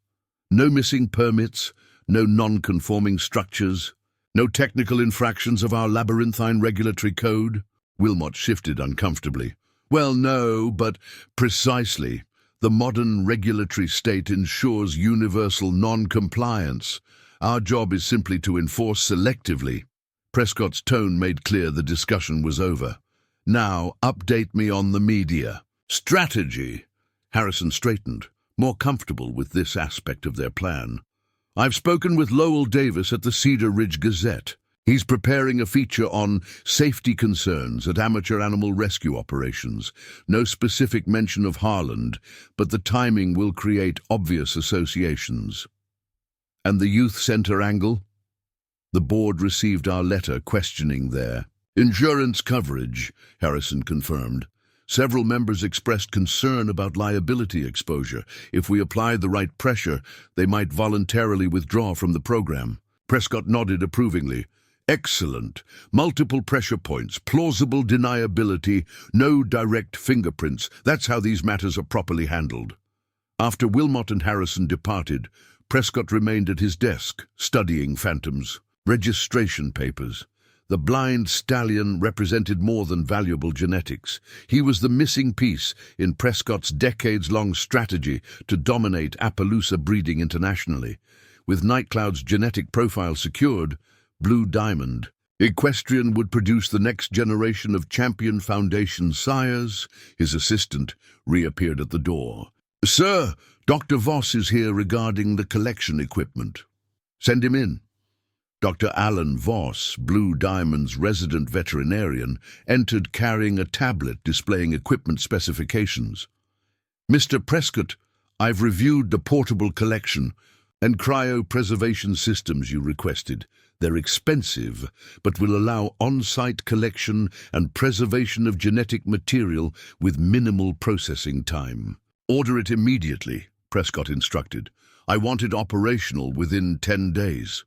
No missing permits, no non-conforming structures, no technical infractions of our labyrinthine regulatory code? Wilmot shifted uncomfortably. Well, no, but precisely. The modern regulatory state ensures universal non-compliance. Our job is simply to enforce selectively. Prescott's tone made clear the discussion was over. Now, update me on the media. Strategy. Harrison straightened, more comfortable with this aspect of their plan. I've spoken with Lowell Davis at the Cedar Ridge Gazette. He's preparing a feature on safety concerns at amateur animal rescue operations. No specific mention of Harlan, but the timing will create obvious associations. And the youth center angle? The board received our letter questioning their insurance coverage, Harrison confirmed. Several members expressed concern about liability exposure. If we apply the right pressure, they might voluntarily withdraw from the program. Prescott nodded approvingly. Excellent. Multiple pressure points, plausible deniability, no direct fingerprints. That's how these matters are properly handled. After Wilmot and Harrison departed, Prescott remained at his desk, studying Phantom's registration papers. The blind stallion represented more than valuable genetics. He was the missing piece in Prescott's decades-long strategy to dominate Appaloosa breeding internationally. With Nightcloud's genetic profile secured, Blue Diamond, Equestrian would produce the next generation of champion foundation sires. His assistant reappeared at the door. Sir, Dr. Voss is here regarding the collection equipment. Send him in. Dr. Alan Voss, Blue Diamond's resident veterinarian, entered carrying a tablet displaying equipment specifications. Mr. Prescott, I've reviewed the portable collection and cryopreservation systems you requested. They're expensive, but will allow on-site collection and preservation of genetic material with minimal processing time. Order it immediately. Prescott instructed. I want it operational within 10 days.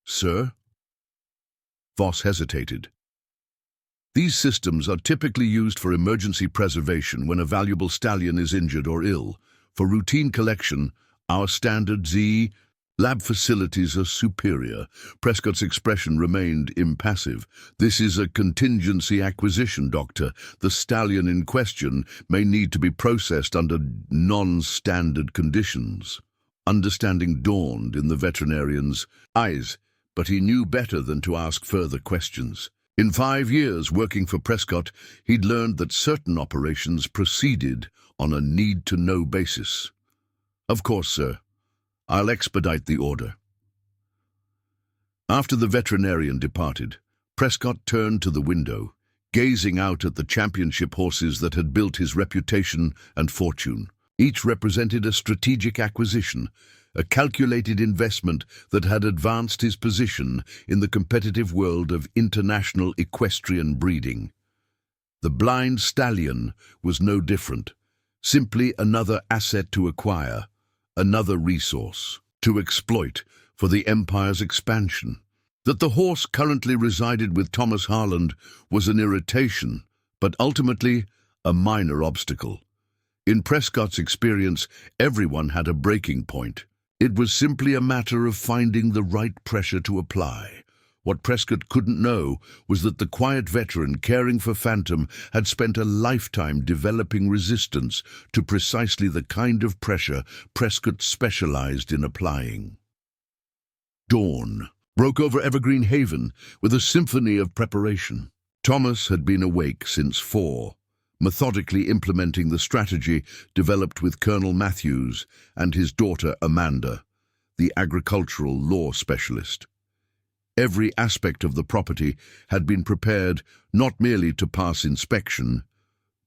Sir? Voss hesitated. These systems are typically used for emergency preservation when a valuable stallion is injured or ill. For routine collection, our standard Z lab facilities are superior. Prescott's expression remained impassive. This is a contingency acquisition, Doctor. The stallion in question may need to be processed under non-standard conditions. Understanding dawned in the veterinarian's eyes, but he knew better than to ask further questions. In 5 years working for Prescott, he'd learned that certain operations proceeded on a need-to-know basis. Of course, sir. I'll expedite the order. After the veterinarian departed, Prescott turned to the window, gazing out at the championship horses that had built his reputation and fortune. Each represented a strategic acquisition, a calculated investment that had advanced his position in the competitive world of international equestrian breeding. The blind stallion was no different, simply another asset to acquire, another resource to exploit for the empire's expansion. That the horse currently resided with Thomas Harland was an irritation, but ultimately a minor obstacle. In Prescott's experience, everyone had a breaking point. It was simply a matter of finding the right pressure to apply. What Prescott couldn't know was that the quiet veteran caring for Phantom had spent a lifetime developing resistance to precisely the kind of pressure Prescott specialized in applying. Dawn broke over Evergreen Haven with a symphony of preparation. Thomas had been awake since 4, methodically implementing the strategy developed with Colonel Matthews and his daughter Amanda, the agricultural law specialist. Every aspect of the property had been prepared not merely to pass inspection,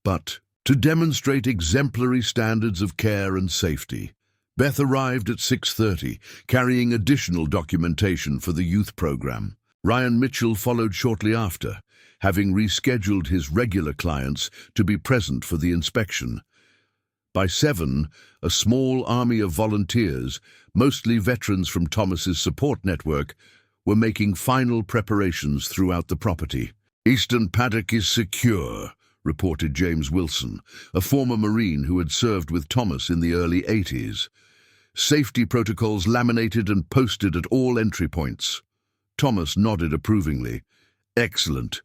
but to demonstrate exemplary standards of care and safety. Beth arrived at 6:30, carrying additional documentation for the youth program. Ryan Mitchell followed shortly after, having rescheduled his regular clients to be present for the inspection. By 7, a small army of volunteers, mostly veterans from Thomas's support network, were making final preparations throughout the property. Eastern Paddock is secure, reported James Wilson, a former Marine who had served with Thomas in the early 80s. Safety protocols laminated and posted at all entry points. Thomas nodded approvingly. Excellent.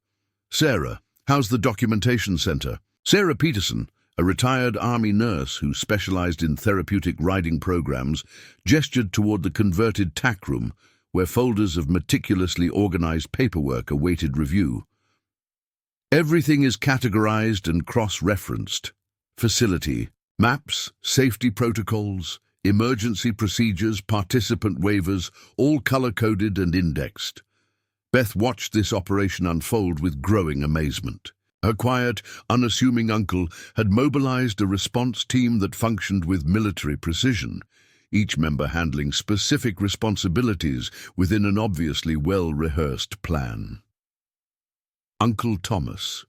Sarah, how's the documentation center? Sarah Peterson, a retired Army nurse who specialized in therapeutic riding programs, gestured toward the converted tack room, where folders of meticulously organized paperwork awaited review. Everything is categorized and cross-referenced. Facility, maps, safety protocols, emergency procedures, participant waivers, all color-coded and indexed. Beth watched this operation unfold with growing amazement. Her quiet, unassuming uncle had mobilized a response team that functioned with military precision, each member handling specific responsibilities within an obviously well-rehearsed plan. Uncle Thomas,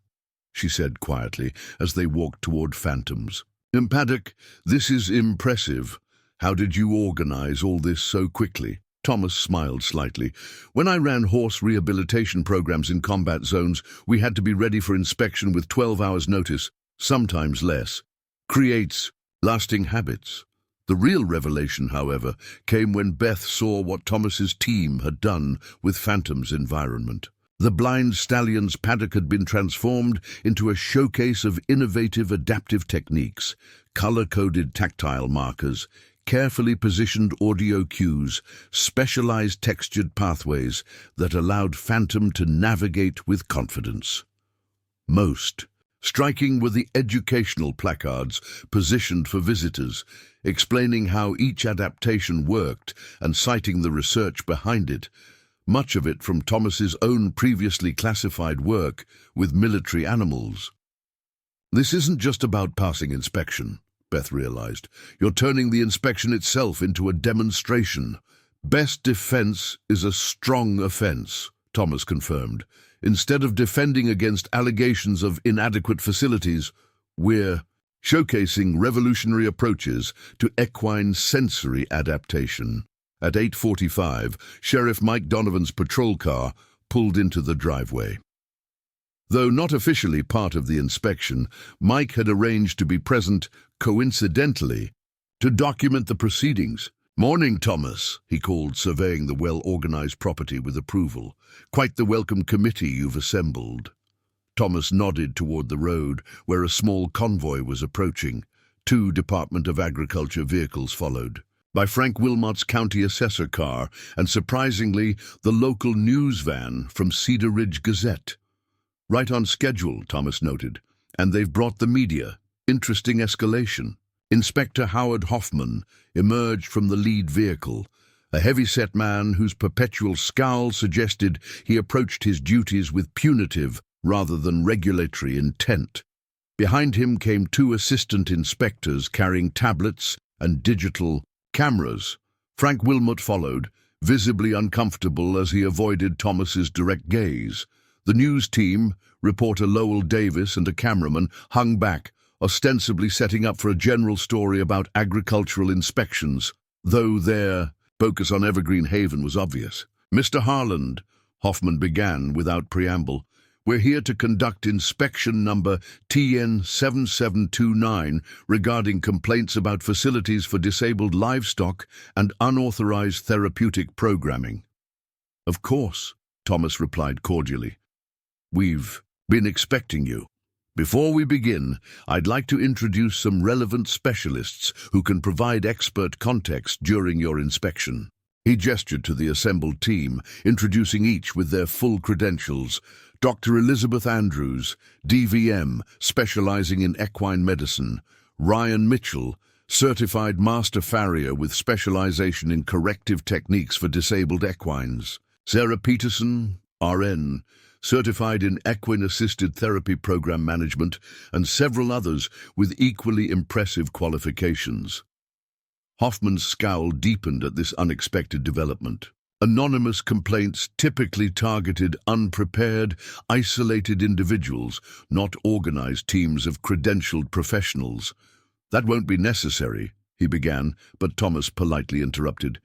she said quietly as they walked toward Phantoms. Paddock, this is impressive. How did you organize all this so quickly? Thomas smiled slightly. When I ran horse rehabilitation programs in combat zones, we had to be ready for inspection with 12 hours notice, sometimes less. Creates lasting habits. The real revelation, however, came when Beth saw what Thomas's team had done with Phantom's environment. The blind stallion's paddock had been transformed into a showcase of innovative adaptive techniques, color-coded tactile markers, carefully positioned audio cues, specialized textured pathways that allowed Phantom to navigate with confidence. Most striking were the educational placards positioned for visitors, explaining how each adaptation worked and citing the research behind it, much of it from Thomas's own previously classified work with military animals. This isn't just about passing inspection, Beth realized. You're turning the inspection itself into a demonstration. Best defense is a strong offense, Thomas confirmed. Instead of defending against allegations of inadequate facilities, we're showcasing revolutionary approaches to equine sensory adaptation. At 8:45, Sheriff Mike Donovan's patrol car pulled into the driveway. Though not officially part of the inspection, Mike had arranged to be present, coincidentally, to document the proceedings. "Morning, Thomas," he called, surveying the well-organized property with approval. "Quite the welcome committee you've assembled." Thomas nodded toward the road, where a small convoy was approaching. 2 Department of Agriculture vehicles followed, by Frank Wilmot's county assessor car, and surprisingly, the local news van from Cedar Ridge Gazette. "Right on schedule," Thomas noted. "And they've brought the media. Interesting escalation." Inspector Howard Hoffman emerged from the lead vehicle, a heavy-set man whose perpetual scowl suggested he approached his duties with punitive rather than regulatory intent. Behind him came 2 assistant inspectors carrying tablets and digital cameras. Frank Wilmot followed, visibly uncomfortable as he avoided Thomas's direct gaze. The news team, reporter Lowell Davis and a cameraman, hung back, ostensibly setting up for a general story about agricultural inspections, though their focus on Evergreen Haven was obvious. "Mr. Harland," Hoffman began without preamble, "we're here to conduct inspection number TN7729 regarding complaints about facilities for disabled livestock and unauthorized therapeutic programming." "Of course," Thomas replied cordially. "We've been expecting you. Before we begin, I'd like to introduce some relevant specialists who can provide expert context during your inspection." He gestured to the assembled team, introducing each with their full credentials. Dr. Elizabeth Andrews, DVM, specializing in equine medicine. Ryan Mitchell, certified master farrier with specialization in corrective techniques for disabled equines. Sarah Peterson, RN, certified in equine-assisted therapy program management, and several others with equally impressive qualifications. Hoffman's scowl deepened at this unexpected development. Anonymous complaints typically targeted unprepared, isolated individuals, not organized teams of credentialed professionals. "That won't be necessary," he began, but Thomas politely interrupted.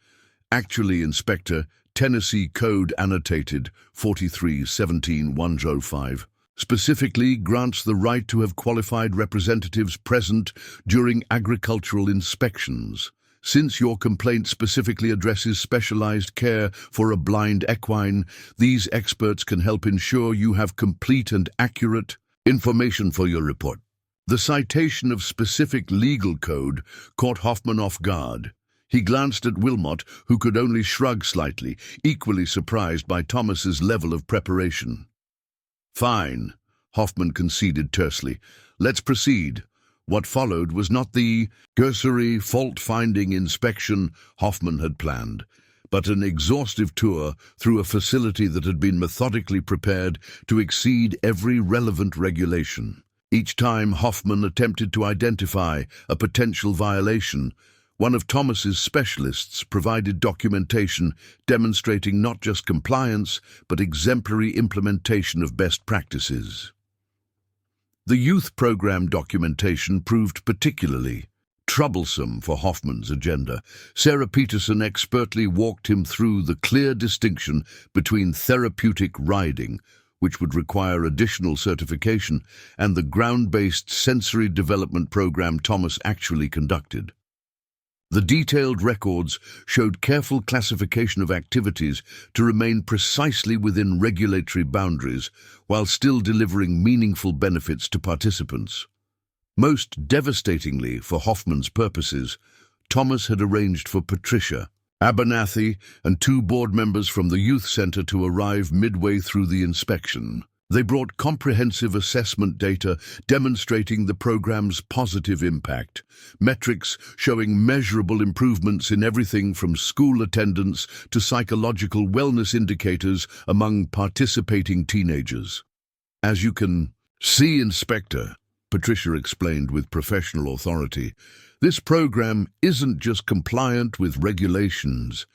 "Actually, Inspector, Tennessee Code Annotated 43-17-105 specifically grants the right to have qualified representatives present during agricultural inspections. Since your complaint specifically addresses specialized care for a blind equine, these experts can help ensure you have complete and accurate information for your report." The citation of specific legal code caught Hoffman off guard. He glanced at Wilmot, who could only shrug slightly, equally surprised by Thomas's level of preparation. "Fine," Hoffman conceded tersely. "Let's proceed." What followed was not the cursory, fault-finding inspection Hoffman had planned, but an exhaustive tour through a facility that had been methodically prepared to exceed every relevant regulation. Each time Hoffman attempted to identify a potential violation, one of Thomas's specialists provided documentation demonstrating not just compliance, but exemplary implementation of best practices. The youth program documentation proved particularly troublesome for Hoffman's agenda. Sarah Peterson expertly walked him through the clear distinction between therapeutic riding, which would require additional certification, and the ground-based sensory development program Thomas actually conducted. The detailed records showed careful classification of activities to remain precisely within regulatory boundaries while still delivering meaningful benefits to participants. Most devastatingly for Hoffman's purposes, Thomas had arranged for Patricia Abernathy and 2 board members from the youth center to arrive midway through the inspection. They brought comprehensive assessment data demonstrating the program's positive impact, metrics showing measurable improvements in everything from school attendance to psychological wellness indicators among participating teenagers. "As you can see, Inspector," Patricia explained with professional authority, "this program isn't just compliant with regulations.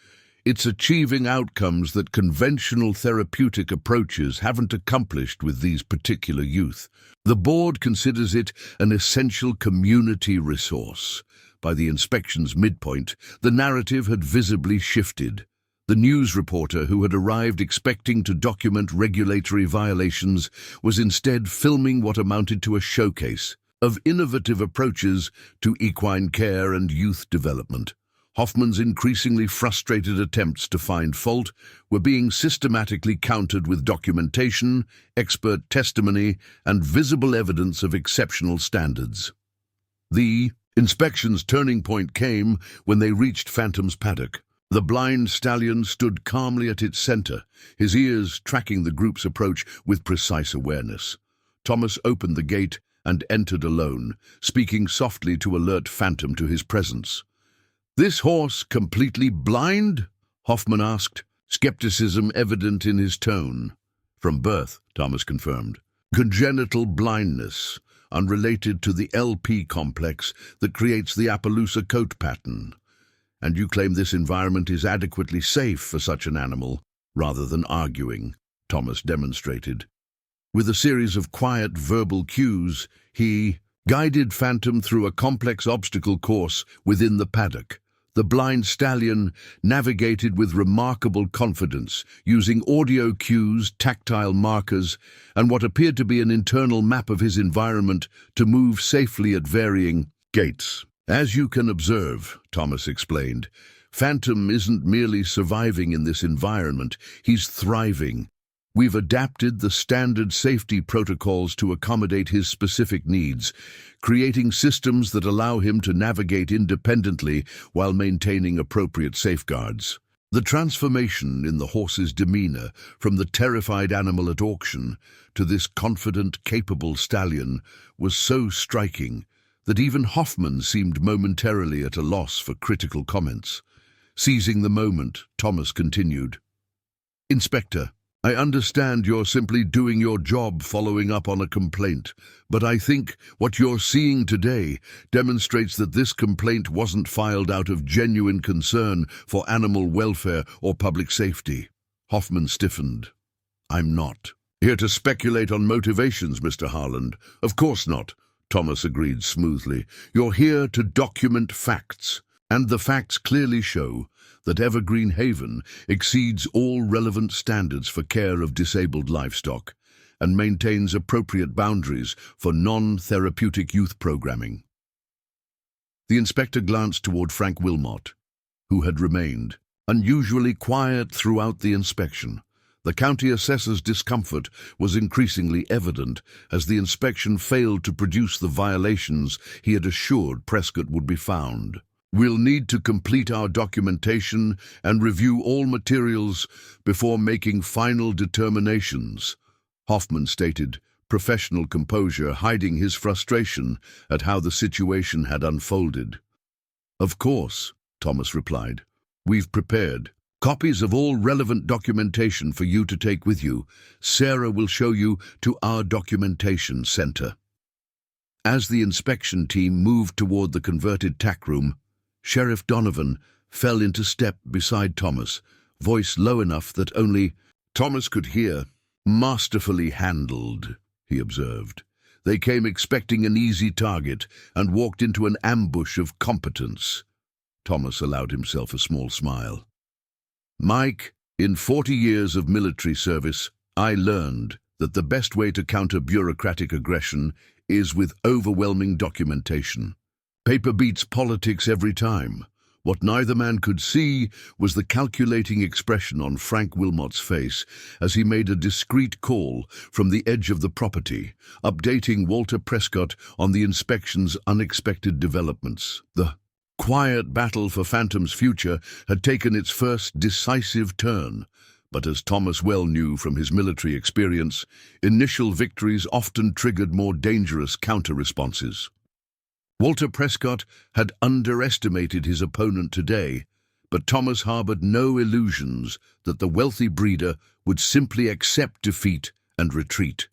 It's achieving outcomes that conventional therapeutic approaches haven't accomplished with these particular youth. The board considers it an essential community resource. By the inspection's midpoint, the narrative had visibly shifted. The news reporter who had arrived expecting to document regulatory violations was instead filming what amounted to a showcase of innovative approaches to equine care and youth development. Hoffman's increasingly frustrated attempts to find fault were being systematically countered with documentation, expert testimony, and visible evidence of exceptional standards. The inspection's turning point came when they reached Phantom's paddock. The blind stallion stood calmly at its center, his ears tracking the group's approach with precise awareness. Thomas opened the gate and entered alone, speaking softly to alert Phantom to his presence. "This horse completely blind?" Hoffman asked, skepticism evident in his tone. "From birth," Thomas confirmed. "Congenital blindness, unrelated to the LP complex that creates the Appaloosa coat pattern. And you claim this environment is adequately safe for such an animal?" Rather than arguing, Thomas demonstrated. With a series of quiet verbal cues, he guided Phantom through a complex obstacle course within the paddock. The blind stallion navigated with remarkable confidence, using audio cues, tactile markers, and what appeared to be an internal map of his environment to move safely at varying gaits. "As you can observe," Thomas explained, "Phantom isn't merely surviving in this environment, he's thriving. We've adapted the standard safety protocols to accommodate his specific needs, creating systems that allow him to navigate independently while maintaining appropriate safeguards." The transformation in the horse's demeanor, from the terrified animal at auction to this confident, capable stallion, was so striking that even Hoffman seemed momentarily at a loss for critical comments. Seizing the moment, Thomas continued, "Inspector, I understand you're simply doing your job following up on a complaint, but I think what you're seeing today demonstrates that this complaint wasn't filed out of genuine concern for animal welfare or public safety." Hoffman stiffened. "I'm not here to speculate on motivations, Mr. Harland. Of course not," Thomas agreed smoothly. "You're here to document facts, and the facts clearly show that Evergreen Haven exceeds all relevant standards for care of disabled livestock and maintains appropriate boundaries for non-therapeutic youth programming." The inspector glanced toward Frank Wilmot, who had remained unusually quiet throughout the inspection. The county assessor's discomfort was increasingly evident as the inspection failed to produce the violations he had assured Prescott would be found. "We'll need to complete our documentation and review all materials before making final determinations," Hoffman stated, professional composure hiding his frustration at how the situation had unfolded. "Of course," Thomas replied. "We've prepared copies of all relevant documentation for you to take with you. Sarah will show you to our documentation center." As the inspection team moved toward the converted tack room, Sheriff Donovan fell into step beside Thomas, voice low enough that only Thomas could hear. "Masterfully handled," he observed. "They came expecting an easy target and walked into an ambush of competence." Thomas allowed himself a small smile. "Mike, in 40 years of military service, I learned that the best way to counter bureaucratic aggression is with overwhelming documentation. Paper beats politics every time." What neither man could see was the calculating expression on Frank Wilmot's face as he made a discreet call from the edge of the property, updating Walter Prescott on the inspection's unexpected developments. The quiet battle for Phantom's future had taken its first decisive turn, but as Thomas well knew from his military experience, initial victories often triggered more dangerous counter-responses. Walter Prescott had underestimated his opponent today, but Thomas harbored no illusions that the wealthy breeder would simply accept defeat and retreat.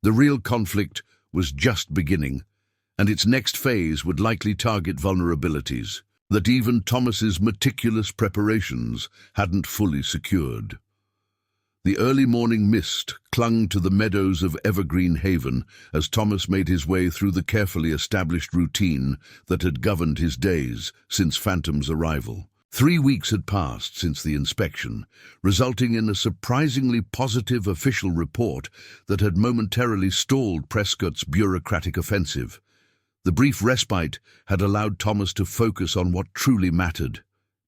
The real conflict was just beginning, and its next phase would likely target vulnerabilities. that even Thomas's meticulous preparations hadn't fully secured. The early morning mist clung to the meadows of Evergreen Haven as Thomas made his way through the carefully established routine that had governed his days since Phantom's arrival. 3 weeks had passed since the inspection, resulting in a surprisingly positive official report that had momentarily stalled Prescott's bureaucratic offensive. The brief respite had allowed Thomas to focus on what truly mattered: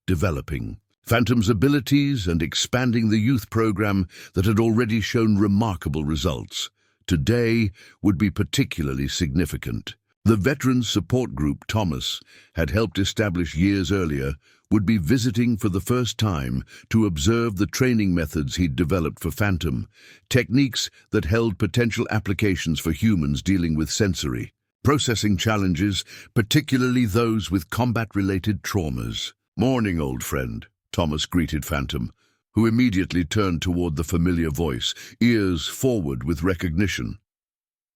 developing Phantom's abilities and expanding the youth program that had already shown remarkable results. Today would be particularly significant. The veteran support group Thomas had helped establish years earlier would be visiting for the first time to observe the training methods he'd developed for Phantom, techniques that held potential applications for humans dealing with sensory processing challenges, particularly those with combat-related traumas. "Morning, old friend," Thomas greeted Phantom, who immediately turned toward the familiar voice, ears forward with recognition.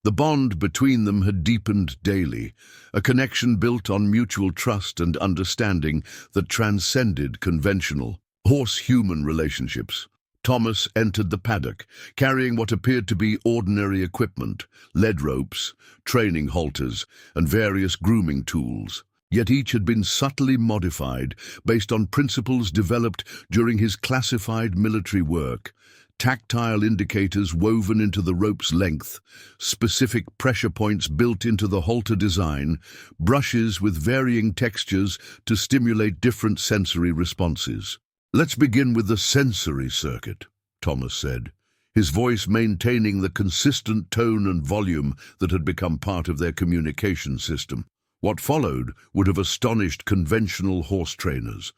The bond between them had deepened daily, a connection built on mutual trust and understanding that transcended conventional horse-human relationships. Thomas entered the paddock, carrying what appeared to be ordinary equipment: lead ropes, training halters, and various grooming tools. Yet each had been subtly modified based on principles developed during his classified military work: tactile indicators woven into the rope's length, specific pressure points built into the halter design, brushes with varying textures to stimulate different sensory responses. "Let's begin with the sensory circuit," Thomas said, his voice maintaining the consistent tone and volume that had become part of their communication system. What followed would have astonished conventional horse trainers.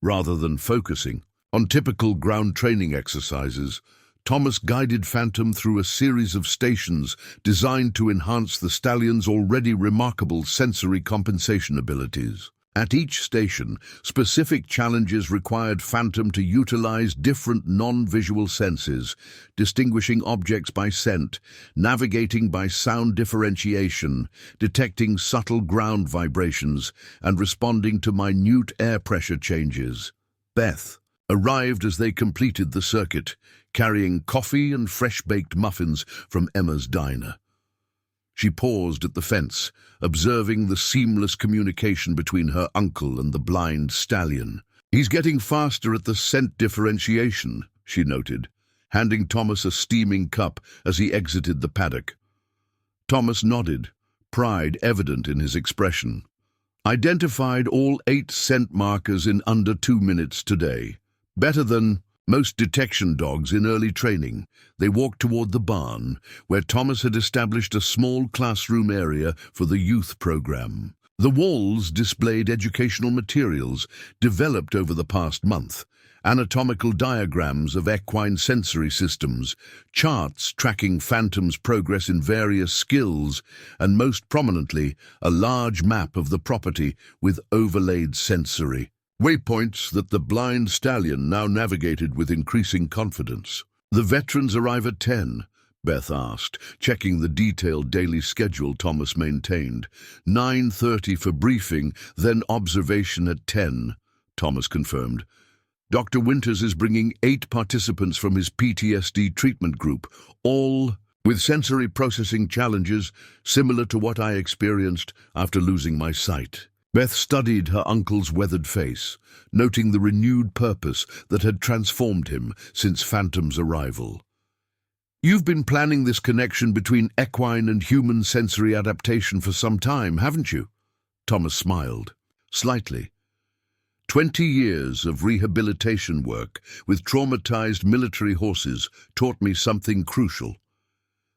Rather than focusing on typical ground training exercises, Thomas guided Phantom through a series of stations designed to enhance the stallion's already remarkable sensory compensation abilities. At each station, specific challenges required Phantom to utilize different non-visual senses, distinguishing objects by scent, navigating by sound differentiation, detecting subtle ground vibrations, and responding to minute air pressure changes. Beth arrived as they completed the circuit, carrying coffee and fresh-baked muffins from Emma's diner. She paused at the fence, observing the seamless communication between her uncle and the blind stallion. "He's getting faster at the scent differentiation," she noted, handing Thomas a steaming cup as he exited the paddock. Thomas nodded, pride evident in his expression. "Identified all 8 scent markers in under 2 minutes today. Better than most detection dogs in early training." They walked toward the barn, where Thomas had established a small classroom area for the youth program. The walls displayed educational materials developed over the past month: anatomical diagrams of equine sensory systems, charts tracking Phantom's progress in various skills, and most prominently, a large map of the property with overlaid sensory waypoints that the blind stallion now navigated with increasing confidence. "The veterans arrive at 10, Beth asked, checking the detailed daily schedule Thomas maintained. 9:30 for briefing, then observation at 10, Thomas confirmed. Dr. Winters is bringing 8 participants from his PTSD treatment group, all with sensory processing challenges similar to what I experienced after losing my sight." Beth studied her uncle's weathered face, noting the renewed purpose that had transformed him since Phantom's arrival. "You've been planning this connection between equine and human sensory adaptation for some time, haven't you?" Thomas smiled, slightly. 20 years of rehabilitation work with traumatized military horses taught me something crucial.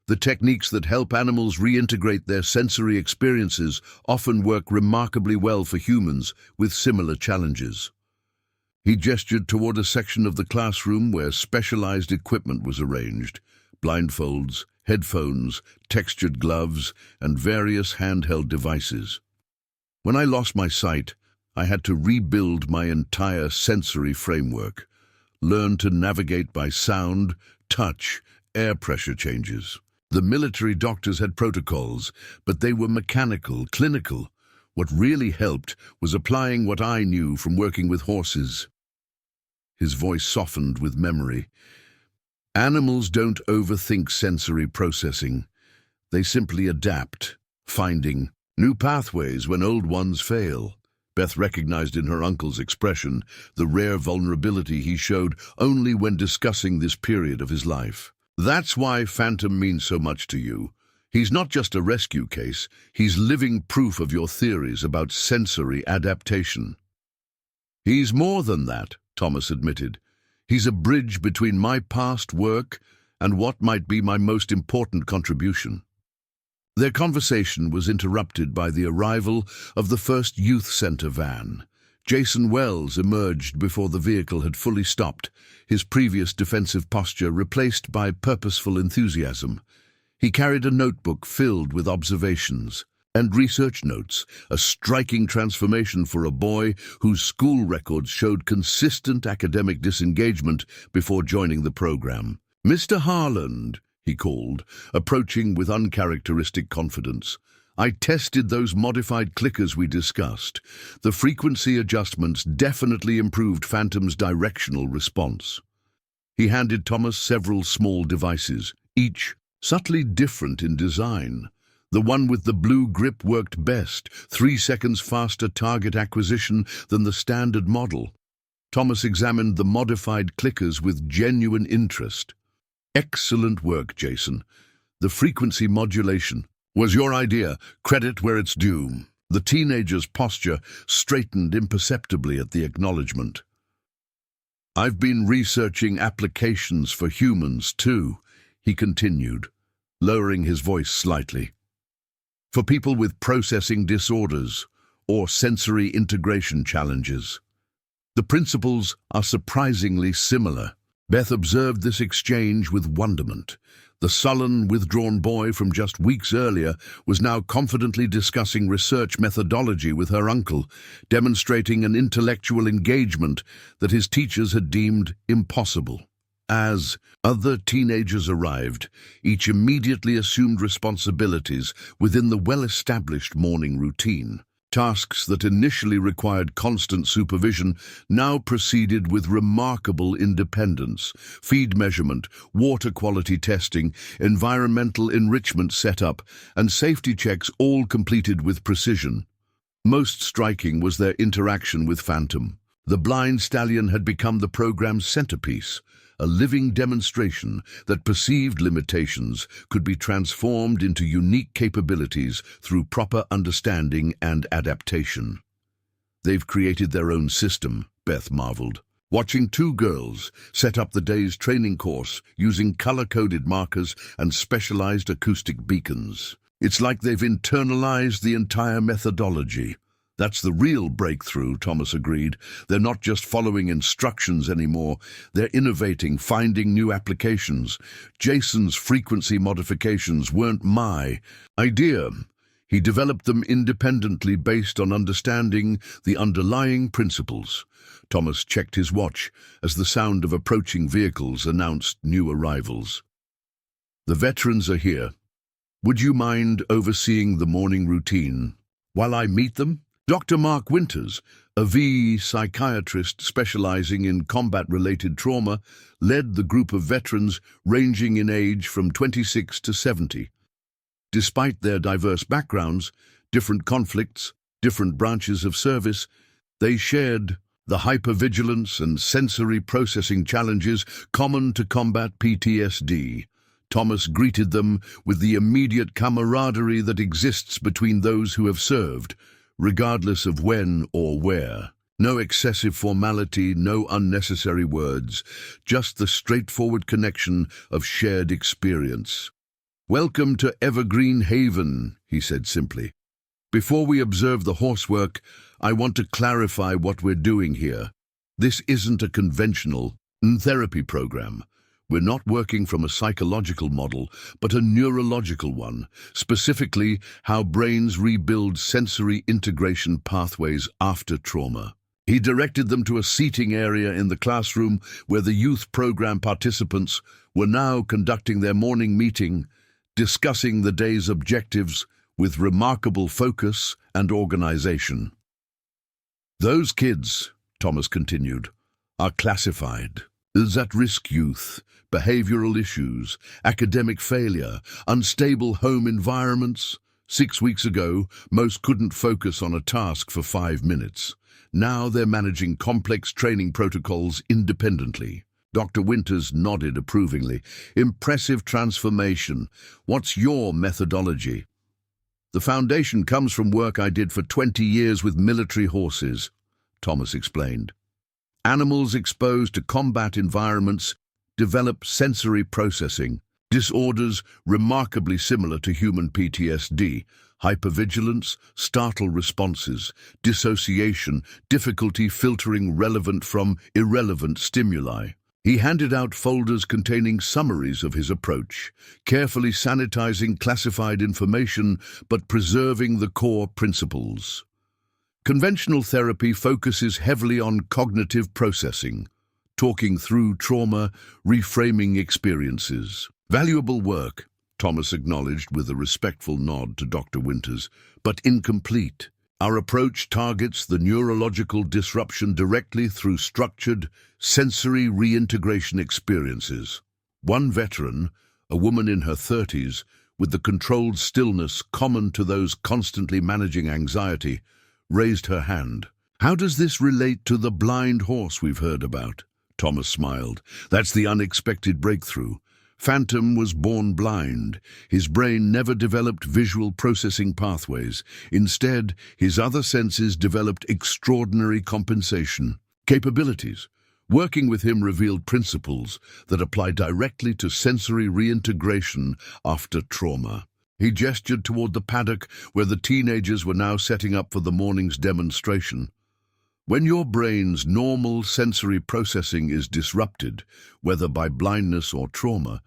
The techniques that help animals reintegrate their sensory experiences often work remarkably well for humans with similar challenges. He gestured toward a section of the classroom where specialized equipment was arranged: blindfolds, headphones, textured gloves, and various handheld devices. "When I lost my sight, I had to rebuild my entire sensory framework, learn to navigate by sound, touch, air pressure changes. The military doctors had protocols, but they were mechanical, clinical, What really helped was applying what I knew from working with horses." His voice softened with memory. "Animals don't overthink sensory processing. They simply adapt, finding new pathways when old ones fail." Beth recognized in her uncle's expression the rare vulnerability he showed only when discussing this period of his life. "That's why Phantom means so much to you. He's not just a rescue case, he's living proof of your theories about sensory adaptation." "He's more than that," Thomas admitted. "He's a bridge between my past work and what might be my most important contribution." Their conversation was interrupted by the arrival of the first youth center van. Jason Wells emerged before the vehicle had fully stopped, his previous defensive posture replaced by purposeful enthusiasm. He carried a notebook filled with observations and research notes, a striking transformation for a boy whose school records showed consistent academic disengagement before joining the program. "Mr. Harland," he called, approaching with uncharacteristic confidence. "I tested those modified clickers we discussed. The frequency adjustments definitely improved Phantom's directional response." He handed Thomas several small devices, each subtly different in design. The one with the blue grip worked best, 3 seconds faster target acquisition than the standard model. Thomas examined the modified clickers with genuine interest. "Excellent work, Jason. The frequency modulation was your idea. Credit where it's due." The teenager's posture straightened imperceptibly at the acknowledgement. "I've been researching applications for humans too," he continued, lowering his voice slightly. "For people with processing disorders or sensory integration challenges. The principles are surprisingly similar." Beth observed this exchange with wonderment. The sullen, withdrawn boy from just weeks earlier was now confidently discussing research methodology with her uncle, demonstrating an intellectual engagement that his teachers had deemed impossible. As other teenagers arrived, each immediately assumed responsibilities within the well-established morning routine. Tasks that initially required constant supervision now proceeded with remarkable independence. Feed measurement, water quality testing, environmental enrichment setup, and safety checks all completed with precision. Most striking was their interaction with Phantom. The blind stallion had become the program's centerpiece, a living demonstration that perceived limitations could be transformed into unique capabilities through proper understanding and adaptation. "They've created their own system," Beth marveled, watching 2 girls set up the day's training course using color-coded markers and specialized acoustic beacons. "It's like they've internalized the entire methodology." "That's the real breakthrough," Thomas agreed. "They're not just following instructions anymore. They're innovating, finding new applications. Jason's frequency modifications weren't my idea. He developed them independently based on understanding the underlying principles." Thomas checked his watch as the sound of approaching vehicles announced new arrivals. "The veterans are here. Would you mind overseeing the morning routine while I meet them?" Dr. Mark Winters, a VE psychiatrist specializing in combat-related trauma, led the group of veterans ranging in age from 26 to 70. Despite their diverse backgrounds, different conflicts, different branches of service, they shared the hypervigilance and sensory processing challenges common to combat PTSD. Thomas greeted them with the immediate camaraderie that exists between those who have served, regardless of when or where. No excessive formality, no unnecessary words, just the straightforward connection of shared experience. "Welcome to Evergreen Haven," he said simply. "Before we observe the horsework, I want to clarify what we're doing here. This isn't a conventional therapy program. We're not working from a psychological model, but a neurological one, specifically how brains rebuild sensory integration pathways after trauma." He directed them to a seating area in the classroom where the youth program participants were now conducting their morning meeting, discussing the day's objectives with remarkable focus and organization. Those kids, Thomas continued, are classified as at-risk youth, behavioral issues, academic failure, unstable home environments. 6 weeks ago, most couldn't focus on a task for 5 minutes. Now they're managing complex training protocols independently. Dr. Winters nodded approvingly. Impressive transformation. What's your methodology? The foundation comes from work I did for 20 years with military horses, Thomas explained. Animals exposed to combat environments develop sensory processing disorders remarkably similar to human PTSD, hypervigilance, startle responses, dissociation, difficulty filtering relevant from irrelevant stimuli. He handed out folders containing summaries of his approach, carefully sanitizing classified information but preserving the core principles. Conventional therapy focuses heavily on cognitive processing, talking through trauma, reframing experiences. Valuable work, Thomas acknowledged with a respectful nod to Dr. Winters, but incomplete. Our approach targets the neurological disruption directly through structured, sensory reintegration experiences. One veteran, a woman in her 30s, with the controlled stillness common to those constantly managing anxiety, raised her hand. How does this relate to the blind horse we've heard about? Thomas smiled. That's the unexpected breakthrough. Phantom was born blind. His brain never developed visual processing pathways. Instead, his other senses developed extraordinary compensation capabilities. Working with him revealed principles that apply directly to sensory reintegration after trauma. He gestured toward the paddock where the teenagers were now setting up for the morning's demonstration. When your brain's normal sensory processing is disrupted, whether by blindness or trauma,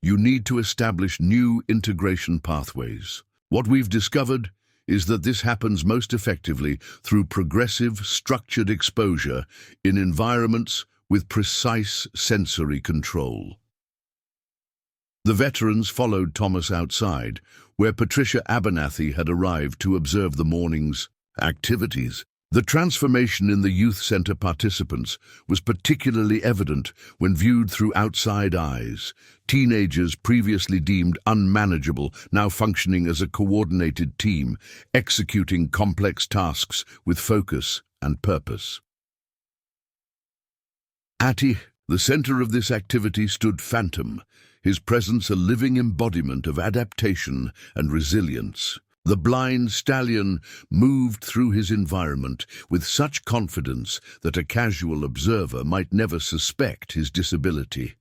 you need to establish new integration pathways. What we've discovered is that this happens most effectively through progressive, structured exposure in environments with precise sensory control. The veterans followed Thomas outside, where Patricia Abernathy had arrived to observe the morning's activities. The transformation in the youth center participants was particularly evident when viewed through outside eyes. Teenagers previously deemed unmanageable, now functioning as a coordinated team, executing complex tasks with focus and purpose. At the center of this activity stood Phantom, his presence a living embodiment of adaptation and resilience. The blind stallion moved through his environment with such confidence that a casual observer might never suspect his disability.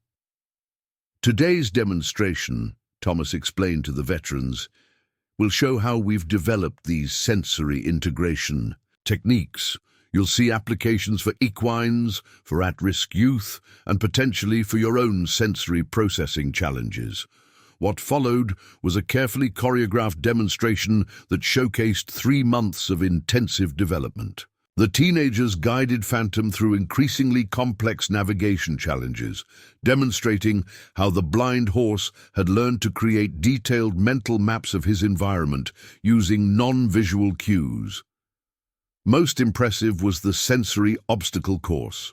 Today's demonstration, Thomas explained to the veterans, will show how we've developed these sensory integration techniques. You'll see applications for equines, for at-risk youth, and potentially for your own sensory processing challenges. What followed was a carefully choreographed demonstration that showcased 3 months of intensive development. The teenagers guided Phantom through increasingly complex navigation challenges, demonstrating how the blind horse had learned to create detailed mental maps of his environment using non-visual cues. Most impressive was the sensory obstacle course.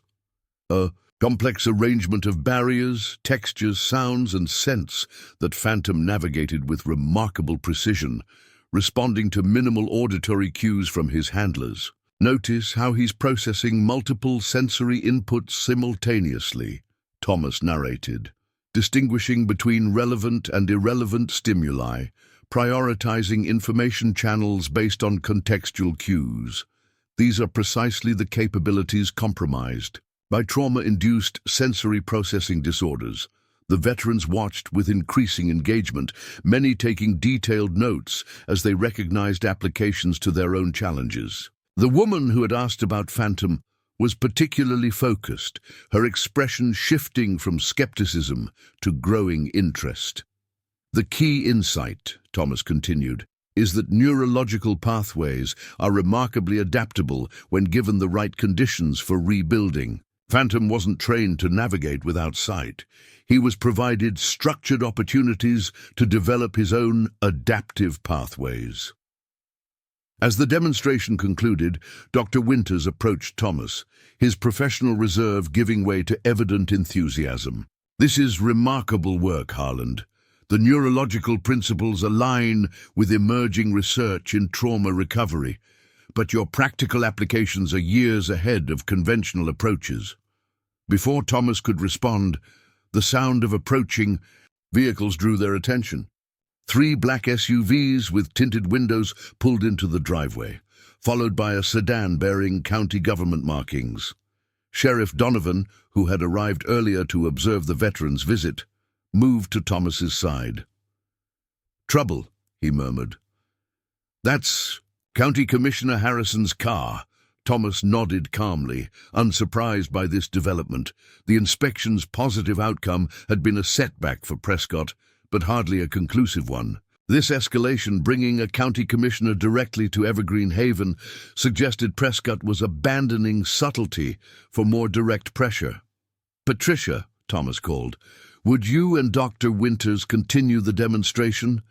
A complex arrangement of barriers, textures, sounds, and scents that Phantom navigated with remarkable precision, responding to minimal auditory cues from his handlers. Notice how he's processing multiple sensory inputs simultaneously, Thomas narrated, distinguishing between relevant and irrelevant stimuli, prioritizing information channels based on contextual cues. These are precisely the capabilities compromised by trauma-induced sensory processing disorders. The veterans watched with increasing engagement, many taking detailed notes as they recognized applications to their own challenges. The woman who had asked about Phantom was particularly focused, her expression shifting from skepticism to growing interest. The key insight, Thomas continued, is that neurological pathways are remarkably adaptable when given the right conditions for rebuilding. Phantom wasn't trained to navigate without sight. He was provided structured opportunities to develop his own adaptive pathways. As the demonstration concluded, Dr. Winters approached Thomas, his professional reserve giving way to evident enthusiasm. "This is remarkable work, Harland. The neurological principles align with emerging research in trauma recovery, but your practical applications are years ahead of conventional approaches." Before Thomas could respond, the sound of approaching vehicles drew their attention. 3 black SUVs with tinted windows pulled into the driveway, followed by a sedan bearing county government markings. Sheriff Donovan, who had arrived earlier to observe the veteran's visit, moved to Thomas's side. "Trouble," he murmured. "That's County Commissioner Harrison's car." Thomas nodded calmly, unsurprised by this development. The inspection's positive outcome had been a setback for Prescott, but hardly a conclusive one. This escalation, bringing a county commissioner directly to Evergreen Haven, suggested Prescott was abandoning subtlety for more direct pressure. "Patricia," Thomas called, "would you and Dr. Winters continue the demonstration?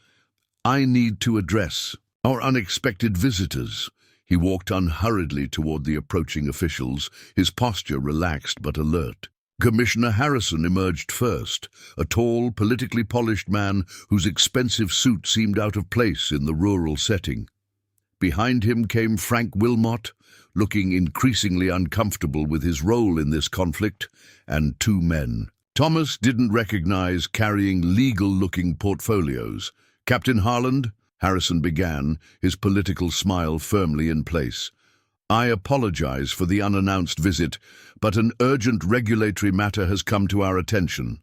I need to address our unexpected visitors." He walked unhurriedly toward the approaching officials, his posture relaxed but alert. Commissioner Harrison emerged first, a tall, politically polished man whose expensive suit seemed out of place in the rural setting. Behind him came Frank Wilmot, looking increasingly uncomfortable with his role in this conflict, and 2 men. Thomas didn't recognize carrying legal-looking portfolios. "Captain Harland?" Harrison began, his political smile firmly in place. "I apologize for the unannounced visit, but an urgent regulatory matter has come to our attention."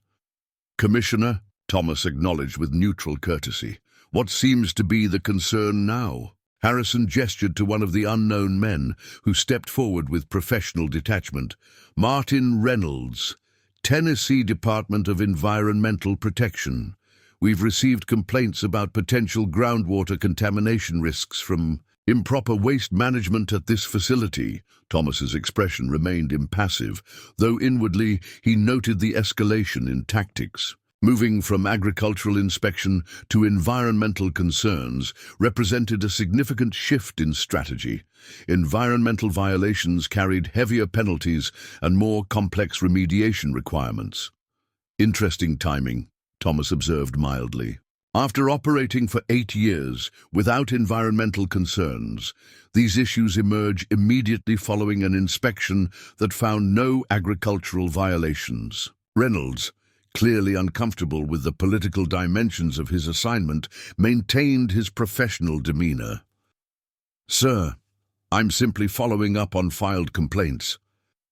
"Commissioner," Thomas acknowledged with neutral courtesy, "what seems to be the concern now?" Harrison gestured to one of the unknown men, who stepped forward with professional detachment. "Martin Reynolds, Tennessee Department of Environmental Protection. We've received complaints about potential groundwater contamination risks from improper waste management at this facility." Thomas's expression remained impassive, though inwardly he noted the escalation in tactics. Moving from agricultural inspection to environmental concerns represented a significant shift in strategy. Environmental violations carried heavier penalties and more complex remediation requirements. "Interesting timing," Thomas observed mildly. "After operating for 8 years without environmental concerns, these issues emerge immediately following an inspection that found no agricultural violations." Reynolds, clearly uncomfortable with the political dimensions of his assignment, maintained his professional demeanor. "Sir, I'm simply following up on filed complaints.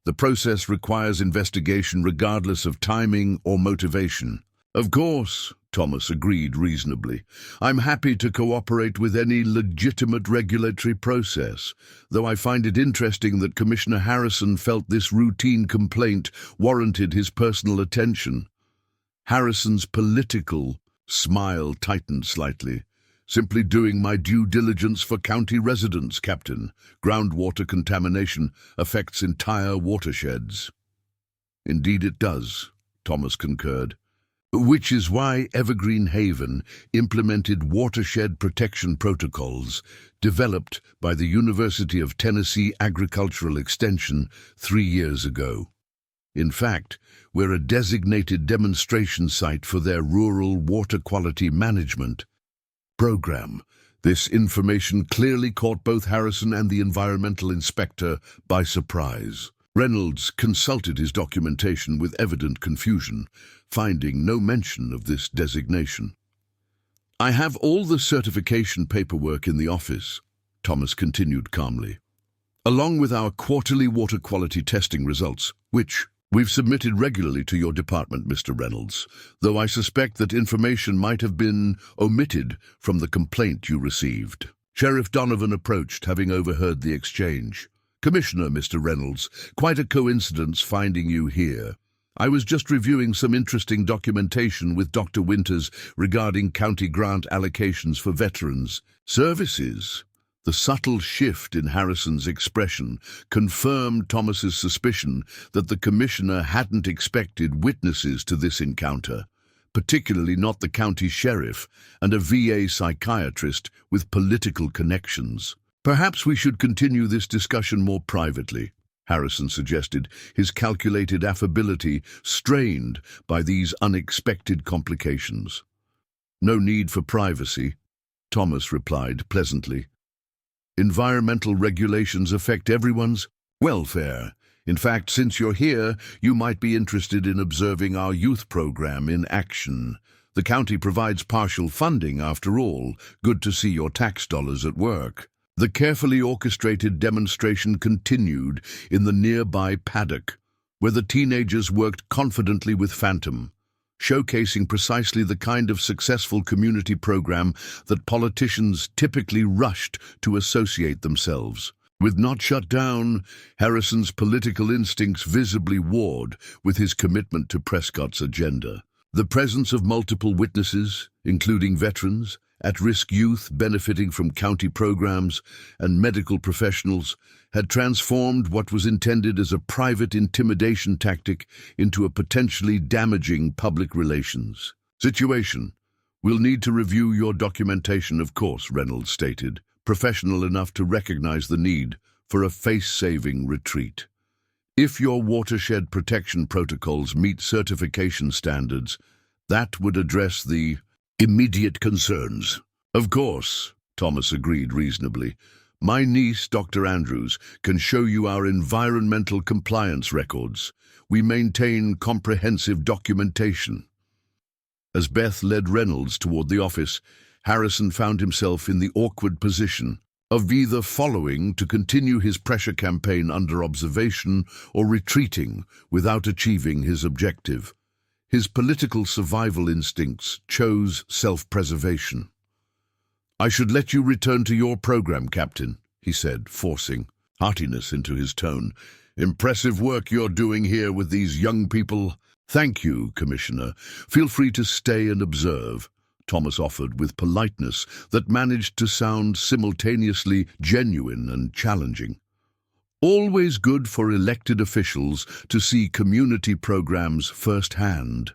The process requires investigation regardless of timing or motivation." "Of course," Thomas agreed reasonably. "I'm happy to cooperate with any legitimate regulatory process, though I find it interesting that Commissioner Harrison felt this routine complaint warranted his personal attention." Harrison's political smile tightened slightly. "Simply doing my due diligence for county residents, Captain. Groundwater contamination affects entire watersheds." "Indeed it does," Thomas concurred. "Which is why Evergreen Haven implemented watershed protection protocols developed by the University of Tennessee Agricultural Extension 3 years ago. In fact, we're a designated demonstration site for their rural water quality management program." This information clearly caught both Harrison and the environmental inspector by surprise. Reynolds consulted his documentation with evident confusion, finding no mention of this designation. "I have all the certification paperwork in the office," Thomas continued calmly, "along with our quarterly water quality testing results, which we've submitted regularly to your department, Mr. Reynolds, though I suspect that information might have been omitted from the complaint you received." Sheriff Donovan approached, having overheard the exchange. "Commissioner, Mr. Reynolds, quite a coincidence finding you here. I was just reviewing some interesting documentation with Dr. Winters regarding county grant allocations for veterans services." The subtle shift in Harrison's expression confirmed Thomas's suspicion that the commissioner hadn't expected witnesses to this encounter, particularly not the county sheriff and a VA psychiatrist with political connections. "Perhaps we should continue this discussion more privately," Harrison suggested, his calculated affability strained by these unexpected complications. "No need for privacy," Thomas replied pleasantly. "Environmental regulations affect everyone's welfare. In fact, since you're here, you might be interested in observing our youth program in action. The county provides partial funding, after all. Good to see your tax dollars at work." The carefully orchestrated demonstration continued in the nearby paddock, where the teenagers worked confidently with Phantom, showcasing precisely the kind of successful community program that politicians typically rushed to associate themselves with. Not shut down, Harrison's political instincts visibly warred with his commitment to Prescott's agenda. The presence of multiple witnesses, including veterans, at-risk youth benefiting from county programs, and medical professionals, had transformed what was intended as a private intimidation tactic into a potentially damaging public relations situation. "We'll need to review your documentation, of course," Reynolds stated, professional enough to recognize the need for a face-saving retreat. "If your watershed protection protocols meet certification standards, that would address the immediate concerns." "Of course," Thomas agreed reasonably. "My niece, Dr. Andrews, can show you our environmental compliance records. We maintain comprehensive documentation." As Beth led Reynolds toward the office, Harrison found himself in the awkward position of either following to continue his pressure campaign under observation or retreating without achieving his objective. His political survival instincts chose self-preservation. "I should let you return to your program, Captain," he said, forcing heartiness into his tone. "Impressive work you're doing here with these young people." "Thank you, Commissioner. Feel free to stay and observe," Thomas offered with politeness that managed to sound simultaneously genuine and challenging. Always good for elected officials to see community programs firsthand.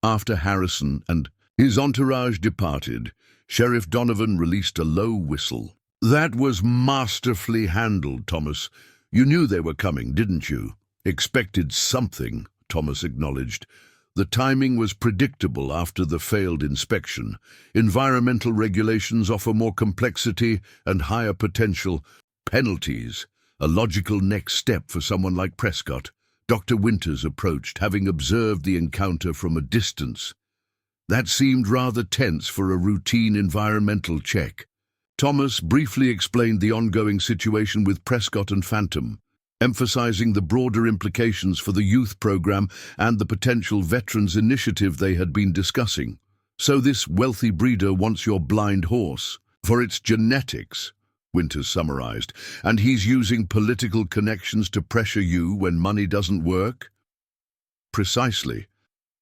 After Harrison and his entourage departed, Sheriff Donovan released a low whistle. "That was masterfully handled, Thomas. You knew they were coming, didn't you?" "Expected something," Thomas acknowledged. "The timing was predictable after the failed inspection. Environmental regulations offer more complexity and higher potential penalties. A logical next step for someone like Prescott." Dr. Winters approached, having observed the encounter from a distance. That seemed rather tense for a routine environmental check. Thomas briefly explained the ongoing situation with Prescott and Phantom, emphasizing the broader implications for the youth program and the potential veterans initiative they had been discussing. "So this wealthy breeder wants your blind horse for its genetics," Winters summarized, "and he's using political connections to pressure you when money doesn't work?" "Precisely."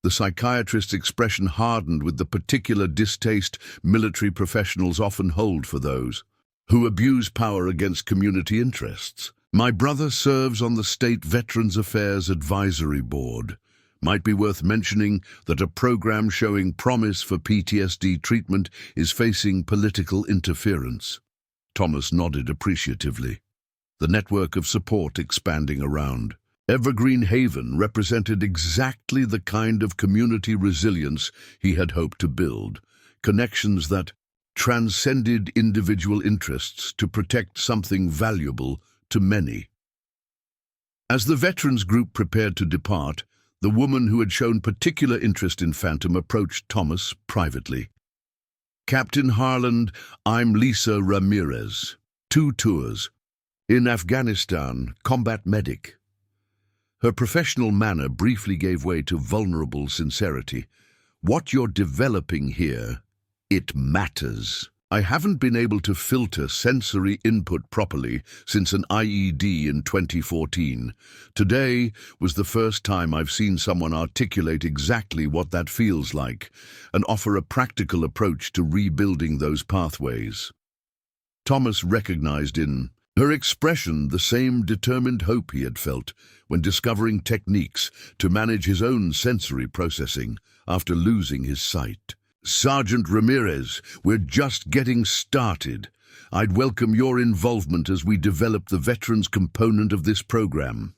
The psychiatrist's expression hardened with the particular distaste military professionals often hold for those who abuse power against community interests. "My brother serves on the State Veterans Affairs Advisory Board. Might be worth mentioning that a program showing promise for PTSD treatment is facing political interference." Thomas nodded appreciatively, the network of support expanding around. Evergreen Haven represented exactly the kind of community resilience he had hoped to build, connections that transcended individual interests to protect something valuable to many. As the veterans group prepared to depart, the woman who had shown particular interest in Phantom approached Thomas privately. "Captain Harland, I'm Lisa Ramirez. 2 tours. In Afghanistan, combat medic." Her professional manner briefly gave way to vulnerable sincerity. "What you're developing here, it matters. I haven't been able to filter sensory input properly since an IED in 2014. Today was the first time I've seen someone articulate exactly what that feels like and offer a practical approach to rebuilding those pathways." Thomas recognized in her expression the same determined hope he had felt when discovering techniques to manage his own sensory processing after losing his sight. "Sergeant Ramirez, we're just getting started. I'd welcome your involvement as we develop the veterans component of this program."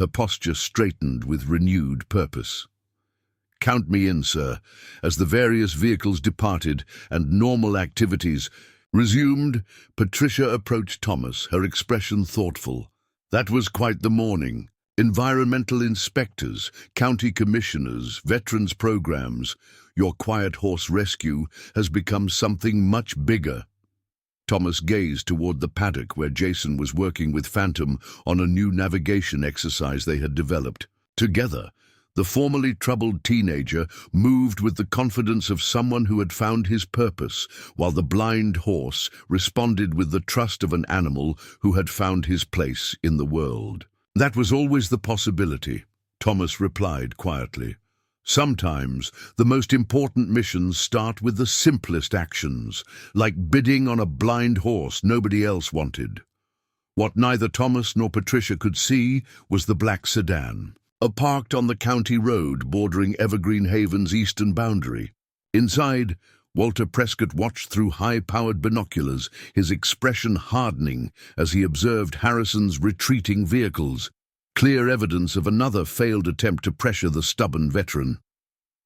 Her posture straightened with renewed purpose. "Count me in, sir." As the various vehicles departed and normal activities resumed, Patricia approached Thomas, her expression thoughtful. "That was quite the morning. Environmental inspectors, county commissioners, veterans programs. Your quiet horse rescue has become something much bigger." Thomas gazed toward the paddock where Jason was working with Phantom on a new navigation exercise they had developed. Together, the formerly troubled teenager moved with the confidence of someone who had found his purpose, while the blind horse responded with the trust of an animal who had found his place in the world. "That was always the possibility," Thomas replied quietly. "Sometimes the most important missions start with the simplest actions, like bidding on a blind horse nobody else wanted." What neither Thomas nor Patricia could see was the black sedan, parked on the county road bordering Evergreen Haven's eastern boundary. Inside, Walter Prescott watched through high-powered binoculars, his expression hardening as he observed Harrison's retreating vehicles, clear evidence of another failed attempt to pressure the stubborn veteran.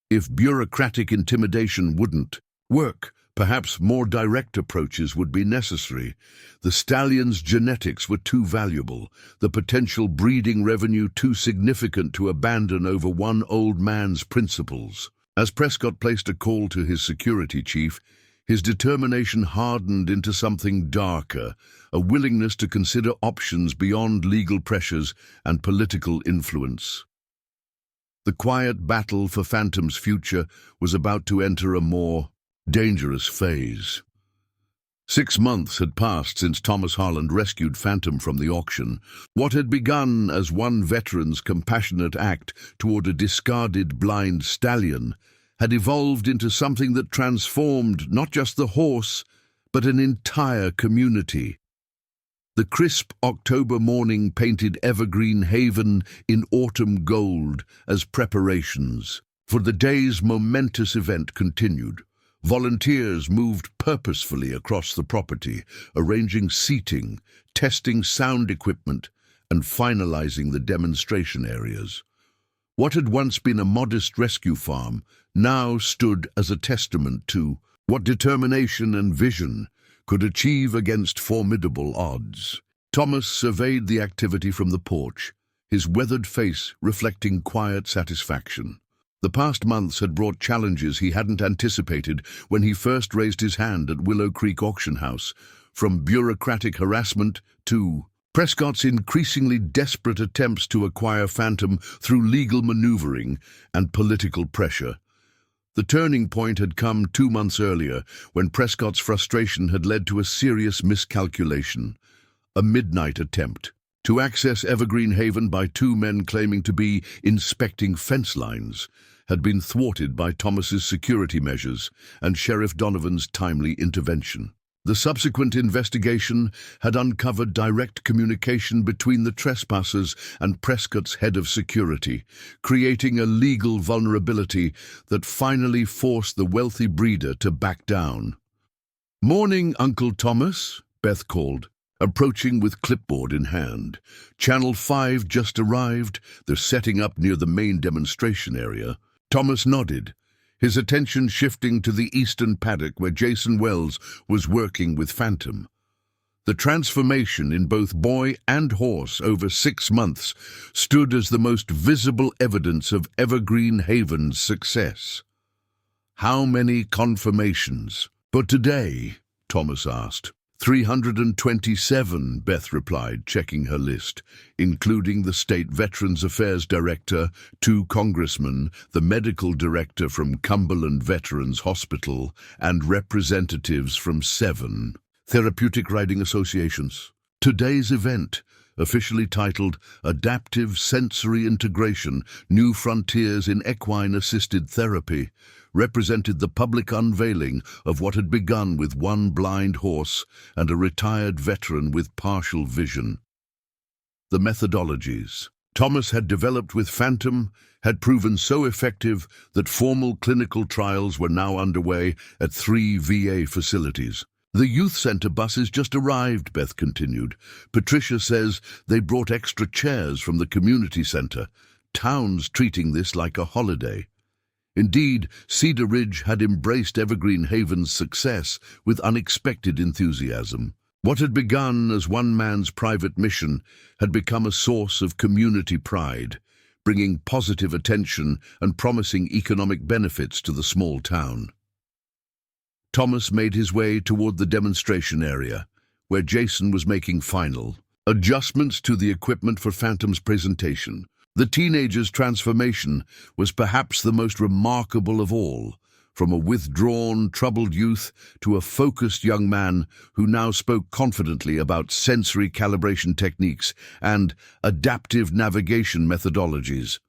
If bureaucratic intimidation wouldn't work, perhaps more direct approaches would be necessary. The stallion's genetics were too valuable, the potential breeding revenue too significant to abandon over one old man's principles. As Prescott placed a call to his security chief, his determination hardened into something darker, a willingness to consider options beyond legal pressures and political influence. The quiet battle for Phantom's future was about to enter a more dangerous phase. 6 months had passed since Thomas Harland rescued Phantom from the auction. What had begun as one veteran's compassionate act toward a discarded blind stallion had evolved into something that transformed not just the horse, but an entire community. The crisp October morning painted Evergreen Haven in autumn gold as preparations for the day's momentous event continued. Volunteers moved purposefully across the property, arranging seating, testing sound equipment, and finalizing the demonstration areas. What had once been a modest rescue farm now stood as a testament to what determination and vision could achieve against formidable odds. Thomas surveyed the activity from the porch, his weathered face reflecting quiet satisfaction. The past months had brought challenges he hadn't anticipated when he first raised his hand at Willow Creek Auction House, from bureaucratic harassment to Prescott's increasingly desperate attempts to acquire Phantom through legal maneuvering and political pressure. The turning point had come 2 months earlier, when Prescott's frustration had led to a serious miscalculation. A midnight attempt to access Evergreen Haven by 2 men claiming to be inspecting fence lines had been thwarted by Thomas's security measures and Sheriff Donovan's timely intervention. The subsequent investigation had uncovered direct communication between the trespassers and Prescott's head of security, creating a legal vulnerability that finally forced the wealthy breeder to back down. "Morning, Uncle Thomas," Beth called, approaching with clipboard in hand. "Channel 5 just arrived. They're setting up near the main demonstration area." Thomas nodded, his attention shifting to the eastern paddock where Jason Wells was working with Phantom. The transformation in both boy and horse over 6 months stood as the most visible evidence of Evergreen Haven's success. "How many confirmations?" "But today," Thomas asked. 327, Beth replied, checking her list, including the State Veterans Affairs Director, 2 congressmen, the medical director from Cumberland Veterans Hospital, and representatives from 7 therapeutic riding associations. "Today's event," officially titled Adaptive Sensory Integration: New Frontiers in Equine-Assisted Therapy, represented the public unveiling of what had begun with one blind horse and a retired veteran with partial vision. The methodologies Thomas had developed with Phantom had proven so effective that formal clinical trials were now underway at 3 VA facilities. "The youth center buses just arrived," Beth continued. "Patricia says they brought extra chairs from the community center. Town's treating this like a holiday." Indeed, Cedar Ridge had embraced Evergreen Haven's success with unexpected enthusiasm. What had begun as one man's private mission had become a source of community pride, bringing positive attention and promising economic benefits to the small town. Thomas made his way toward the demonstration area, where Jason was making final adjustments to the equipment for Phantom's presentation. The teenager's transformation was perhaps the most remarkable of all, from a withdrawn, troubled youth to a focused young man who now spoke confidently about sensory calibration techniques and adaptive navigation methodologies.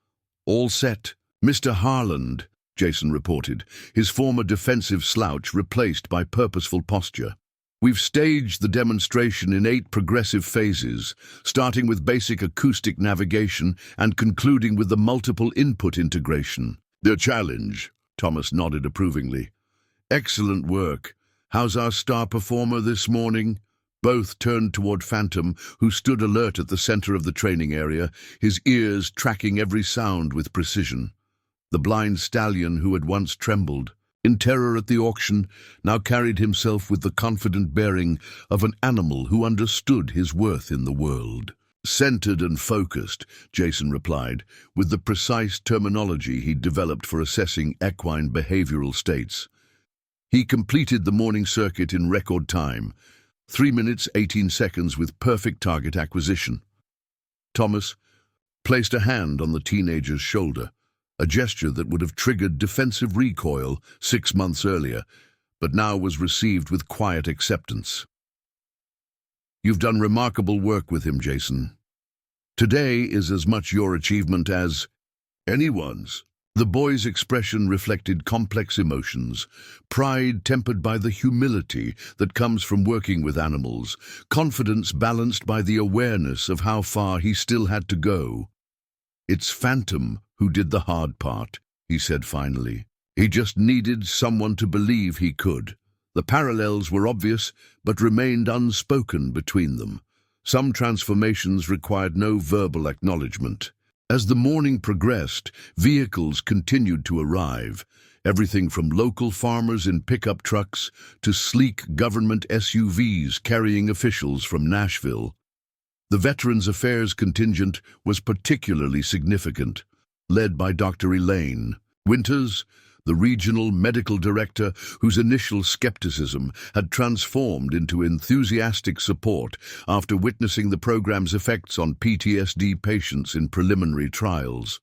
"All set, Mr. Harland," Jason reported, his former defensive slouch replaced by purposeful posture. "We've staged the demonstration in 8 progressive phases, starting with basic acoustic navigation and concluding with the multiple input integration." "The challenge," Thomas nodded approvingly. "Excellent work. How's our star performer this morning?" Both turned toward Phantom, who stood alert at the center of the training area, his ears tracking every sound with precision. The blind stallion who had once trembled in terror at the auction now carried himself with the confident bearing of an animal who understood his worth in the world. "Centered and focused," Jason replied, with the precise terminology he'd developed for assessing equine behavioral states. He completed the morning circuit in record time, 3 minutes 18 seconds with perfect target acquisition. Thomas placed a hand on the teenager's shoulder, a gesture that would have triggered defensive recoil 6 months earlier, but now was received with quiet acceptance. "You've done remarkable work with him, Jason. Today is as much your achievement as anyone's." The boy's expression reflected complex emotions, pride tempered by the humility that comes from working with animals, confidence balanced by the awareness of how far he still had to go. "It's Phantom who did the hard part," he said finally. "He just needed someone to believe he could." The parallels were obvious, but remained unspoken between them. Some transformations required no verbal acknowledgement. As the morning progressed, vehicles continued to arrive, everything from local farmers in pickup trucks to sleek government SUVs carrying officials from Nashville. The Veterans Affairs contingent was particularly significant, led by Dr. Elaine Winters, the regional medical director whose initial skepticism had transformed into enthusiastic support after witnessing the program's effects on PTSD patients in preliminary trials.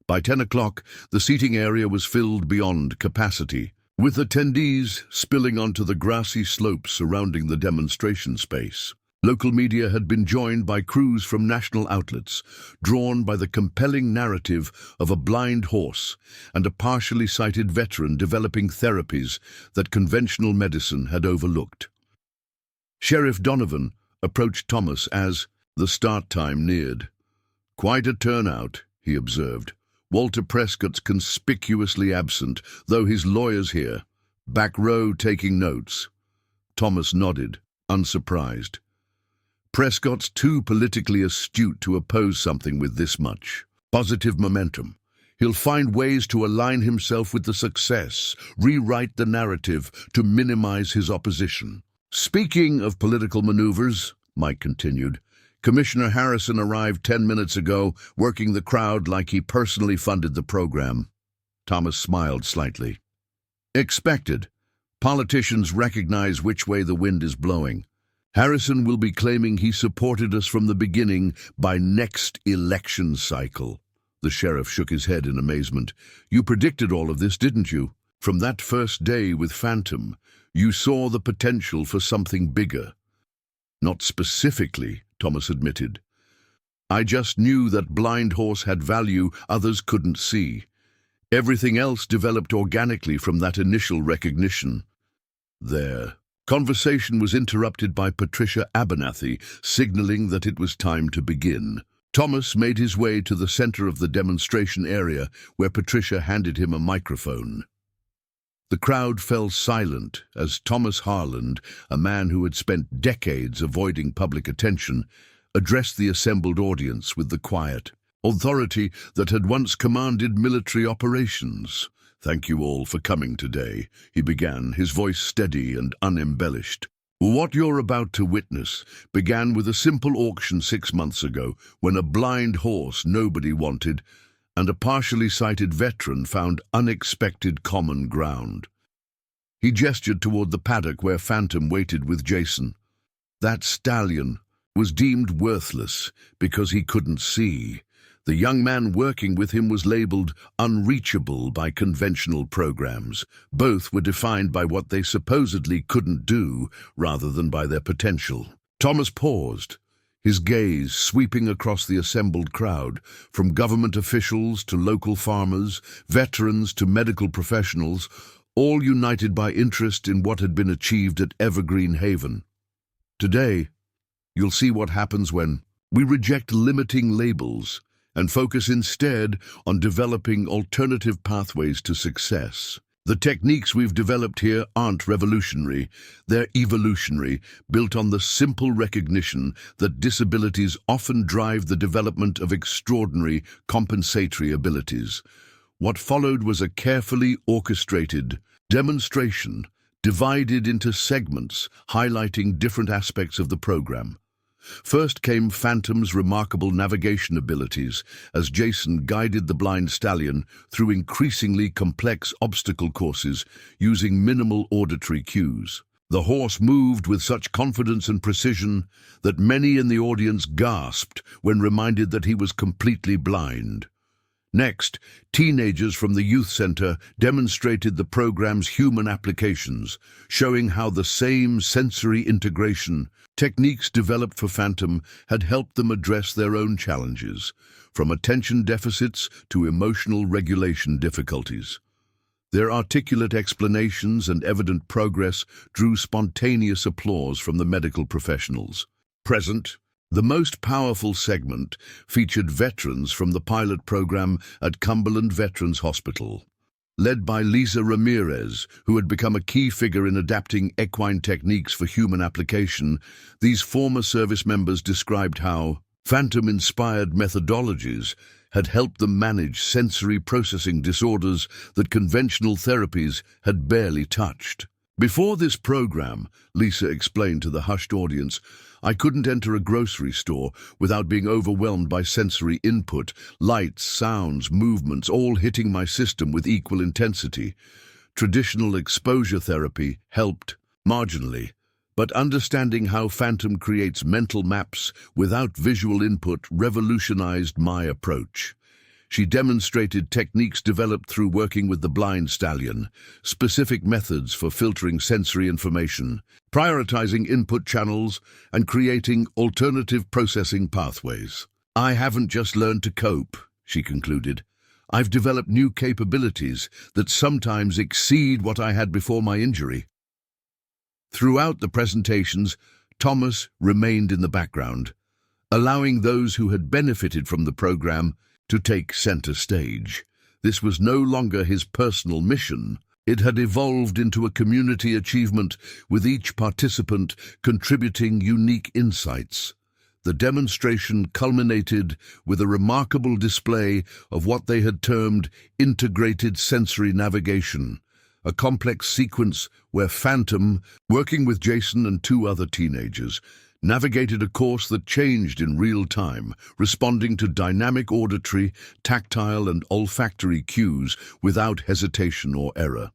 By 10 o'clock, the seating area was filled beyond capacity, with attendees spilling onto the grassy slopes surrounding the demonstration space. Local media had been joined by crews from national outlets, drawn by the compelling narrative of a blind horse and a partially sighted veteran developing therapies that conventional medicine had overlooked. Sheriff Donovan approached Thomas as the start time neared. "Quite a turnout," he observed. "Walter Prescott's conspicuously absent, though his lawyer's here. Back row taking notes." Thomas nodded, unsurprised. Prescott's too politically astute to oppose something with this much positive momentum. He'll find ways to align himself with the success, rewrite the narrative to minimize his opposition. "Speaking of political maneuvers," Mike continued, "Commissioner Harrison arrived 10 minutes ago, working the crowd like he personally funded the program." Thomas smiled slightly. "Expected. Politicians recognize which way the wind is blowing. Harrison will be claiming he supported us from the beginning by next election cycle." The sheriff shook his head in amazement. "You predicted all of this, didn't you? From that first day with Phantom, you saw the potential for something bigger." "Not specifically," Thomas admitted, I just knew that blind horse had value others couldn't see. Everything else developed organically from that initial recognition. Their conversation was interrupted by Patricia Abernathy, signaling that it was time to begin. Thomas made his way to the center of the demonstration area, where Patricia handed him a microphone. The crowd fell silent as Thomas Harland, a man who had spent decades avoiding public attention, addressed the assembled audience with the quiet authority that had once commanded military operations. "Thank you all for coming today," he began, his voice steady and unembellished. "What you're about to witness began with a simple auction 6 months ago, when a blind horse nobody wanted and a partially sighted veteran found unexpected common ground." He gestured toward the paddock where Phantom waited with Jason. That stallion was deemed worthless because he couldn't see. The young man working with him was labeled unreachable by conventional programs. Both were defined by what they supposedly couldn't do rather than by their potential. Thomas paused, his gaze sweeping across the assembled crowd, from government officials to local farmers, veterans to medical professionals, all united by interest in what had been achieved at Evergreen Haven. "Today, you'll see what happens when we reject limiting labels and focus instead on developing alternative pathways to success. The techniques we've developed here aren't revolutionary, they're evolutionary, built on the simple recognition that disabilities often drive the development of extraordinary compensatory abilities." What followed was a carefully orchestrated demonstration, divided into segments highlighting different aspects of the program. First came Phantom's remarkable navigation abilities as Jason guided the blind stallion through increasingly complex obstacle courses using minimal auditory cues. The horse moved with such confidence and precision that many in the audience gasped when reminded that he was completely blind. Next, teenagers from the youth center demonstrated the program's human applications, showing how the same sensory integration techniques developed for Phantom had helped them address their own challenges, from attention deficits to emotional regulation difficulties. Their articulate explanations and evident progress drew spontaneous applause from the medical professionals present. The most powerful segment featured veterans from the pilot program at Cumberland Veterans Hospital. Led by Lisa Ramirez, who had become a key figure in adapting equine techniques for human application, these former service members described how Phantom-inspired methodologies had helped them manage sensory processing disorders that conventional therapies had barely touched. "Before this program," Lisa explained to the hushed audience, "I couldn't enter a grocery store without being overwhelmed by sensory input, lights, sounds, movements, all hitting my system with equal intensity. Traditional exposure therapy helped marginally, but understanding how Phantom creates mental maps without visual input revolutionized my approach." She demonstrated techniques developed through working with the blind stallion, specific methods for filtering sensory information, prioritizing input channels, and creating alternative processing pathways. "I haven't just learned to cope," she concluded. "I've developed new capabilities that sometimes exceed what I had before my injury." Throughout the presentations, Thomas remained in the background, allowing those who had benefited from the program to take center stage. This was no longer his personal mission. It had evolved into a community achievement, with each participant contributing unique insights. The demonstration culminated with a remarkable display of what they had termed integrated sensory navigation, a complex sequence where Phantom, working with Jason and 2 other teenagers, navigated a course that changed in real time, responding to dynamic auditory, tactile, and olfactory cues without hesitation or error.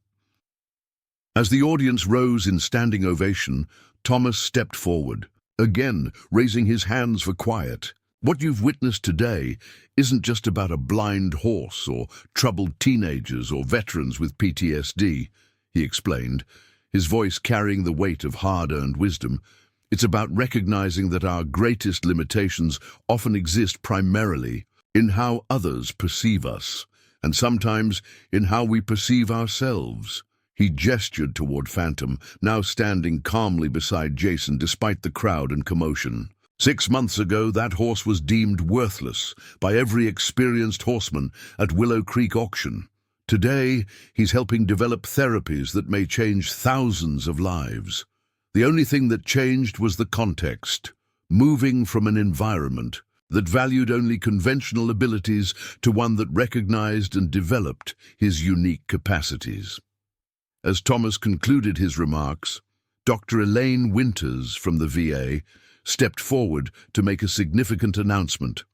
As the audience rose in standing ovation, Thomas stepped forward, again raising his hands for quiet. "What you've witnessed today isn't just about a blind horse or troubled teenagers or veterans with PTSD, he explained, his voice carrying the weight of hard-earned wisdom. It's about recognizing that our greatest limitations often exist primarily in how others perceive us, and sometimes in how we perceive ourselves. He gestured toward Phantom, now standing calmly beside Jason despite the crowd and commotion. 6 months ago, that horse was deemed worthless by every experienced horseman at Willow Creek auction. Today, he's helping develop therapies that may change thousands of lives. The only thing that changed was the context, moving from an environment that valued only conventional abilities to one that recognized and developed his unique capacities. As Thomas concluded his remarks, Dr. Elaine Winters from the VA stepped forward to make a significant announcement.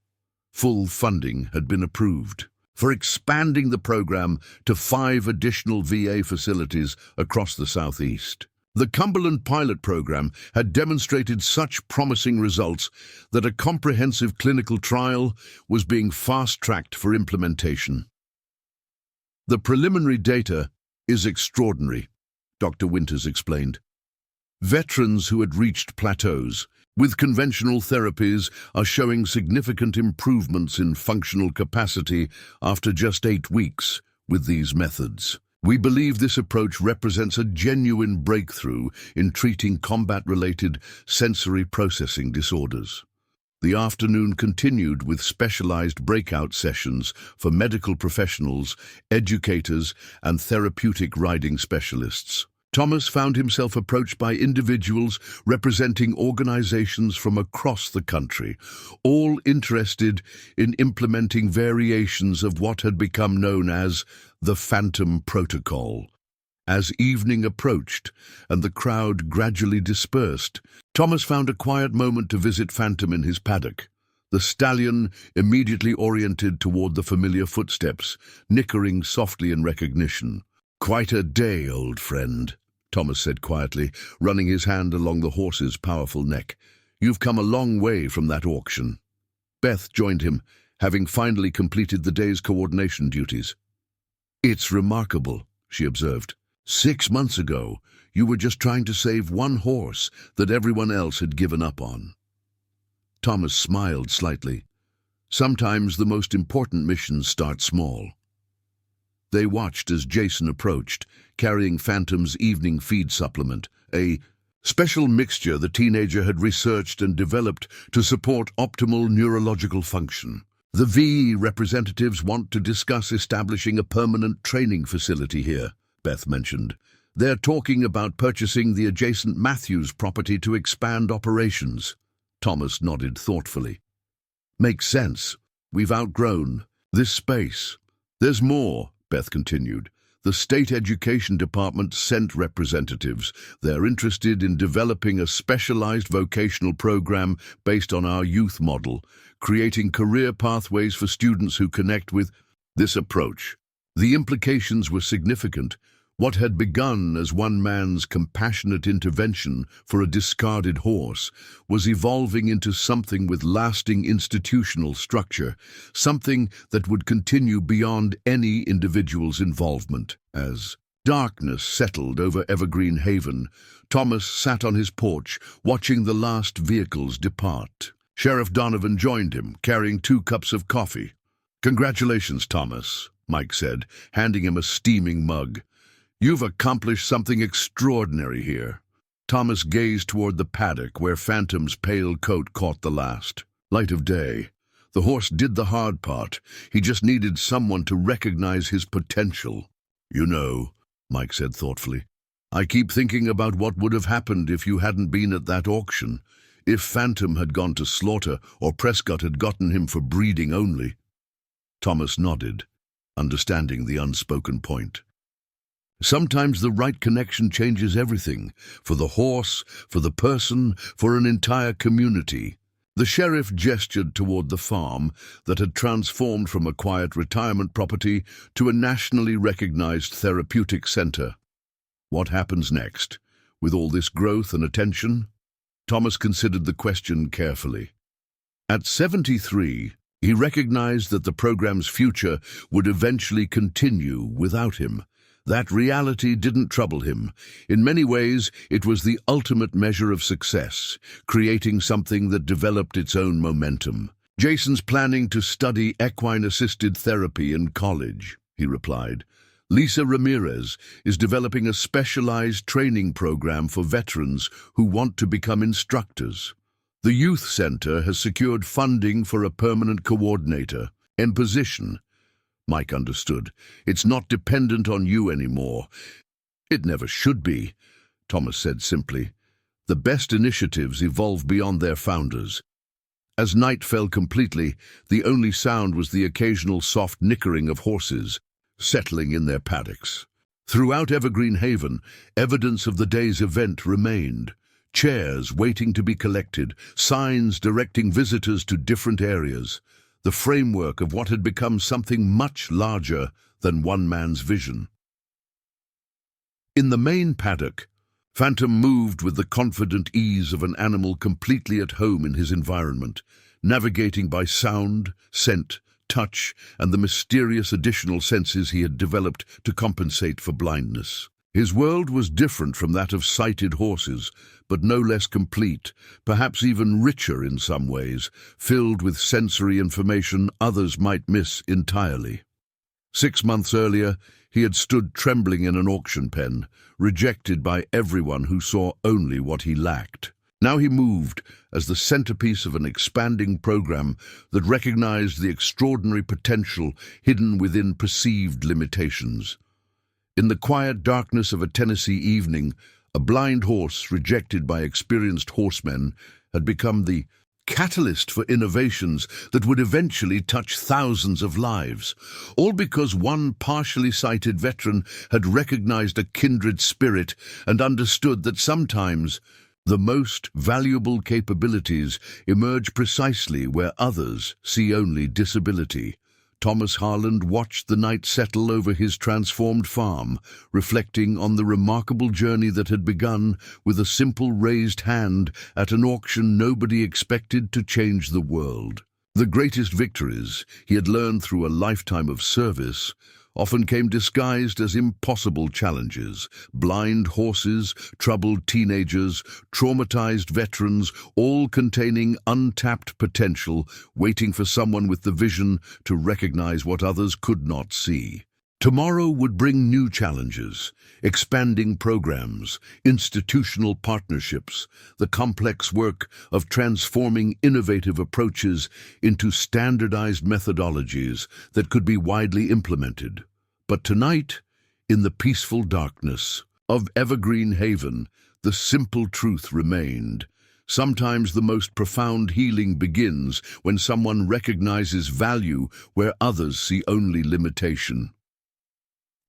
Full funding had been approved for expanding the program to 5 additional VA facilities across the Southeast. The Cumberland pilot program had demonstrated such promising results that a comprehensive clinical trial was being fast-tracked for implementation. The preliminary data is extraordinary, Dr. Winters explained. Veterans who had reached plateaus with conventional therapies are showing significant improvements in functional capacity after just 8 weeks with these methods. We believe this approach represents a genuine breakthrough in treating combat-related sensory processing disorders. The afternoon continued with specialized breakout sessions for medical professionals, educators, and therapeutic riding specialists. Thomas found himself approached by individuals representing organizations from across the country, all interested in implementing variations of what had become known as the Phantom Protocol. As evening approached and the crowd gradually dispersed, Thomas found a quiet moment to visit Phantom in his paddock. The stallion immediately oriented toward the familiar footsteps, nickering softly in recognition. "Quite a day, old friend," Thomas said quietly, running his hand along the horse's powerful neck. "You've come a long way from that auction." Beth joined him, having finally completed the day's coordination duties. "It's remarkable," she observed. 6 months ago, you were just trying to save one horse that everyone else had given up on." Thomas smiled slightly. Sometimes the most important missions start small. They watched as Jason approached, carrying Phantom's evening feed supplement, a special mixture the teenager had researched and developed to support optimal neurological function. The VE representatives want to discuss establishing a permanent training facility here, Beth mentioned. They're talking about purchasing the adjacent Matthews property to expand operations. Thomas nodded thoughtfully. "Makes sense. We've outgrown this space." "There's more," Beth continued. "The state education department sent representatives. They're interested in developing a specialized vocational program based on our youth model, creating career pathways for students who connect with this approach." The implications were significant. What had begun as one man's compassionate intervention for a discarded horse was evolving into something with lasting institutional structure, something that would continue beyond any individual's involvement. As darkness settled over Evergreen Haven, Thomas sat on his porch, watching the last vehicles depart. Sheriff Donovan joined him, carrying 2 cups of coffee. "Congratulations, Thomas," Mike said, handing him a steaming mug. "You've accomplished something extraordinary here." Thomas gazed toward the paddock where Phantom's pale coat caught the last light of day. The horse did the hard part. He just needed someone to recognize his potential. "You know," Mike said thoughtfully, "I keep thinking about what would have happened if you hadn't been at that auction. If Phantom had gone to slaughter or Prescott had gotten him for breeding only." Thomas nodded, understanding the unspoken point. Sometimes the right connection changes everything, for the horse, for the person, for an entire community. The sheriff gestured toward the farm that had transformed from a quiet retirement property to a nationally recognized therapeutic center. What happens next, with all this growth and attention? Thomas considered the question carefully. At 73, he recognized that the program's future would eventually continue without him. That reality didn't trouble him. In many ways, it was the ultimate measure of success, creating something that developed its own momentum. "Jason's planning to study equine-assisted therapy in college," he replied. "Lisa Ramirez is developing a specialized training program for veterans who want to become instructors. The youth center has secured funding for a permanent coordinator and position." Mike understood. "It's not dependent on you anymore." "It never should be," Thomas said simply. "The best initiatives evolve beyond their founders." As night fell completely, the only sound was the occasional soft nickering of horses settling in their paddocks. Throughout Evergreen Haven, evidence of the day's event remained. Chairs waiting to be collected, signs directing visitors to different areas, the framework of what had become something much larger than one man's vision. In the main paddock, Phantom moved with the confident ease of an animal completely at home in his environment, navigating by sound, scent, touch, and the mysterious additional senses he had developed to compensate for blindness. His world was different from that of sighted horses, but no less complete, perhaps even richer in some ways, filled with sensory information others might miss entirely. 6 months earlier, he had stood trembling in an auction pen, rejected by everyone who saw only what he lacked. Now he moved as the centerpiece of an expanding program that recognized the extraordinary potential hidden within perceived limitations. In the quiet darkness of a Tennessee evening, a blind horse rejected by experienced horsemen had become the catalyst for innovations that would eventually touch thousands of lives, all because one partially sighted veteran had recognized a kindred spirit and understood that sometimes the most valuable capabilities emerge precisely where others see only disability. Thomas Harland watched the night settle over his transformed farm, reflecting on the remarkable journey that had begun with a simple raised hand at an auction nobody expected to change the world. The greatest victories he had learned through a lifetime of service often came disguised as impossible challenges. Blind horses, troubled teenagers, traumatized veterans, all containing untapped potential, waiting for someone with the vision to recognize what others could not see. Tomorrow would bring new challenges, expanding programs, institutional partnerships, the complex work of transforming innovative approaches into standardized methodologies that could be widely implemented. But tonight, in the peaceful darkness of Evergreen Haven, the simple truth remained. Sometimes the most profound healing begins when someone recognizes value where others see only limitation.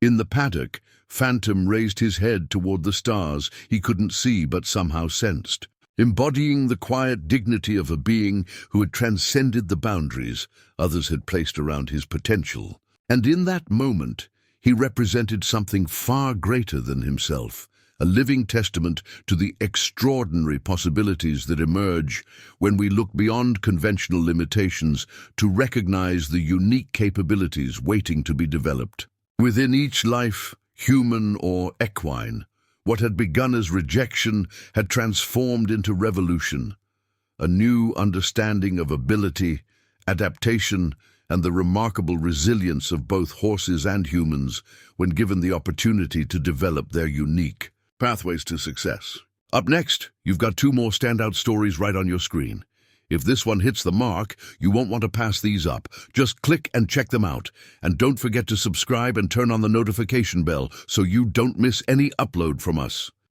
In the paddock, Phantom raised his head toward the stars he couldn't see but somehow sensed, embodying the quiet dignity of a being who had transcended the boundaries others had placed around his potential. And in that moment, he represented something far greater than himself, a living testament to the extraordinary possibilities that emerge when we look beyond conventional limitations to recognize the unique capabilities waiting to be developed. Within each life, human or equine, what had begun as rejection had transformed into revolution, a new understanding of ability, adaptation, and the remarkable resilience of both horses and humans when given the opportunity to develop their unique pathways to success. Up next, you've got 2 more standout stories right on your screen. If this one hits the mark, you won't want to pass these up. Just click and check them out. And don't forget to subscribe and turn on the notification bell so you don't miss any upload from us.